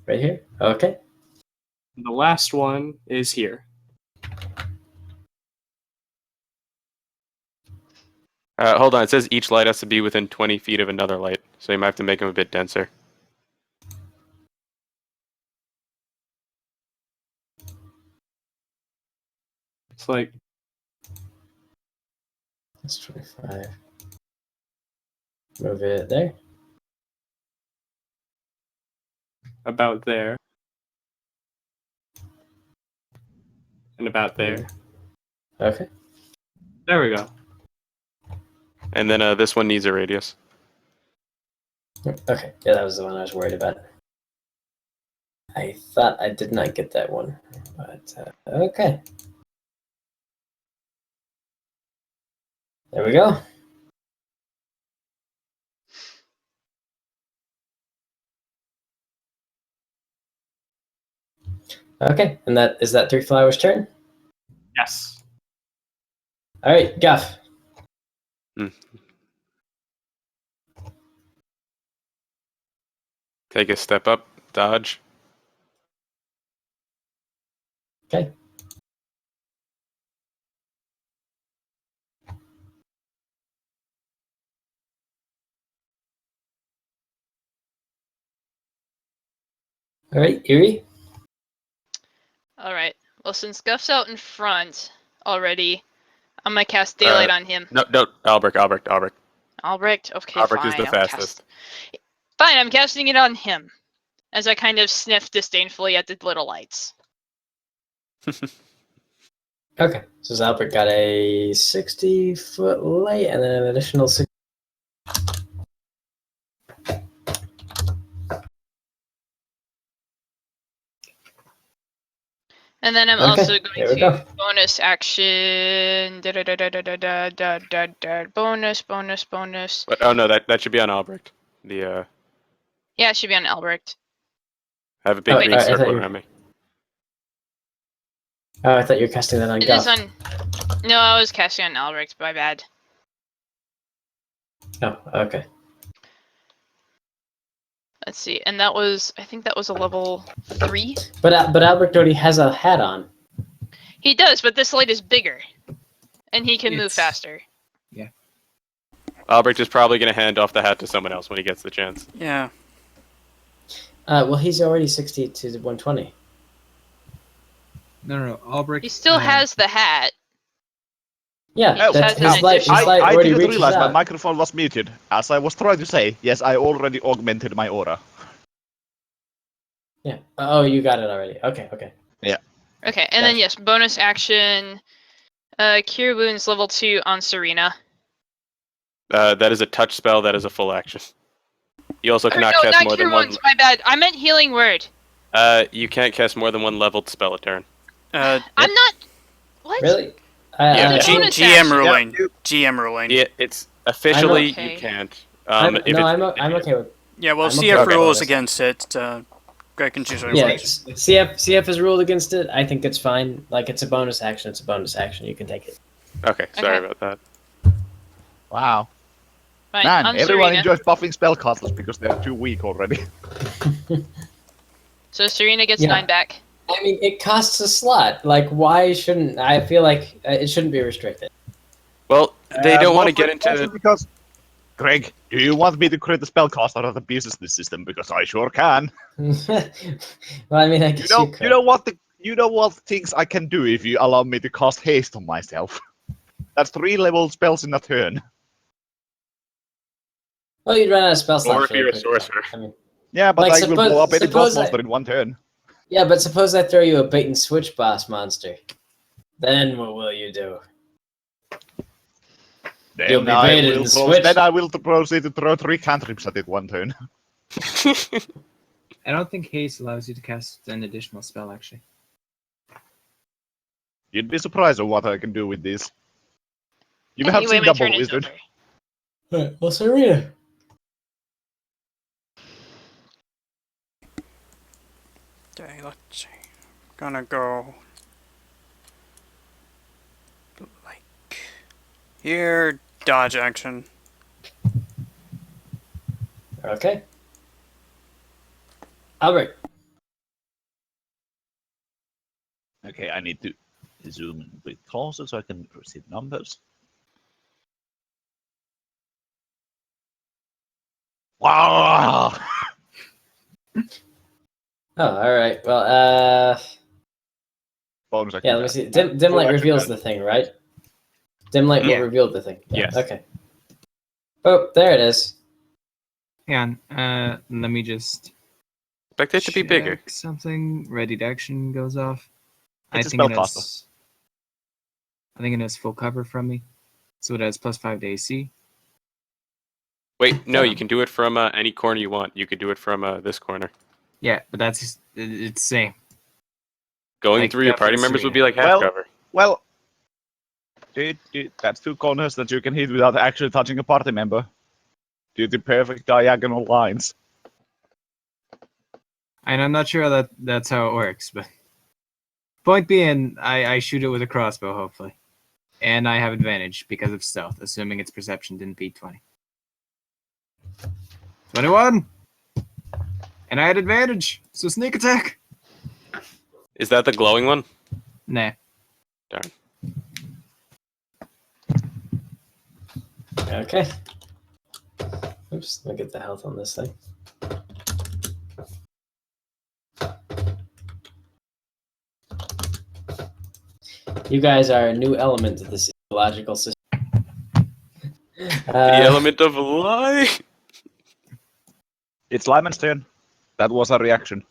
Right here? Okay. The last one is here. Hold on, it says each light has to be within 20 feet of another light, so you might have to make them a bit denser. It's like That's 25. Move it there. about there. And about there. Okay. There we go. And then this one needs a radius. Okay. Yeah, that was the one I was worried about. I thought I did not get that one, but okay. There we go. Okay, and that is that 3 flowers turn. Yes. All right, Guff. Take a step up, dodge. Okay. All right, Erie. All right. Well, since Guff's out in front already, I'm gonna cast daylight on him. No, Albrecht. Albrecht. Okay, Albrecht fine. is the I'll fastest. Fine, I'm casting it on him. As I kind of sniff disdainfully at the little lights. Okay, so Albert got a 60-foot light and then an additional 60. And then I'm Okay, also there going we to go. bonus action. Bonus. But, oh no, that should be on Albrecht. The Yeah, it should be on Albrecht. I have a big Oh, green I thought circle you- around me. Oh, I thought you were casting that on It Guff. is on. No, I was casting on Albrecht. My bad. Oh, okay. Let's see, and that was. I think that was a level 3. But Albert already has a hat on. He does, but this light is bigger, and he can move It's- faster. Albrecht is probably going to hand off the hat to someone else when he gets the chance. Yeah. Well, he's already 60 to 120. No, Albrecht. He still has the hat. Yeah, He just that's has an his light. His additional- light I already didn't reaches realize my out. microphone was muted. As I was trying to say, yes, I already augmented my aura. Yeah. Oh, you got it already. Okay. Okay, and then Gotcha. yes, bonus action. Cure wounds level 2 on Serena. That is a touch spell. That is a full action. You also Or cannot no, cast not more cure than one. wounds. My bad. I meant healing word. You can't cast more than one leveled spell a turn. I'm not. What? Really? Yeah, It's a bonus GM action. ruling. GM ruling. Yeah, it's officially Okay. you can't. I'm if it's, okay with. Yeah, well, I'm CF okay with rules this. against it. Greg can choose what he Yeah, wants. CF has ruled against it. I think it's fine. Like, it's a bonus action. It's a bonus action. You can take it. Okay, sorry Okay. about that. Wow. Fine, Man, on everyone Serena. enjoys buffing spellcasters because they're too weak already. So Serena gets Yeah. 9 back. I mean, it costs a slot. Like, why shouldn't I feel like it shouldn't be restricted? Well, they don't want to More get precisely into. because. Greg, do you want me to create a spellcaster out of the business system? Because I sure can. Well, I mean, I guess you could. You know what things I can do if you allow me to cast haste on myself. That's 3 level spells in a turn. Well, you'd run out of spell slots. Or if really you're a quickly. sorcerer. I mean, Yeah, but Like, I will blow up any boss suppose I- monster in one turn. yeah, but suppose I throw you a bait and switch boss monster. Then what will you do? You'll be baited and switched. Then I will proceed to throw 3 cantrips at it one turn. I don't think haste allows you to cast an additional spell, actually. You'd be surprised at what I can do with this. You have Anyway, seen my Double turn is Wizard. over. Alright, well, Serena. Okay, let's see. Gonna go like here, dodge action. Okay. Albert. Okay, I need to zoom in a bit closer so I can see the numbers. Wow! Oh, alright. Well, Bonus action. yeah, let me see. Dim light reveals the thing, right? Dim light Yeah. will reveal the thing. Yeah, Yes. okay. Oh, there it is. Hang on. Let me just Expect it to be bigger. check something. Ready to action goes off. It's a I think it spellcaster. has. I think it has full cover from me, so it has +5 to AC. Wait, no, you can do it from any corner you want. You could do it from this corner. Yeah, but it's same. Going Like, through your that party for members would be Serena. like half Well- cover. Well, that's 2 corners that you can hit without actually touching a party member. Due to perfect diagonal lines. And I'm not sure that's how it works, but point being, I shoot it with a crossbow, hopefully. And I have advantage because of stealth, assuming its perception didn't beat 20. 21! And I had advantage, so sneak attack! Is that the glowing one? Nah. Darn. Okay. Oops, let me get the health on this thing. You guys are a new element to this ecological system. The element of lie. It's Lyman's turn. That was a reaction.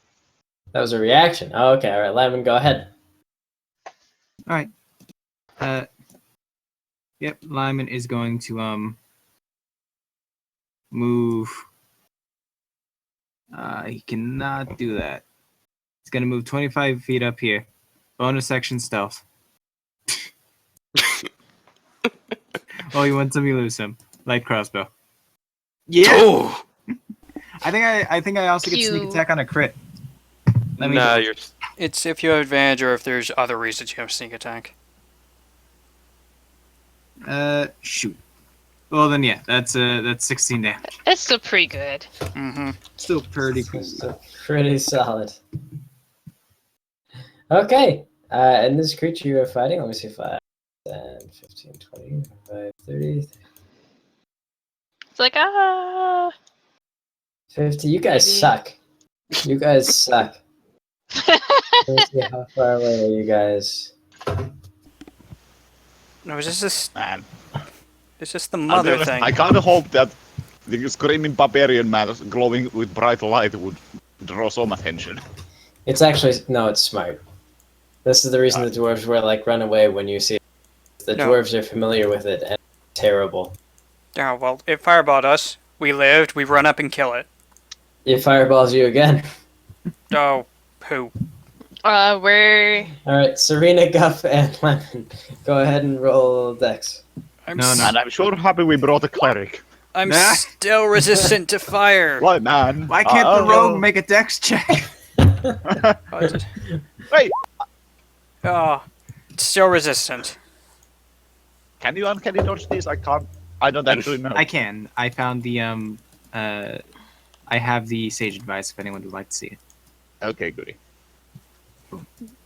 That was a reaction. Oh, okay, all right, Lyman, go ahead. Alright. Yep, Lyman is going to, move. He cannot do that. He's gonna move 25 feet up here. Bonus action stealth. Oh, you want some, you lose some. Light crossbow. Yeah. Oh, I think I also get sneak Cute. attack on a crit. Let me nah, go. you're. It's if you have advantage or if there's other reasons you have sneak attack. Shoot. Well then, yeah, that's 16 damage. It's still pretty good. Mm-hmm. Still pretty cool. So pretty solid. Okay, and this creature you're fighting, let me see, 5, 10, 15, 20, 25, 30, It's like, 50. You guys Maybe. suck. You guys suck. Let me see how far away are you guys. No, is this Man. it's just the mother thing. I kind of hope that the screaming barbarian man glowing with bright light would draw some attention. It's actually, no, it's smart. This is the reason the dwarves were like, run away when you see it. The No. dwarves are familiar with it, and it's terrible. Yeah, well, it fireballed us. We lived. We run up and kill it. It fireballs you again. Oh, who? we're Alright, Serena, Guff, and Lemon. Go ahead and roll dex. I'm No, no. And I'm sure happy we brought a cleric. I'm Nah. still resistant to fire. Why, man? Why can't the rogue make a dex check? Oh, is it- Wait, oh, it's still resistant. can you uncanny dodge these? I can't. I don't actually know. I can. I found the I have the sage advice if anyone would like to see it. Okay, goody.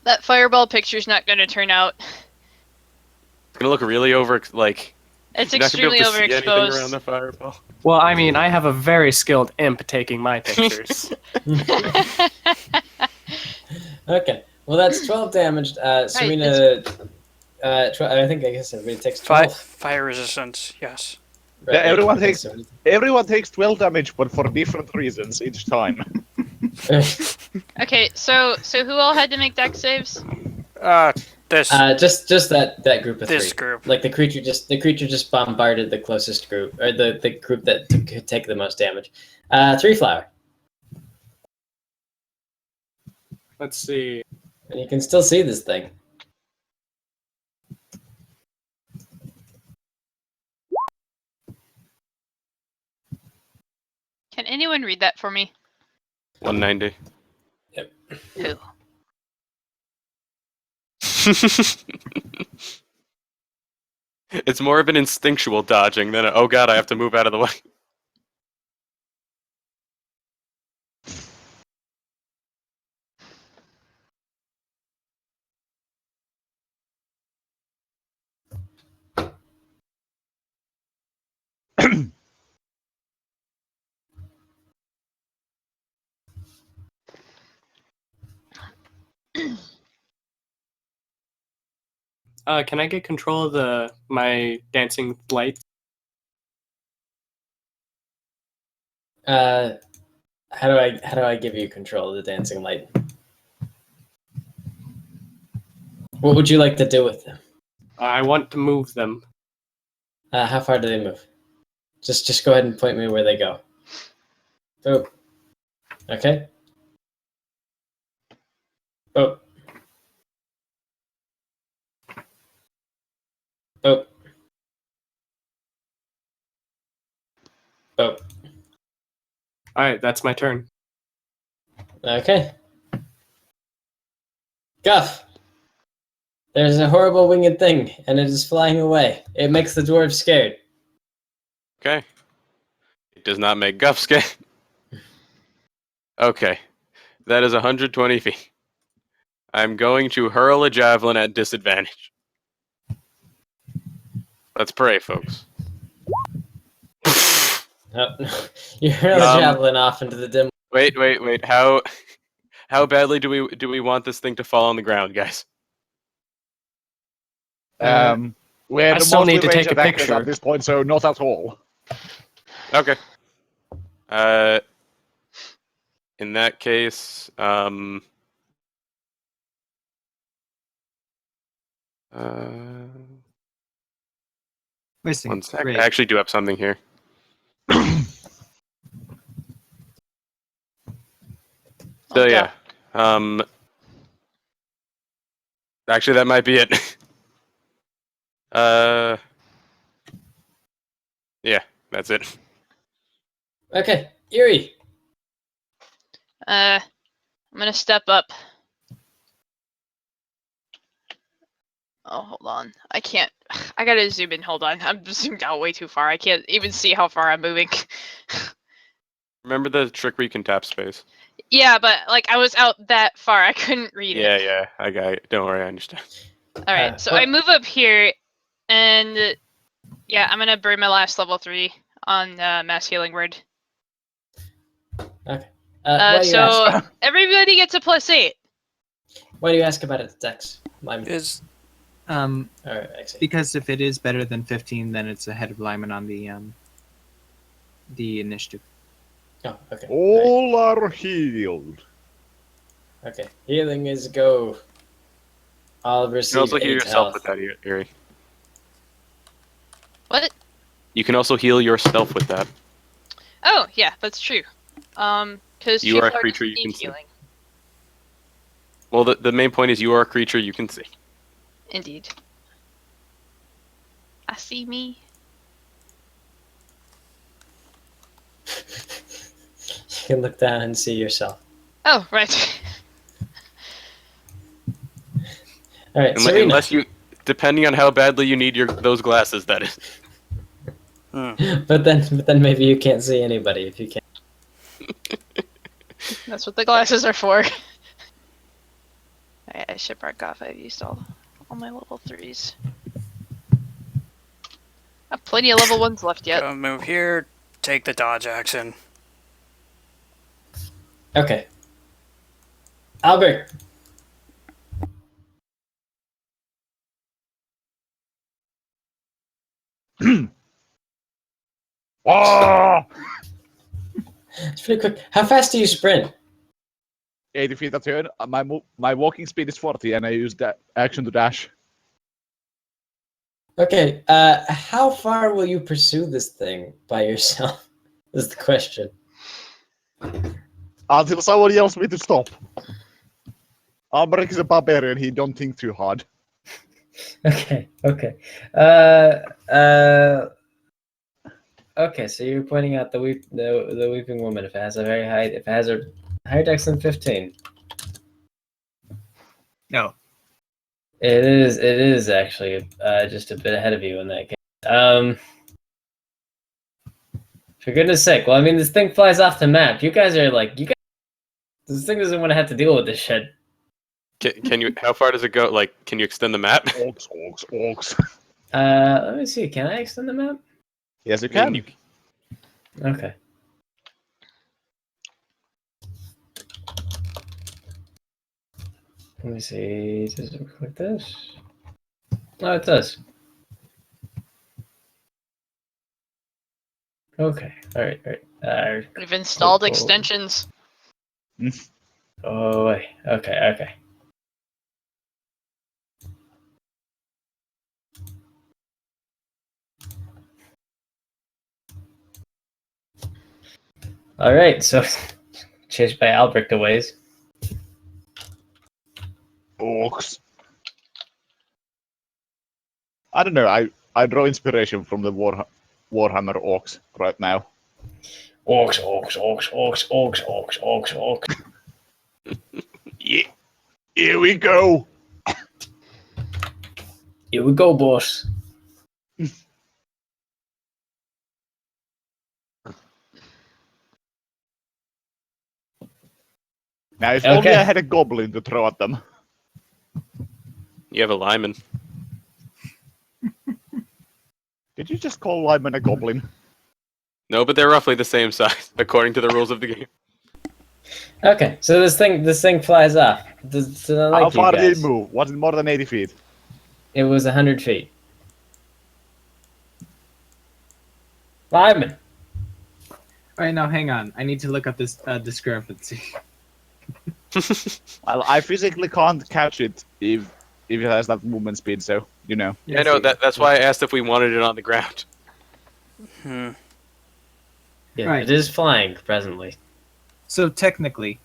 that fireball picture's not going to turn out. It's gonna look really like. It's You're not gonna be extremely able to see anything around overexposed. the fireball. Well, I mean, I have a very skilled imp taking my pictures. Okay, well that's 12 damage. Serena, I guess everybody takes 12. Fire resistance, yes. Yeah, everyone okay, takes 12 damage, but for different reasons each time. Okay, so who all had to make dex saves? This just that group of this three. group. Like the creature just bombarded the closest group, or the group that could take the most damage. 3 flower, Let's see. and you can still see this thing. Can anyone read that for me? 190. Who? It's more of an instinctual dodging than oh god, I have to move out of the way. Can I get control of my dancing lights? How do I give you control of the dancing light? What would you like to do with them? I want to move them. How far do they move? Just go ahead and point me where they go. Oh. Okay. Oh. Oh. Oh. All right, that's my turn. Okay. Guff! There's a horrible winged thing, and it is flying away. It makes the dwarves scared. Okay. It does not make Guff scared. Okay. That is 120 feet. I'm going to hurl a javelin at disadvantage. Let's pray, folks. Oh, you hurl a javelin off into the dim. Wait. How badly do we want this thing to fall on the ground, guys? We're I still mostly need to take ranged a attackers picture. at this point, so not at all. Okay. In that case, Wasting one sec. I great. actually do have something here. So yeah, actually that might be it. Yeah, that's it. Okay, Eerie. I'm gonna step up. Oh, hold on. I can't. I gotta zoom in. Hold on. I'm zoomed out way too far. I can't even see how far I'm moving. Remember the trick where you can tap space? Yeah, but like I was out that far. I couldn't read it. Yeah, I got it. Don't worry, I understand. All right, so I move up here, and yeah, I'm gonna burn my last level 3 on mass healing word. Okay. Why do you ask? So everybody gets a +8. Why do you ask about its dex? Is Because if it is better than 15, then it's ahead of Lyman on the initiative. Oh, okay. All are healed. Okay. Healing is go. I'll You receive can also heal 8 yourself health. with that, Erie. What? You can also heal yourself with that. Oh, yeah, that's true. Because You are a creature you can see. healing. Well, the main point is you are a creature you can see. Indeed. I see me. You can look down and see yourself. Oh, right. All right, Serena. Unless you, depending on how badly you need those glasses, that is. But then maybe you can't see anybody if you can't. That's what the glasses are for. Alright, I should mark off. I've used all my level 3s. I have plenty of level 1s left yet. Go move here, take the dodge action. Okay. Albert. Oh! It's pretty quick. How fast do you sprint? 80 feet a turn. My walking speed is 40, and I use that action to dash. Okay, how far will you pursue this thing by yourself? Is the question. Until someone yells me to stop. Albrecht is a barbarian. He don't think too hard. Okay. Okay, so you're pointing out the weeping woman. If it has a higher dex than 15. No. It is actually just a bit ahead of you in that case. For goodness sake, well, I mean, this thing flies off the map. You guys are like, this thing doesn't want to have to deal with this shit. Can you? How far does it go? Like, can you extend the map? Orcs. Let me see. Can I extend the map? Yes, you I mean, can. Okay. Let me see. Does it look like this? Oh, it does. Okay. All right. We've installed Cool. extensions. Oh, wait. Okay. All right. So, chased by Albrecht a ways. Orcs. I don't know. I draw inspiration from the Warhammer orcs right now. Orcs. Yeah. Here we go. Here we go, boss. Now, if Okay. only I had a goblin to throw at them. you have a lineman. Did you just call Lyman a goblin? No, but they're roughly the same size according to the rules of the game. Okay, so this thing flies off. How far did it move? Was it more than 80 feet? It was 100 feet. Lyman. All right, now hang on. I need to look up this discrepancy. I physically can't catch it if it has that movement speed, so, you know. I know, that's why I asked if we wanted it on the ground. Yeah, Right. It is flying presently. So technically,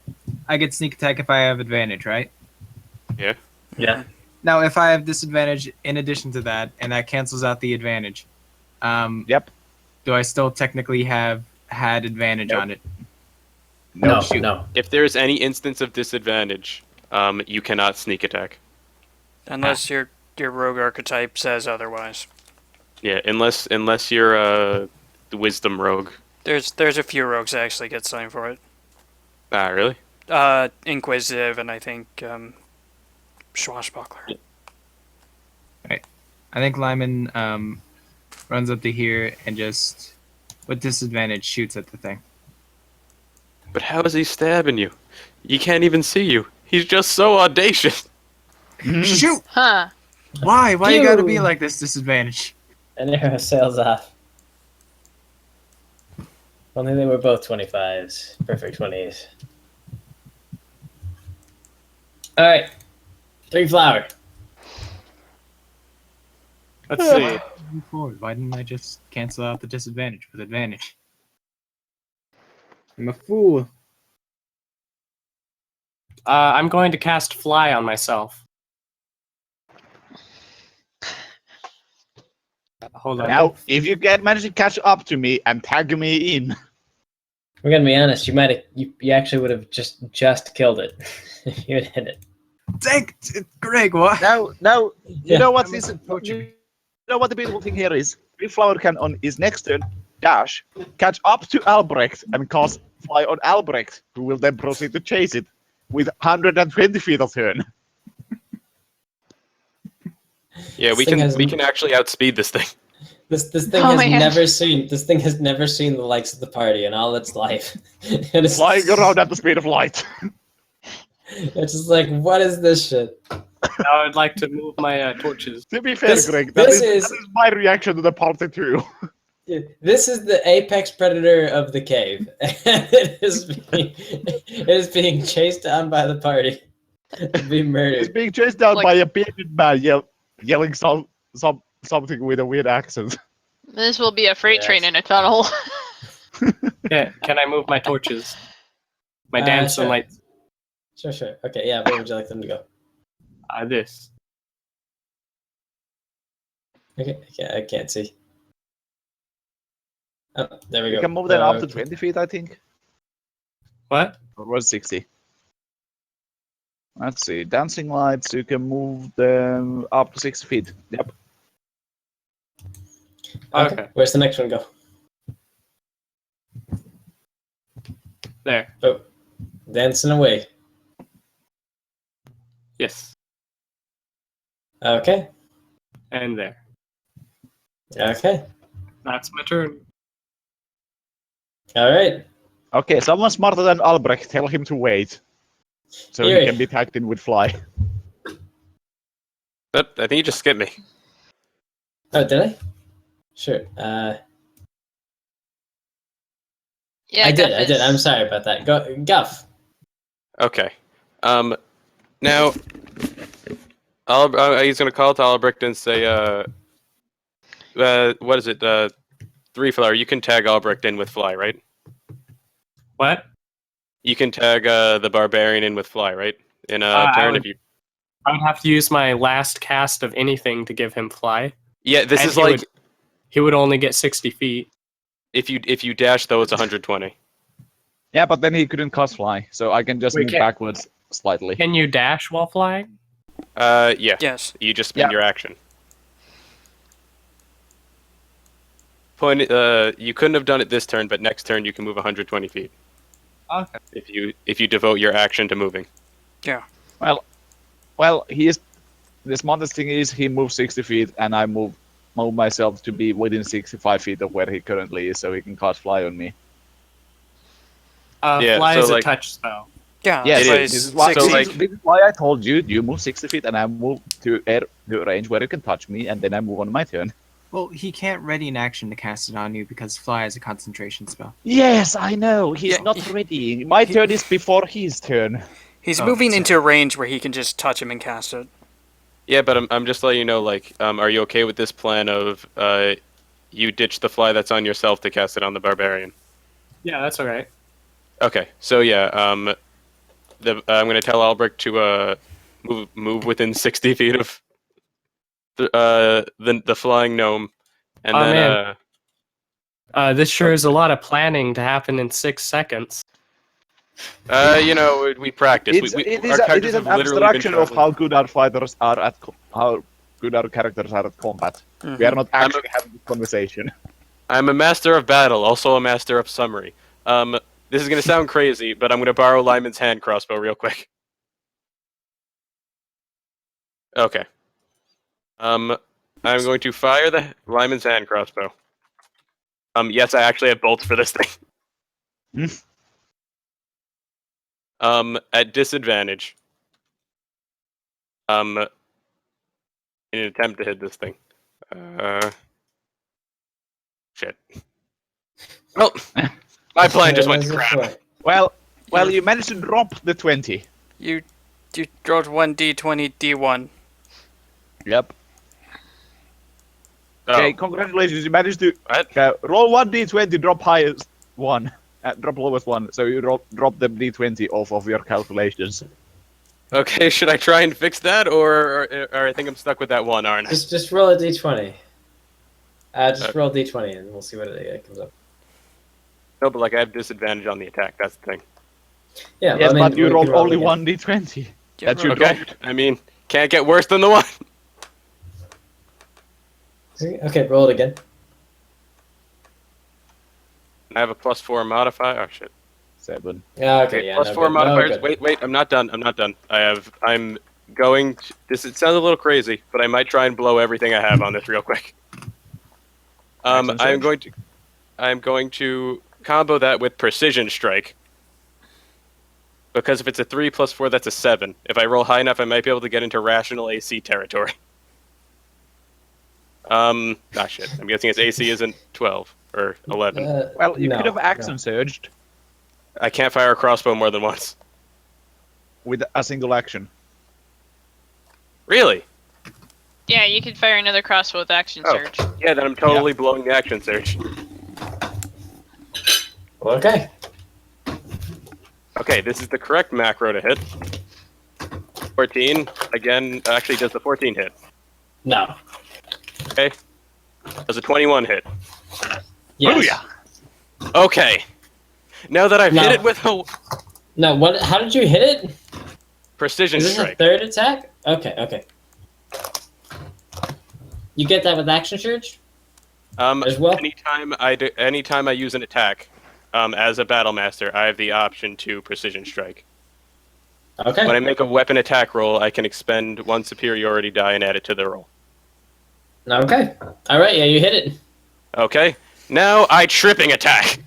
I get sneak attack if I have advantage, right? Yeah. Now, if I have disadvantage in addition to that, and that cancels out the advantage, Yep. do I still technically have had advantage Nope. on it? No, shoot. no. If there is any instance of disadvantage, you cannot sneak attack. Unless your rogue archetype says otherwise. Yeah, unless you're the wisdom rogue. There's a few rogues that actually get signed for it. Ah, really? Inquisitive and I think Swashbuckler. I think Lyman runs up to here and just, with disadvantage, shoots at the thing. But how is he stabbing you? He can't even see you. He's just so audacious. Shoot! Huh. Why? Why you gotta be Pew! like this disadvantage? An arrow sails off. Only they were both 25s. Perfect 20s. Alright. 3 flower. Let's see. Move forward. Why didn't I just cancel out the disadvantage with advantage? I'm a fool. I'm going to cast Fly on myself. Hold on. Now, if you can manage to catch up to me and tag me in, We're gonna be honest, you actually would have just killed it. If you had hit it. Dang, Greg, what? now, you Yeah. know what this? You know what the beautiful thing here is? Free Flower can on his next turn dash, catch up to Albrecht and cast Fly on Albrecht, who will then proceed to chase it with 120 feet a turn. Yeah, This we thing can has- actually outspeed this thing. This thing Oh, has man. never seen the likes of the party in all its life. And it's Flying around at the speed of light. It's just like, what is this shit? Now I'd like to move my torches. To be fair, This- Greg, this that is my reaction to the party too. This is the apex predator of the cave. It is being chased down by the party to be He's murdered. being chased down Like- by a bearded man yelling something with a weird accent. This will be a freight Yes. train in a tunnel. Can I move my torches? My dance sure. and lights. Sure. Okay, yeah, where would you like them to go? This. Okay, I can't see. Oh, there we You go. can move them up to Okay. 20 feet, I think. What? Or was 60? Let's see. Dancing lights, you can move them up to 6 feet. Yep. Okay. Where's the next one go? There. Oh, dancing away. Yes. Okay. And there. Okay. That's my turn. All right. Okay, someone smarter than Albrecht, tell him to wait. So Here. he can be tagged in with fly. But I think you just skipped me. Oh, did I? Sure. Yeah, I did. Guff I'm is- sorry about that. Go, Guff. Okay. Now, he's gonna call to Albrecht and say, what is it? 3 flower. You can tag Albrecht in with fly, right? What? You can tag the barbarian in with fly, right? In a I turn, would- if you. I would have to use my last cast of anything to give him fly. Yeah, this And is like he would only get 60 feet. if you dash though, it's 120. Yeah, but then he couldn't cast fly, so I can just Wait, move can- backwards slightly. Can you dash while flying? Yeah. Yes. You just spend Yeah. your action. You couldn't have done it this turn, but next turn you can move 120 feet. Okay. If you devote your action to moving. Well, the smartest thing is he moves 60 feet, and I move myself to be within 65 feet of where he currently is, so he can cast fly on me. Yeah, fly so, is like- a touch spell. Yeah, Yes, It fly is. this is why. So, like- This is why I told you move 60 feet, and I move to a range where you can touch me, and then I move on my turn. Well, he can't ready an action to cast it on you because fly is a concentration spell. Yes, I know. He's Yeah, not ready. My turn is before his turn. He's Oh, moving sorry. into a range where he can just touch him and cast it. Yeah, but I'm just letting you know, like, are you okay with this plan of you ditch the fly that's on yourself to cast it on the barbarian? Yeah, that's all right. Okay, so yeah, I'm gonna tell Albrecht to move within 60 feet of the flying gnome, and Oh, then man. This sure is a lot of planning to happen in 6 seconds. we practice. It Our is characters an have literally been abstraction of traveling. how good our fighters are at how good our characters are at combat. We are not actually having this conversation. I'm a master of battle, also a master of summary. This is gonna sound crazy, but I'm gonna borrow Lyman's hand crossbow real quick. Okay. I'm going to fire the Lyman's hand crossbow. Yes, I actually have bolts for this thing. At disadvantage. In an attempt to hit this thing. Shit. Well, my plan just went to crap. Well, you managed to drop the 20. You rolled 1d20 d1. Yep. Oh, Okay, congratulations, you managed to what? roll 1d20, drop highest 1. Drop lowest 1, so you drop the d20 off of your calculations. Okay, should I try and fix that, or I think I'm stuck with that one, aren't I? Just roll a d20. Just roll d20 and we'll see what it comes up. No, but like I have disadvantage on the attack. That's the thing. Yeah, Yes, I mean, but you we rolled can roll only again. 1d20. Yeah, That you Okay. dropped. I mean, can't get worse than the one. Okay, roll it again. I have a +4 modifier. Oh shit. 7. Yeah, okay, yeah. Plus no 4 good, no modifiers. good. Wait, I'm not done. I'm going to, it sounds a little crazy, but I might try and blow everything I have on this real quick. Action surge? I'm going to combo that with precision strike. Because if it's a 3 + 4, that's a 7. If I roll high enough, I might be able to get into rational AC territory. Shit. I'm guessing its AC isn't 12 or 11. Well, you no, could have action no. surged I can't fire a crossbow more than once. with a single action. Really? Yeah, you could fire another crossbow with action Oh. surge. Yeah, then I'm totally blowing the action surge. Okay. Okay, this is the correct macro to hit. 14. Again, actually, does the 14 hit? No. Okay. Does a 21 hit? Yes. Booyah! Okay. Now that I've No. hit it with a No. What? How did you hit it? precision Is this strike. a third attack? Okay. Okay. You get that with action surge as well. Anytime I use an attack, as a battle master, I have the option to precision strike. Okay. When I make a weapon attack roll, I can expend 1 superiority die and add it to the roll. Okay. All right. Yeah, you hit it. Okay. Now I tripping attack.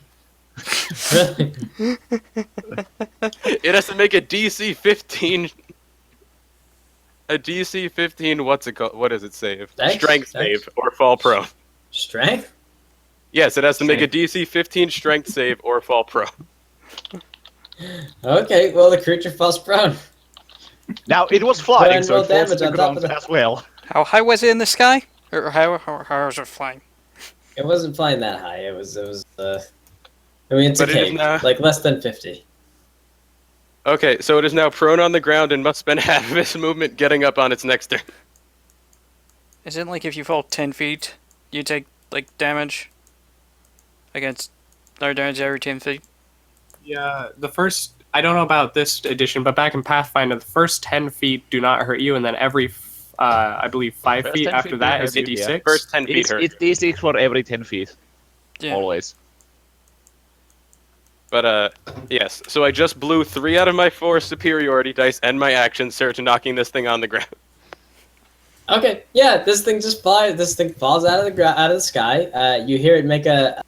Really? It has to make a DC 15. A DC 15. What's it called? What does it save? Strength save or fall prone. Strength. Yes, it has to make a DC 15 strength save or fall prone. Okay. Well, the creature falls prone. Now, it was flying, and so roll it falls to damage the on top ground of that. as well. How high was it in the sky? Or how was it flying? It wasn't flying that high. It was. I mean, it's But a it is cave, now- like less than 50. Okay, so it is now prone on the ground and must spend half of its movement getting up on its next turn. Isn't it like if you fall 10 feet, you take, like, damage? Against... Or damage every 10 feet? Yeah, the first. I don't know about this edition, but back in Pathfinder, the first 10 feet do not hurt you, and then every, I believe, 5 First feet 10 after feet that will is a hurt you, yeah. d6. First 10 feet hurt. It's D6 for every 10 feet. Yeah. Always. But, yes. So I just blew 3 out of my 4 superiority dice and my action surge, knocking this thing on the ground. Okay. Yeah, this thing just flies. This thing falls out of the sky. You hear it make a.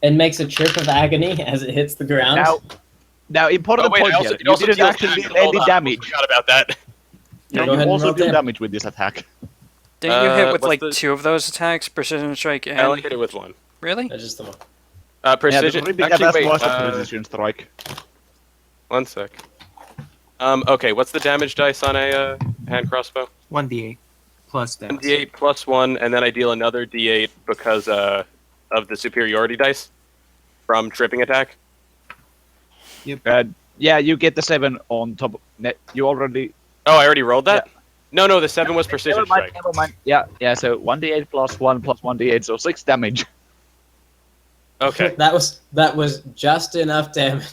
It makes a trip of agony as it hits the ground. Now, important point here. it You also didn't deals actually damage. deal any Hold on, damage. Forgot about that. Yeah, Go you ahead and also roll deal damage. damage with this attack. Didn't you hit with, what's like, the- 2 of those attacks? Precision strike and... I only hit it with 1. Really? That's just the one. Precision. Yeah, the Actually, wait. was a precision strike. 1 sec. Okay, what's the damage dice on a hand crossbow? 1d8 plus dex. D8 plus 1, and then I deal another D8 because of the superiority dice from tripping attack. Yeah, you get the 7 on top. You already. Oh, I already rolled that? No, the 7 was precision Never mind, strike. never mind. Yeah, so 1d8 plus 1 plus 1d8, so 6 damage. Okay. That was just enough damage.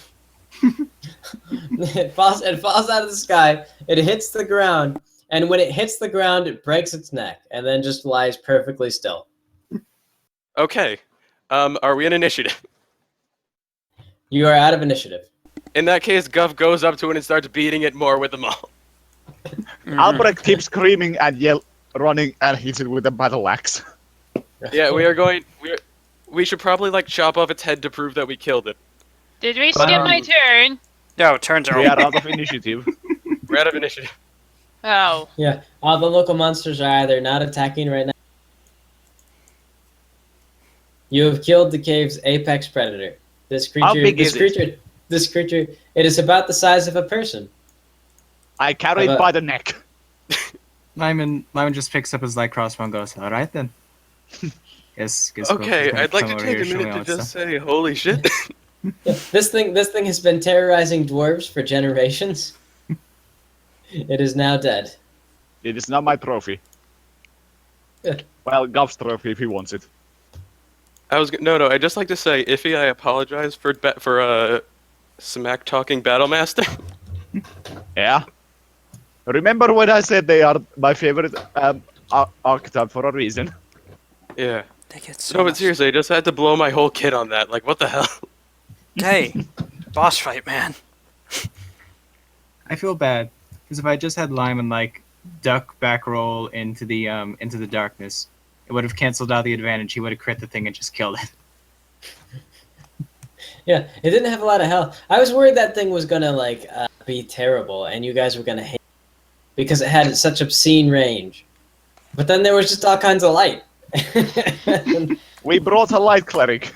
It falls out of the sky. It hits the ground, and when it hits the ground, it breaks its neck, and then just lies perfectly still. Okay. Are we in initiative? You are out of initiative. In that case, Guff goes up to it and starts beating it more with the maul. Albrecht keeps screaming and running, and hits it with a battle axe. Yeah, we should probably like chop off its head to prove that we killed it. Did we skip my turn? No, turns are We are over. out of initiative. We're out of initiative. Oh. Yeah, all the local monsters are either not attacking right now. You have killed the cave's apex predator. This creature. How big is it? This creature. It is about the size of a person. I carry it by the neck. Lyman just picks up his light crossbow and goes, "All right then." Guess Okay, Goku's I'd like come to over take here, a show me minute all to that just stuff. say, holy shit. Yeah, this thing has been terrorizing dwarves for generations. It is now dead. It is not my trophy. Yeah. Well, Gov's trophy if he wants it. No, I'd just like to say, Iffy, I apologize for smack talking battle master. Yeah. Remember when I said they are my favorite archetype for a reason? Yeah. They get so No, but much- seriously, I just had to blow my whole kit on that. Like, what the hell? Hey, boss fight, man. I feel bad because if I just had Lyman like duck back roll into the darkness, it would have canceled out the advantage. He would have crit the thing and just killed it. Yeah, it didn't have a lot of health. I was worried that thing was gonna be terrible, and you guys were gonna hate it because it had such obscene range. But then there was just all kinds of light. We brought a light cleric.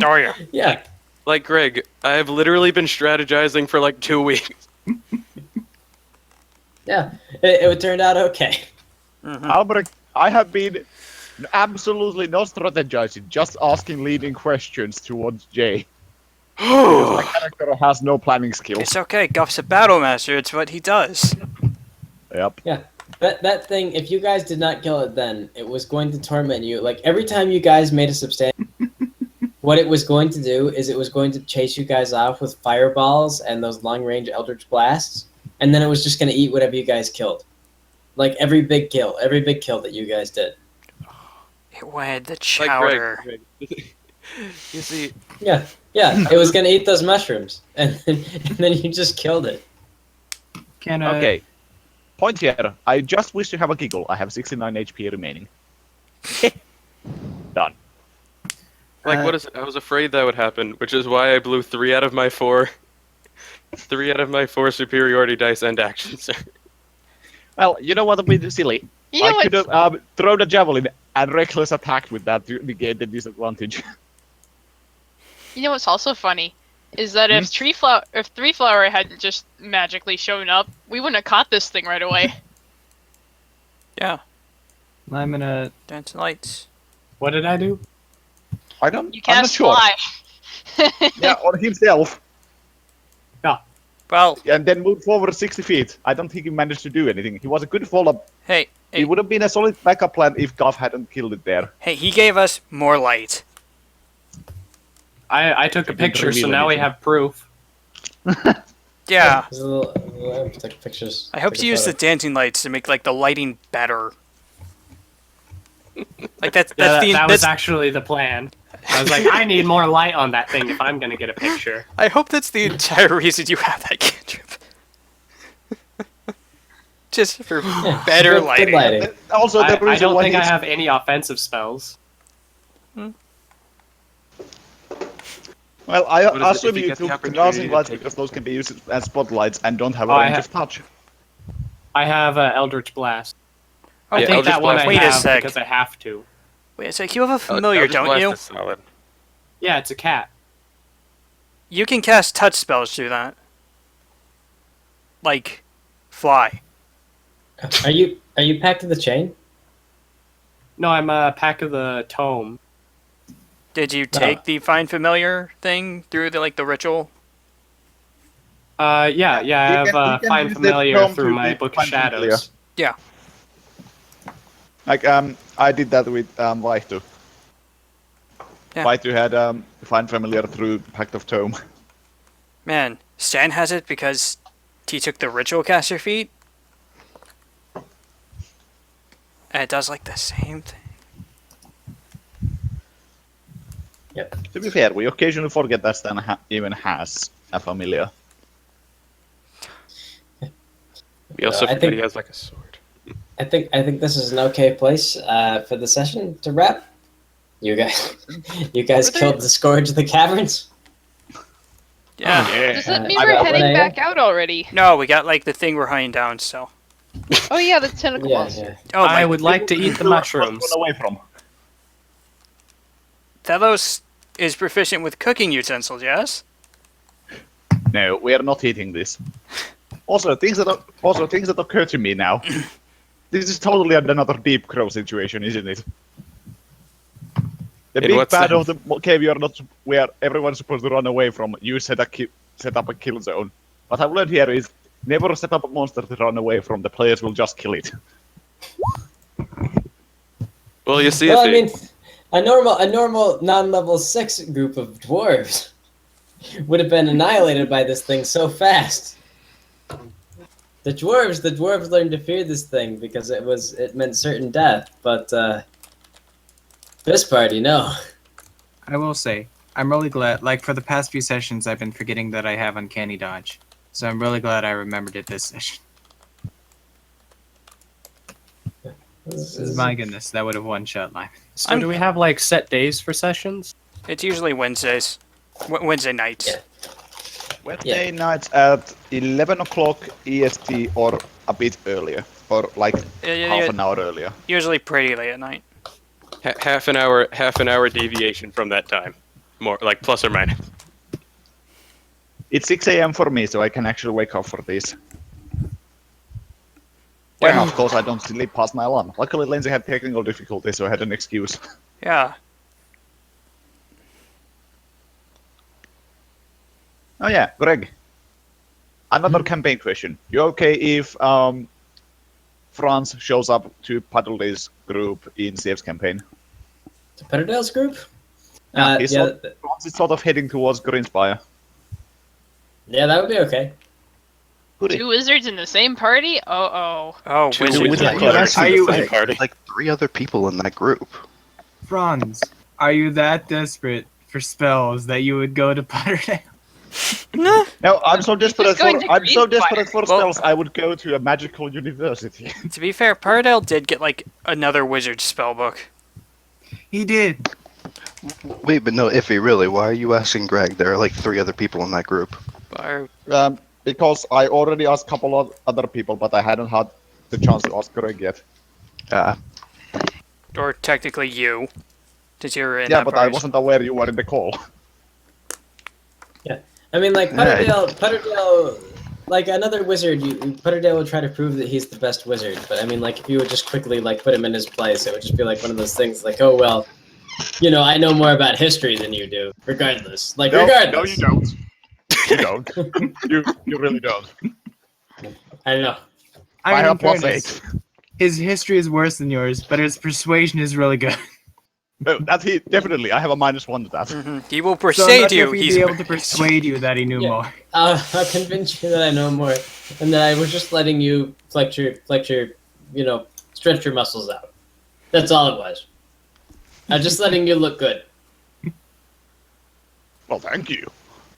Oh yeah. Yeah. Like Greg, I have literally been strategizing for like 2 weeks. Yeah. It turned out okay. Albrecht, I have been absolutely not strategizing, just asking leading questions towards Jay. Because my character has no planning skills. It's okay. Guff's a battle master. It's what he does. Yep. Yeah. That thing, if you guys did not kill it then, it was going to torment you. Like, every time you guys made a substantial... what it was going to do is it was going to chase you guys off with fireballs and those long-range Eldritch Blasts, and then it was just going to eat whatever you guys killed. Like, every big kill that you guys did. It wanted the Like chowder. Greg. You see, Yeah, it was going to eat those mushrooms, and then you just killed it. Okay. Point here. I just wish to have a giggle. I have 69 HP remaining. Done. like, what is it? I was afraid that would happen, which is why I blew 3 out of my 4. 3 out of my 4 superiority dice and actions. Well, you know what would be silly? You know I could what's, have thrown a javelin and reckless attacked with that to negate the disadvantage. you know what's also funny is that if Three Flower hadn't just magically shown up, we wouldn't have caught this thing right away. Yeah. I'm gonna. Dancing lights. What did I do? I don't. You I'm can't not sure. fly. Yeah, on himself, Well, and then moved forward 60 feet. I don't think he managed to do anything. He was a good follow-up. hey, It would have been a solid backup plan if Goff hadn't killed it there. hey, he gave us more light. I took a picture, so now we have proof. Yeah. There's a little take pictures. I hope take to a use the photo. dancing lights to make like the lighting better. Like that's Yeah, the that was that's, actually the plan. I was like, I need more light on that thing if I'm gonna get a picture. I hope that's the entire reason you have that cantrip. Just for Yeah, better good lighting. lighting. Also, the I reason don't why think I he's- have any offensive spells. Well, I What is it, assume if you you get the took opportunity dancing to lights take- because those can be used as spotlights and don't have a Oh, I range ha- of touch. I have Eldritch Blast. I Yeah, think Eldritch that one Blast I Wait a have sec. because I have to. Wait a sec, you have a familiar, Eldritch don't Blast you? is solid. Yeah, it's a cat. You can cast touch spells through that. Like, fly. Are you packed to the chain? No, I'm a Pack of the Tome. Did you take the find familiar thing through the the ritual? Yeah, I You have can Find use the Familiar Tome through to my get Book of Find Familiar. Shadows. Yeah. Like, I did that with Vaihtu. Yeah. Vaihtu had Find Familiar through Pact of Tome. Man, Stan has it because he took the ritual caster feat. And it does like the same thing. To be fair, we occasionally forget that Stan even has a familiar. We also I forget think- he has like a sword. I think this is an okay place for the session to wrap. You guys killed the Scourge of the Caverns. Yeah. Does that mean I we're got heading 1 a.m.? back out already? No, we got the thing we're hunting down still. Oh yeah, the tentacle Yeah, monster. yeah. Oh, I my would like to eat the mushrooms. Run away from. Thelos is proficient with cooking utensils, yes? No, we are not eating this. Also, things that occur to me now. This is totally another Deep Crow situation, isn't it? The In big what bad sense? of the cave you are not where everyone's supposed to run away from. You set up a kill zone. What I've learned here is never set up a monster to run away from. The players will just kill it. Well, you see, Well, I if mean, a normal non-level 6 group of dwarves would have been annihilated by this thing so fast. The dwarves learned to fear this thing because it meant certain death. But this party, no. I will say, I'm really glad. Like for the past few sessions, I've been forgetting that I have uncanny dodge, so I'm really glad I remembered it this session. My goodness, that would have one-shot life. So do we have like set days for sessions? It's usually Wednesdays. Wednesday nights. Yeah. Wednesday nights at 11 o'clock EST or a bit earlier, or like half an hour earlier. Usually pretty late at night. Half an hour deviation from that time, more like plus or minus. It's 6 a.m. for me, so I can actually wake up for this. When, of course, I don't sleep past my alarm. Luckily, Lindsay had technical difficulties, so I had an excuse. Yeah. Oh yeah, Greg. Another campaign question. You okay if Franz shows up to Paddle's group in CF's campaign? To Petterdale's group? Yeah, Yeah, Franz is sort of heading towards Greenspire. yeah, that would be okay. Two wizards in the same party? Oh. Oh, Two wizard. wizards. Yeah, That's Are the you- thing. Party. There's like 3 other people in that group. Franz, are you that desperate for spells that you would go to Petterdale? No, I'm so desperate for going to spells. Well- I would go to a magical university. To be fair, Paradale did get like another wizard spell book. He did. Wait, but no, Iffy, really, why are you asking Greg? There are like 3 other people in that group. Because I already asked a couple of other people, but I hadn't had the chance to ask Greg yet. Or technically you. Since you're in Yeah, that but I party. wasn't aware you were in the call. I mean, like Petterdale, like another wizard, Petterdale would try to prove that he's the best wizard. But I mean, like if you would just quickly like put him in his place, it would just be like one of those things, like, oh well, you know, I know more about history than you do. Regardless, like regardless. No, you don't. You don't. you really don't. I don't know. I mean, I in have plus fairness, 8. his history is worse than yours, but his persuasion is really good. No, definitely. I have a -1 to that. Mhm. He will So I'm persuade not sure you. if he'd He's be able to persuade you that he knew Yeah. more. I'll convince you that I know more, and that I was just letting you flex your, you know, stretch your muscles out. That's all it was. I was just letting you look good. Well, thank you.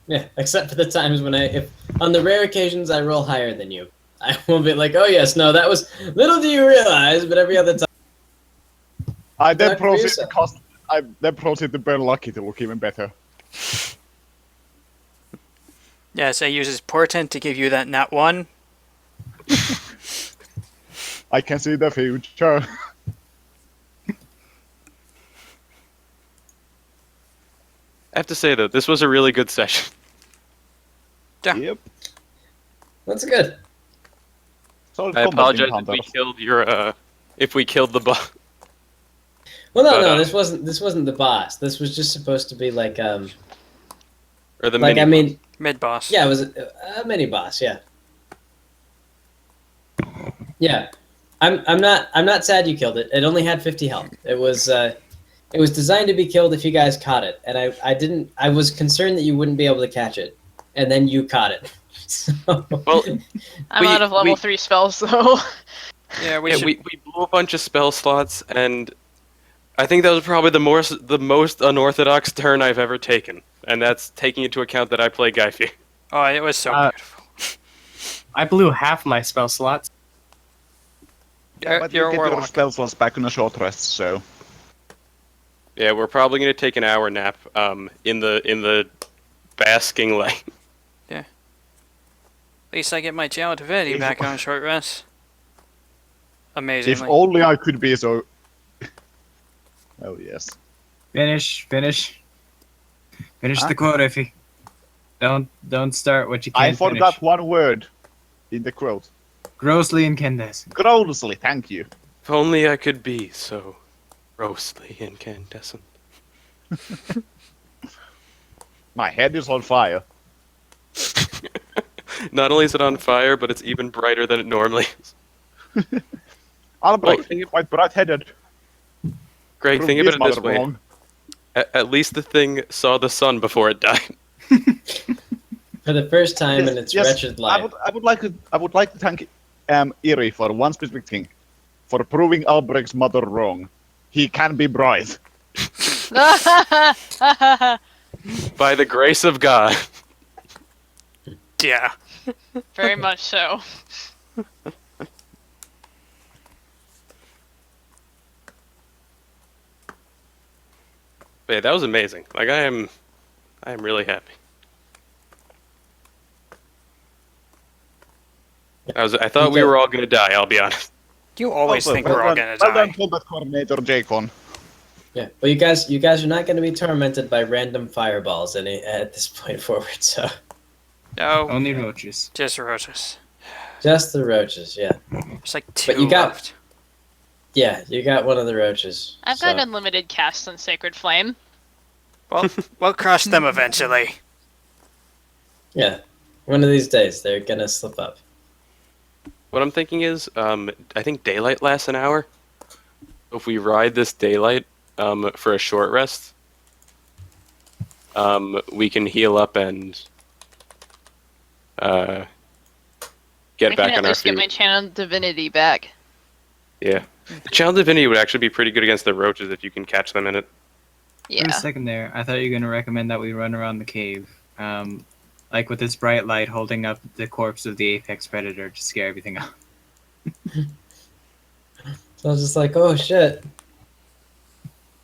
Yeah, except for the times when if on the rare occasions I roll higher than you, I won't be like, oh yes, no, that was little do you realize, but every other time. I then Back for proceed yourself. to burn lucky to look even better. Yes, I use his portent to give you that nat 1. I can see the future. I have to say though, this was a really good session. Yeah. Yep. That's good. Solid I combat apologize if encounter. we killed your if we killed the boss. Well, But, no, this wasn't the boss. This was just supposed to be like Or the like mini I mean, Mid boss. yeah, it was a mini boss, yeah. Yeah, I'm not sad you killed it. It only had 50 health. It was designed to be killed if you guys caught it, and I was concerned that you wouldn't be able to catch it, and then you caught it. So, Well, I'm We- out of level we- 3 spells, though. Yeah, we yeah, should. we blew a bunch of spell slots, and I think that was probably the most unorthodox turn I've ever taken, and that's taking into account that I play Guyfi. Oh, it was so Uh, beautiful. I blew half my spell slots. Yeah, but You're you a get your warlock. spell slots back on a short rest, so... Yeah, we're probably gonna take an hour nap in the basking light. At least I get my Channel Divinity If- back on short rest. If Amazingly. only I could be so... Oh, yes. Finish Huh? the quote, Iffy. Don't start what you I can't forgot finish. one word in the quote. Grossly incandescent. Grossly, thank you. If only I could be so grossly incandescent. My head is on fire. Not only is it on fire, but it's even brighter than it normally is. Albrecht, think quite bright-headed. Greg, Prove think this about it this mother way. wrong. At least the thing saw the sun before it died. for the first time Yes, in its yes, wretched life. I would like to thank Iri for one specific thing, for proving Albrecht's mother wrong. He can be bright. By the grace of God. Yeah. Very much so. But yeah, that was amazing. Like I am really happy. I thought we were all gonna die. I'll be honest. You always Also, think we're all gonna well done, die. combat coordinator Jacon. Yeah, well, you guys are not going to be tormented by random fireballs at this point forward. So No, Only roaches. just roaches. just the roaches, yeah, There's like 2 you got- left. yeah. You got one of the roaches. I've so. got unlimited casts on Sacred Flame. Well, we'll crush them eventually. Yeah, one of these days they're gonna slip up. What I'm thinking is, I think daylight lasts an hour. If we ride this daylight for a short rest, we can heal up and get I back can at on our least get feet. my channel divinity back. Yeah, the Child Divinity would actually be pretty good against the roaches if you can catch them in it. For a Yeah. second there, I thought you were going to recommend that we run around the cave. Like with this bright light holding up the corpse of the apex predator to scare everything off. So I was just like, oh shit.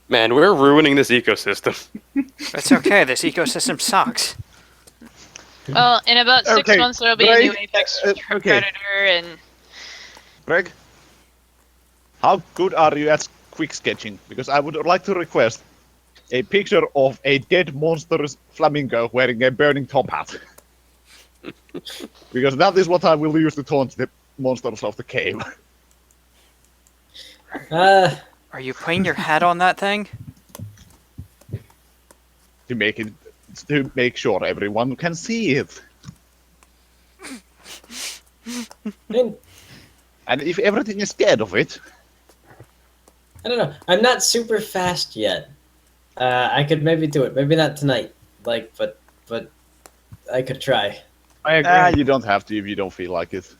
Man, we're ruining this ecosystem. It's okay. This ecosystem sucks. Well, in about 6 Okay, months there'll be a Greg, new apex okay. predator, and Greg, how good are you at quick sketching? Because I would like to request a picture of a dead monstrous flamingo wearing a burning top hat. Because that is what I will use to taunt the monsters of the cave. Are you putting your hat on that thing? to make sure everyone can see it. I And if everything is scared of it, don't know. I'm not super fast yet. I could maybe do it. Maybe not tonight. Like, but I could try. I agree. you don't have to if you don't feel like it.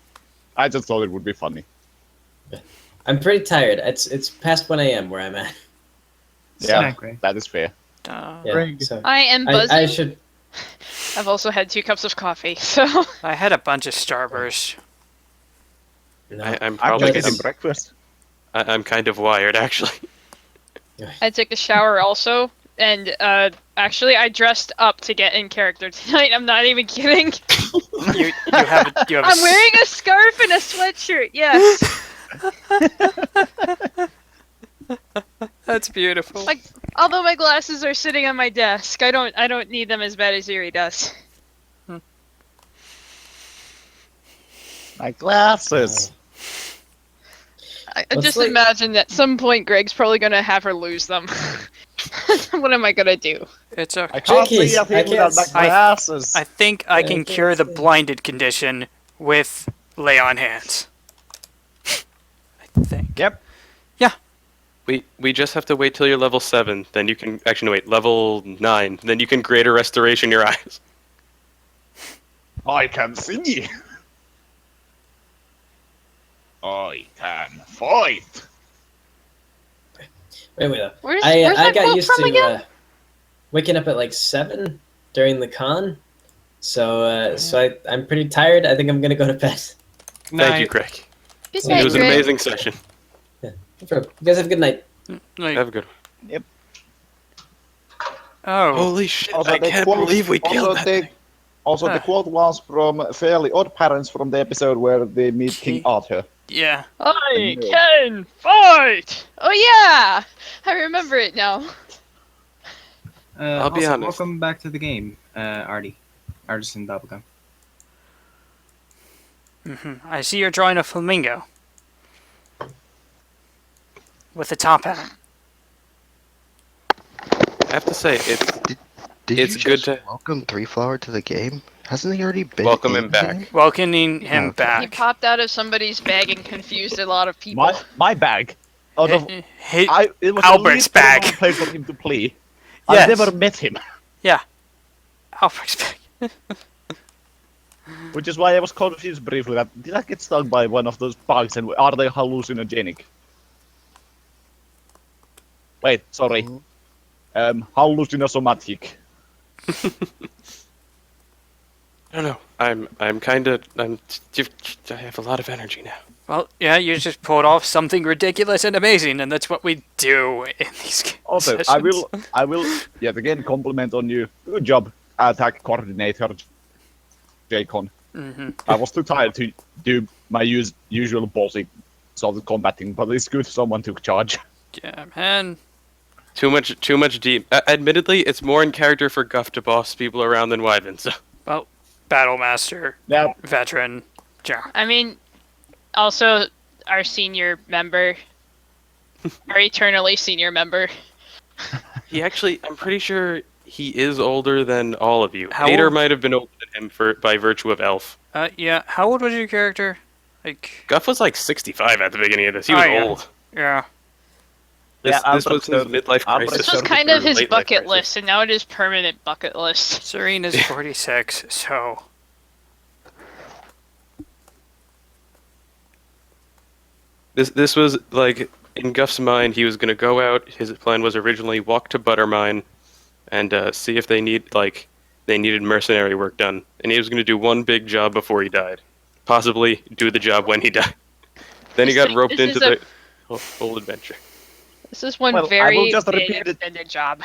I just thought it would be funny. I'm pretty tired. It's past 1 a.m. where I'm at. Yeah, Greg. that is fair. Yeah, Greg. so I am buzzing. I should. I've also had 2 cups of coffee, so I had a bunch of Starburst. No. I'm I'm probably getting breakfast. I'm kind of wired actually. I took a shower also, and actually I dressed up to get in character tonight. I'm not even kidding. You have a I'm wearing a scarf and a sweatshirt. Yes. That's beautiful. Like, although my glasses are sitting on my desk, I don't need them as bad as Yuri does. My glasses. I Let's just like- imagine that at some point Greg's probably gonna have her lose them. What am I gonna do? It's I okay. can't Jinkies, see a I thing without my can't- glasses. I think I Yeah, can I cure the can't see. blinded condition with lay on hands. I think. Yep. We just have to wait till you're level 7, then you can actually no, wait, level 9, then you can greater restoration your eyes. I can see. I can fight. Wait. Where's I that got quote used from to again? waking up at like 7 during the con, so I'm pretty tired. I think I'm gonna go to bed. Thank you, Craig. Good It night, It was an Greg. amazing session. You guys have a good night. Like, Have a good one. oh, Holy shit, Also, I the can't quote- believe we also killed that the- thing. Also, the Huh. quote was from Fairly Odd Parents from the episode where they meet King Arthur. yeah. I can fight! Oh yeah! I remember it now. I'll be Also, honest. welcome back to the game, Artie. Artisan Bubblegum. I see you're drawing a flamingo. With a top hat. I have to say, it's Did It's you good just to- welcome Three Flower to the game? Hasn't he already been? Welcome him in back. here? Welcoming him Okay. He back. popped out of somebody's bag and confused a lot of people. My bag. Out of Hey, it was Albert's a bag. little place for him to play. Yes. I've never met him, Albert's back. which is why I was confused briefly. That did I get stung by one of those bugs, and are they hallucinogenic? Wait, sorry. Hallucinosomatic. I don't know. I have a lot of energy now. Well, yeah, you just pulled off something ridiculous and amazing, and that's what we do in these Also, sessions. I will yet again compliment on you. Good job, attack coordinator, Jacon. Mm-hmm. I was too tired to do my usual ballsy sort of combating, but it's good someone took charge. Yeah, man. Too much deep. Admittedly, it's more in character for Guff to boss people around than Wyvern. So Well, Battlemaster, Now, veteran. Yeah. I mean, also our senior member, our eternally senior member. he actually, I'm pretty sure he is older than all of you. How Ader old? might have been older than him by virtue of Elf. Yeah. How old was your character? Like. Guff was like 65 at the beginning of this. He was Oh, yeah. old. Yeah. This was his pretty midlife I'm crisis. This was Certainly kind of or his late life bucket crisis. list, and now it is permanent bucket list. Serena's 46, so. This was like in Guff's mind. He was gonna go out. His plan was originally walk to Buttermine, and see if they needed mercenary work done. And he was gonna do one big job before he died, possibly do the job when he died. Then he got roped This is into the whole adventure. This is one Well, I very will just big repeat it. extended job.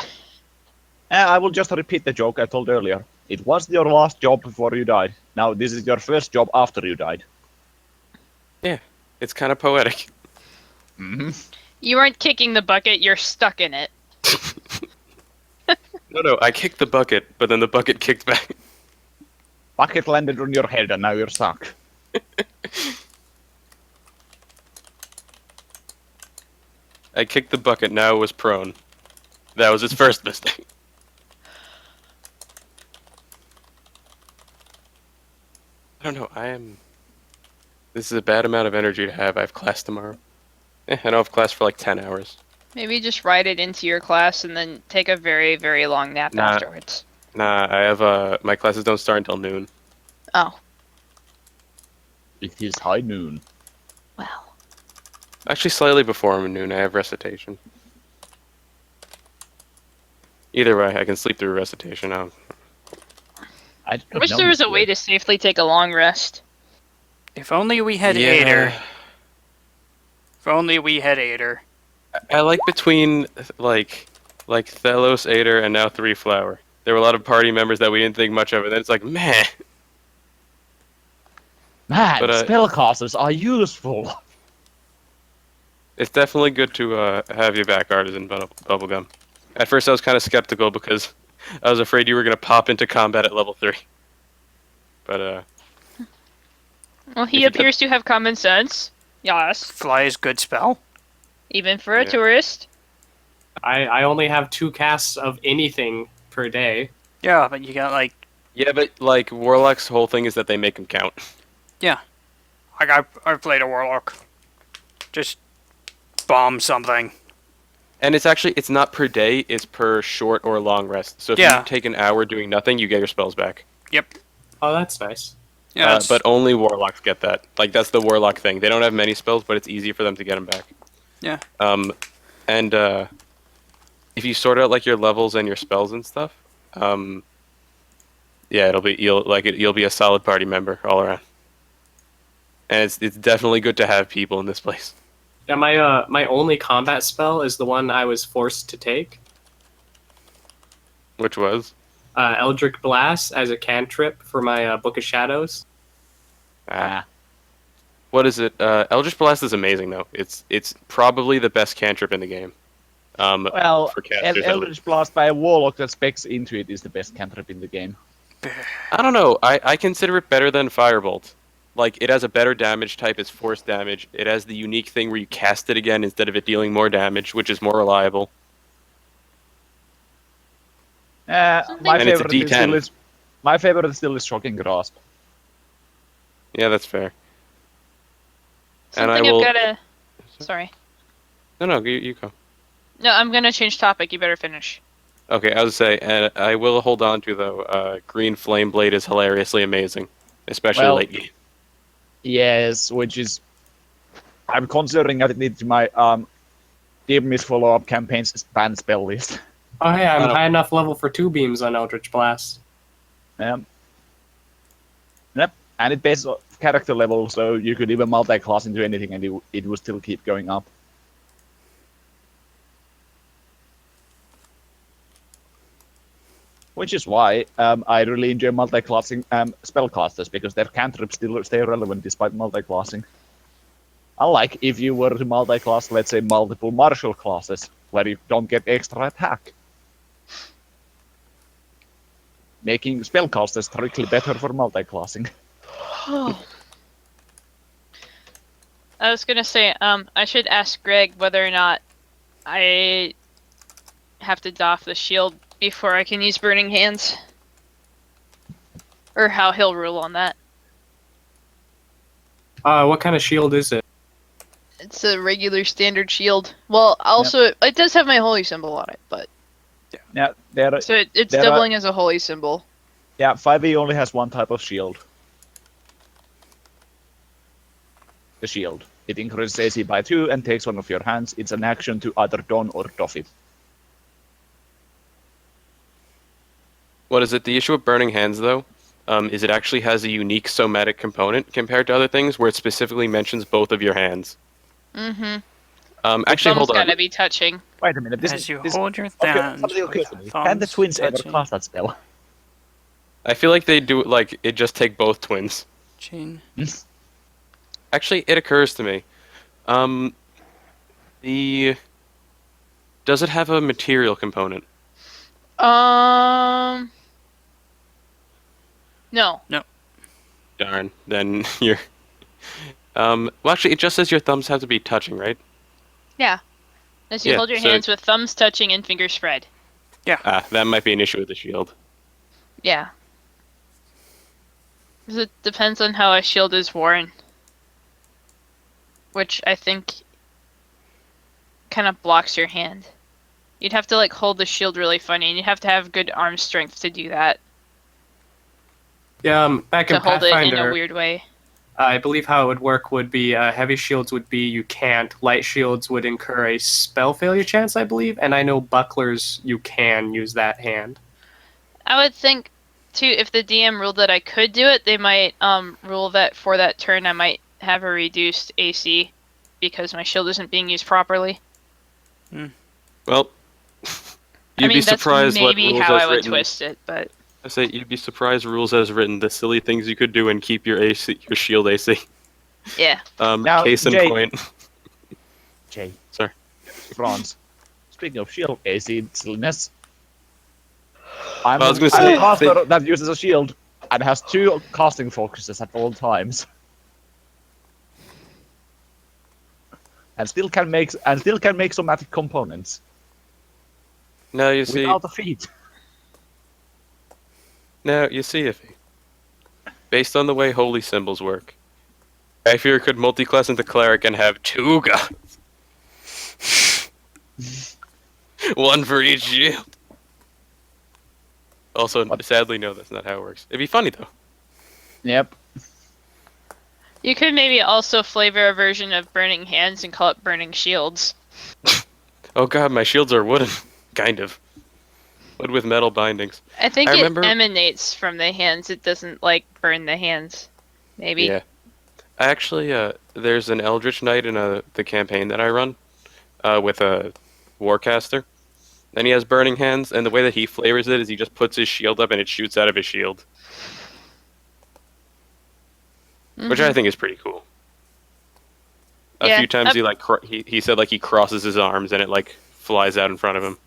I will just repeat the joke I told earlier. It was your last job before you died. Now this is your first job after you died. It's kind of poetic. Mm-hmm. You aren't kicking the bucket, you're stuck in it. No, I kicked the bucket, but then the bucket kicked back. Bucket landed on your head and now you're stuck. I kicked the bucket, now it was prone. That was his first mistake. I don't know, this is a bad amount of energy to have. I have class tomorrow. I don't have class for like 10 hours. Maybe just write it into your class and then take a very, very long nap Nah. afterwards. Nah, I have, my classes don't start until noon. Oh, It is high noon. well. Actually, slightly before noon, I have recitation. Either way, I can sleep through recitation now. I wish there was a way to safely take a long rest. If only we had Ader. If only we had Ader. I like between, like Thelos, Ader, and now Three Flower. There were a lot of party members that we didn't think much of, and then it's like, meh. Man, But, spellcasters are useful. It's definitely good to have you back, Artisan Bubblegum. At first I was kind of skeptical because I was afraid you were going to pop into combat at level 3. But, Well, he If you appears to have common sense. Yes. Fly is good spell. Even for a Yeah. tourist. I only have 2 casts of anything per day. Yeah, but you got like. yeah, but, like, Warlock's whole thing is that they make him count. I played a Warlock. Just bomb something. And it's not per day, it's per short or long rest. So if Yeah. you take an hour doing nothing, you get your spells back. Yep. Oh, that's nice. Yeah, that's- But only Warlocks get that. Like, that's the Warlock thing. They don't have many spells, but it's easy for them to get them back. Yeah. And if you sort out, like, your levels and your spells and stuff, yeah, you'll be a solid party member all around. And it's definitely good to have people in this place. Yeah, my only combat spell is the one I was forced to take. Which was? Eldritch Blast as a cantrip for my Book of Shadows. What is it? Eldritch Blast is amazing, though. It's probably the best cantrip in the game. Well, for casters, Eldritch Blast by a Warlock that specs into it is the best cantrip in the game. I don't know. I consider it better than Firebolt. Like, it has a better damage type, it's force damage. It has the unique thing where you cast it again instead of it dealing more damage, which is more reliable. Something- My And it's a favorite is D10. still is my favorite still is Shocking Grasp. Yeah, that's fair. And I Something will- I've gotta... Sorry. No, you go. No, I'm gonna change topic. You better finish. Okay, I was say, and I will hold on to, though, Green Flame Blade is hilariously amazing. Especially Well, late game. Yes, which is I'm considering adding it to my Deep Mist follow-up campaign's banned spell list. Oh yeah, I'm high enough level for 2 beams on Eldritch Blast. Yep, and it based on character level, so you could even multi-class into anything, and it will still keep going up. Which is why I really enjoy multi-classing spellcasters, because their cantrips still stay relevant despite multi-classing. Unlike if you were to multi-class, let's say, multiple martial classes, where you don't get extra attack. Making spellcasters strictly better for multi-classing. I was gonna say, I should ask Greg whether or not I have to doff the shield before I can use Burning Hands. Or how he'll rule on that. What kind of shield is it? It's a regular standard shield. Well, also, it does have my holy symbol on it, but... Yeah, So it's there doubling as a holy symbol. Yeah, 5e only has one type of shield. The shield. It increases AC by 2 and takes one of your hands. It's an action to either don or doff it. What is it? The issue with Burning Hands, though, is it actually has a unique somatic component compared to other things, where it specifically mentions both of your hands. Mm-hmm. Actually, hold on. Gotta be touching. Wait a minute. As you hold your thumbs, Can the twins ever cast that spell? I feel like they do it like it just take both twins. Chin. Actually, it occurs to me. Does it have a material component? No. Darn. Then you're. Well, actually, it just says your thumbs have to be touching, right? Yeah. As you hold your hands with thumbs touching and fingers spread. Ah, that might be an issue with the shield. Yeah. 'Cause it depends on how a shield is worn. Which I think kind of blocks your hand. You'd have to like hold the shield really funny, and you'd have to have good arm strength to do that. Yeah, back in To hold it in a Pathfinder, weird way. I believe how it would work would be heavy shields would be you can't, light shields would incur a spell failure chance, I believe, and I know bucklers you can use that hand. I would think, too, if the DM ruled that I could do it, they might rule that for that turn I might have a reduced AC because my shield isn't being used properly. Well, you'd be surprised that's what maybe rules how as I would written. twist it, but I say you'd be surprised rules as written. The silly things you could do and keep your AC, your shield AC. yeah. Now, Case in Jay- point. Jay. Sorry. Franz. Speaking of shield AC silliness, I was gonna I'm say, a caster that uses a shield and has 2 casting focuses at all times. And still can make somatic components No, you see. without a feat. No, you see, Iffy. Based on the way holy symbols work, I fear it could multi-class into cleric and have 2 guns. One for each shield. Also, sadly, no, that's not how it works. It'd be funny, though. Yep. You could maybe also flavor a version of Burning Hands and call it Burning Shields. Oh god, my shields are wooden. Kind of. Wood with metal bindings. I think I it remember- emanates from the hands. It doesn't, like, burn the hands. Maybe. Yeah. I actually, there's an Eldritch Knight in the campaign that I run with a Warcaster. And he has Burning Hands, and the way that he flavors it is he just puts his shield up and it shoots out of his shield. Which I think is pretty cool. A few times he said like he crosses his arms and it like flies out in front of him.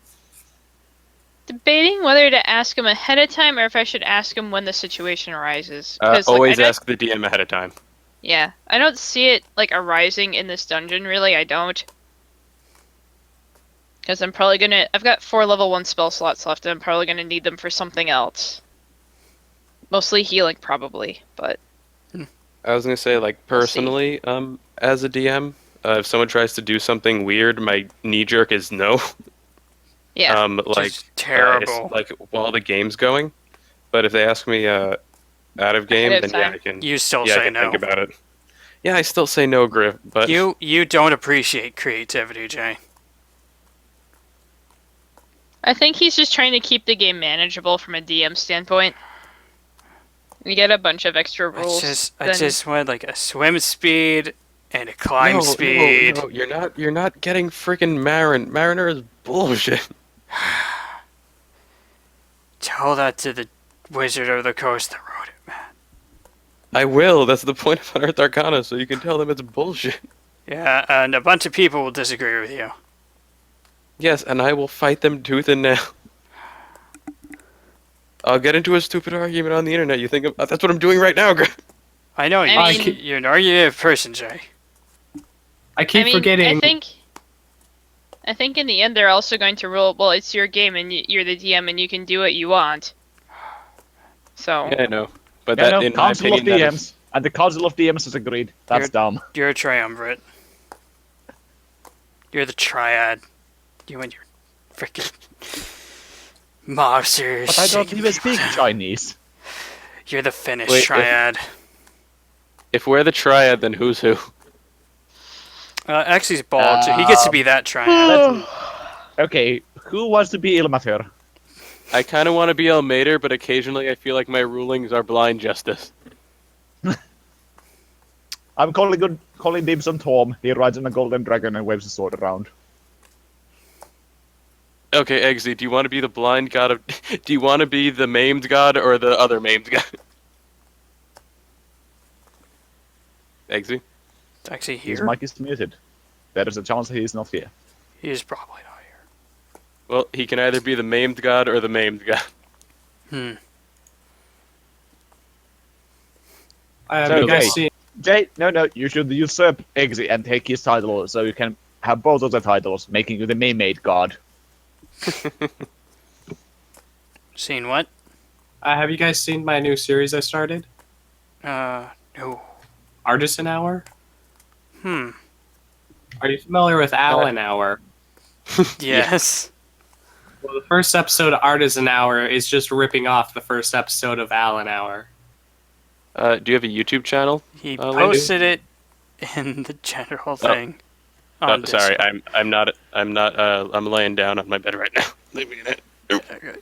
Debating whether to ask him ahead of time or if I should ask him when the situation arises. Always ask the DM ahead of time. Yeah, I don't see it like arising in this dungeon. Really, I don't. Because I'm probably gonna. I've got 4 level 1 spell slots left, and I'm probably gonna need them for something else. Mostly healing, probably, but. I was gonna say, like, personally, as a DM, if someone tries to do something weird, my knee jerk is no. Yeah. Like terrible. like while the game's going, but if they ask me out of game, Ahead of then yeah, time. I can. You still I say can no. think about it. Yeah, I still say no, Griff. But You don't appreciate creativity, Jay. I think he's just trying to keep the game manageable from a DM standpoint. You get a bunch of extra rules. I just want like a swim speed and a climb speed. No, you're not getting freaking Mariner is bullshit. Tell that to the Wizard of the Coast that wrote it, man. I will. That's the point of Unearthed Arcana, so you can tell them it's bullshit. Yeah, and a bunch of people will disagree with you. Yes, and I will fight them tooth and nail. I'll get into a stupid argument on the internet. You think that's what I'm doing right now, Greg? I know I mean- you're an argumentative person, Jay. I keep forgetting. I think in the end they're also going to rule. Well, it's your game and you're the DM and you can do what you want. So. Yeah, I know. But Yeah, that, no, in my Council of opinion, that DMs. is- And the Council of DMs has agreed. That's dumb. You're a triumvirate. You're the triad. You and your freaking mobsters. But I don't shaking even people speak down. Chinese. You're the Finnish Wait, triad. If we're the triad, then who's who? Actually, he's bald, so he gets to be that triad. Okay, who wants to be Ilmater? I kind of want to be Elmater, but occasionally I feel like my rulings are blind justice. I'm calling dibs on Tom. He rides on a golden dragon and waves a sword around. Okay, Eggsy, do you want to be the blind god of... Do you want to be the maimed god or the other maimed god? Eggsy? It's actually His here. mic is muted. There is a chance he is not here. He is probably not here. Well, he can either be the maimed god or the maimed god. Have So, you guys Jay. seen? Jay, no, you should usurp Eggsy and take his title so you can have both of the titles, making you the Mermaid God. Seen what? Have you guys seen my new series I started? No. Artisan Hour. Hmm. Are you familiar with Allen Hour? Yes. Well, the first episode of Artisan Hour is just ripping off the first episode of Allen Hour. Do you have a YouTube channel? He I do. posted it in the general thing. on Sorry, Discord. I'm laying down on my bed right now. Leave me in it. Okay.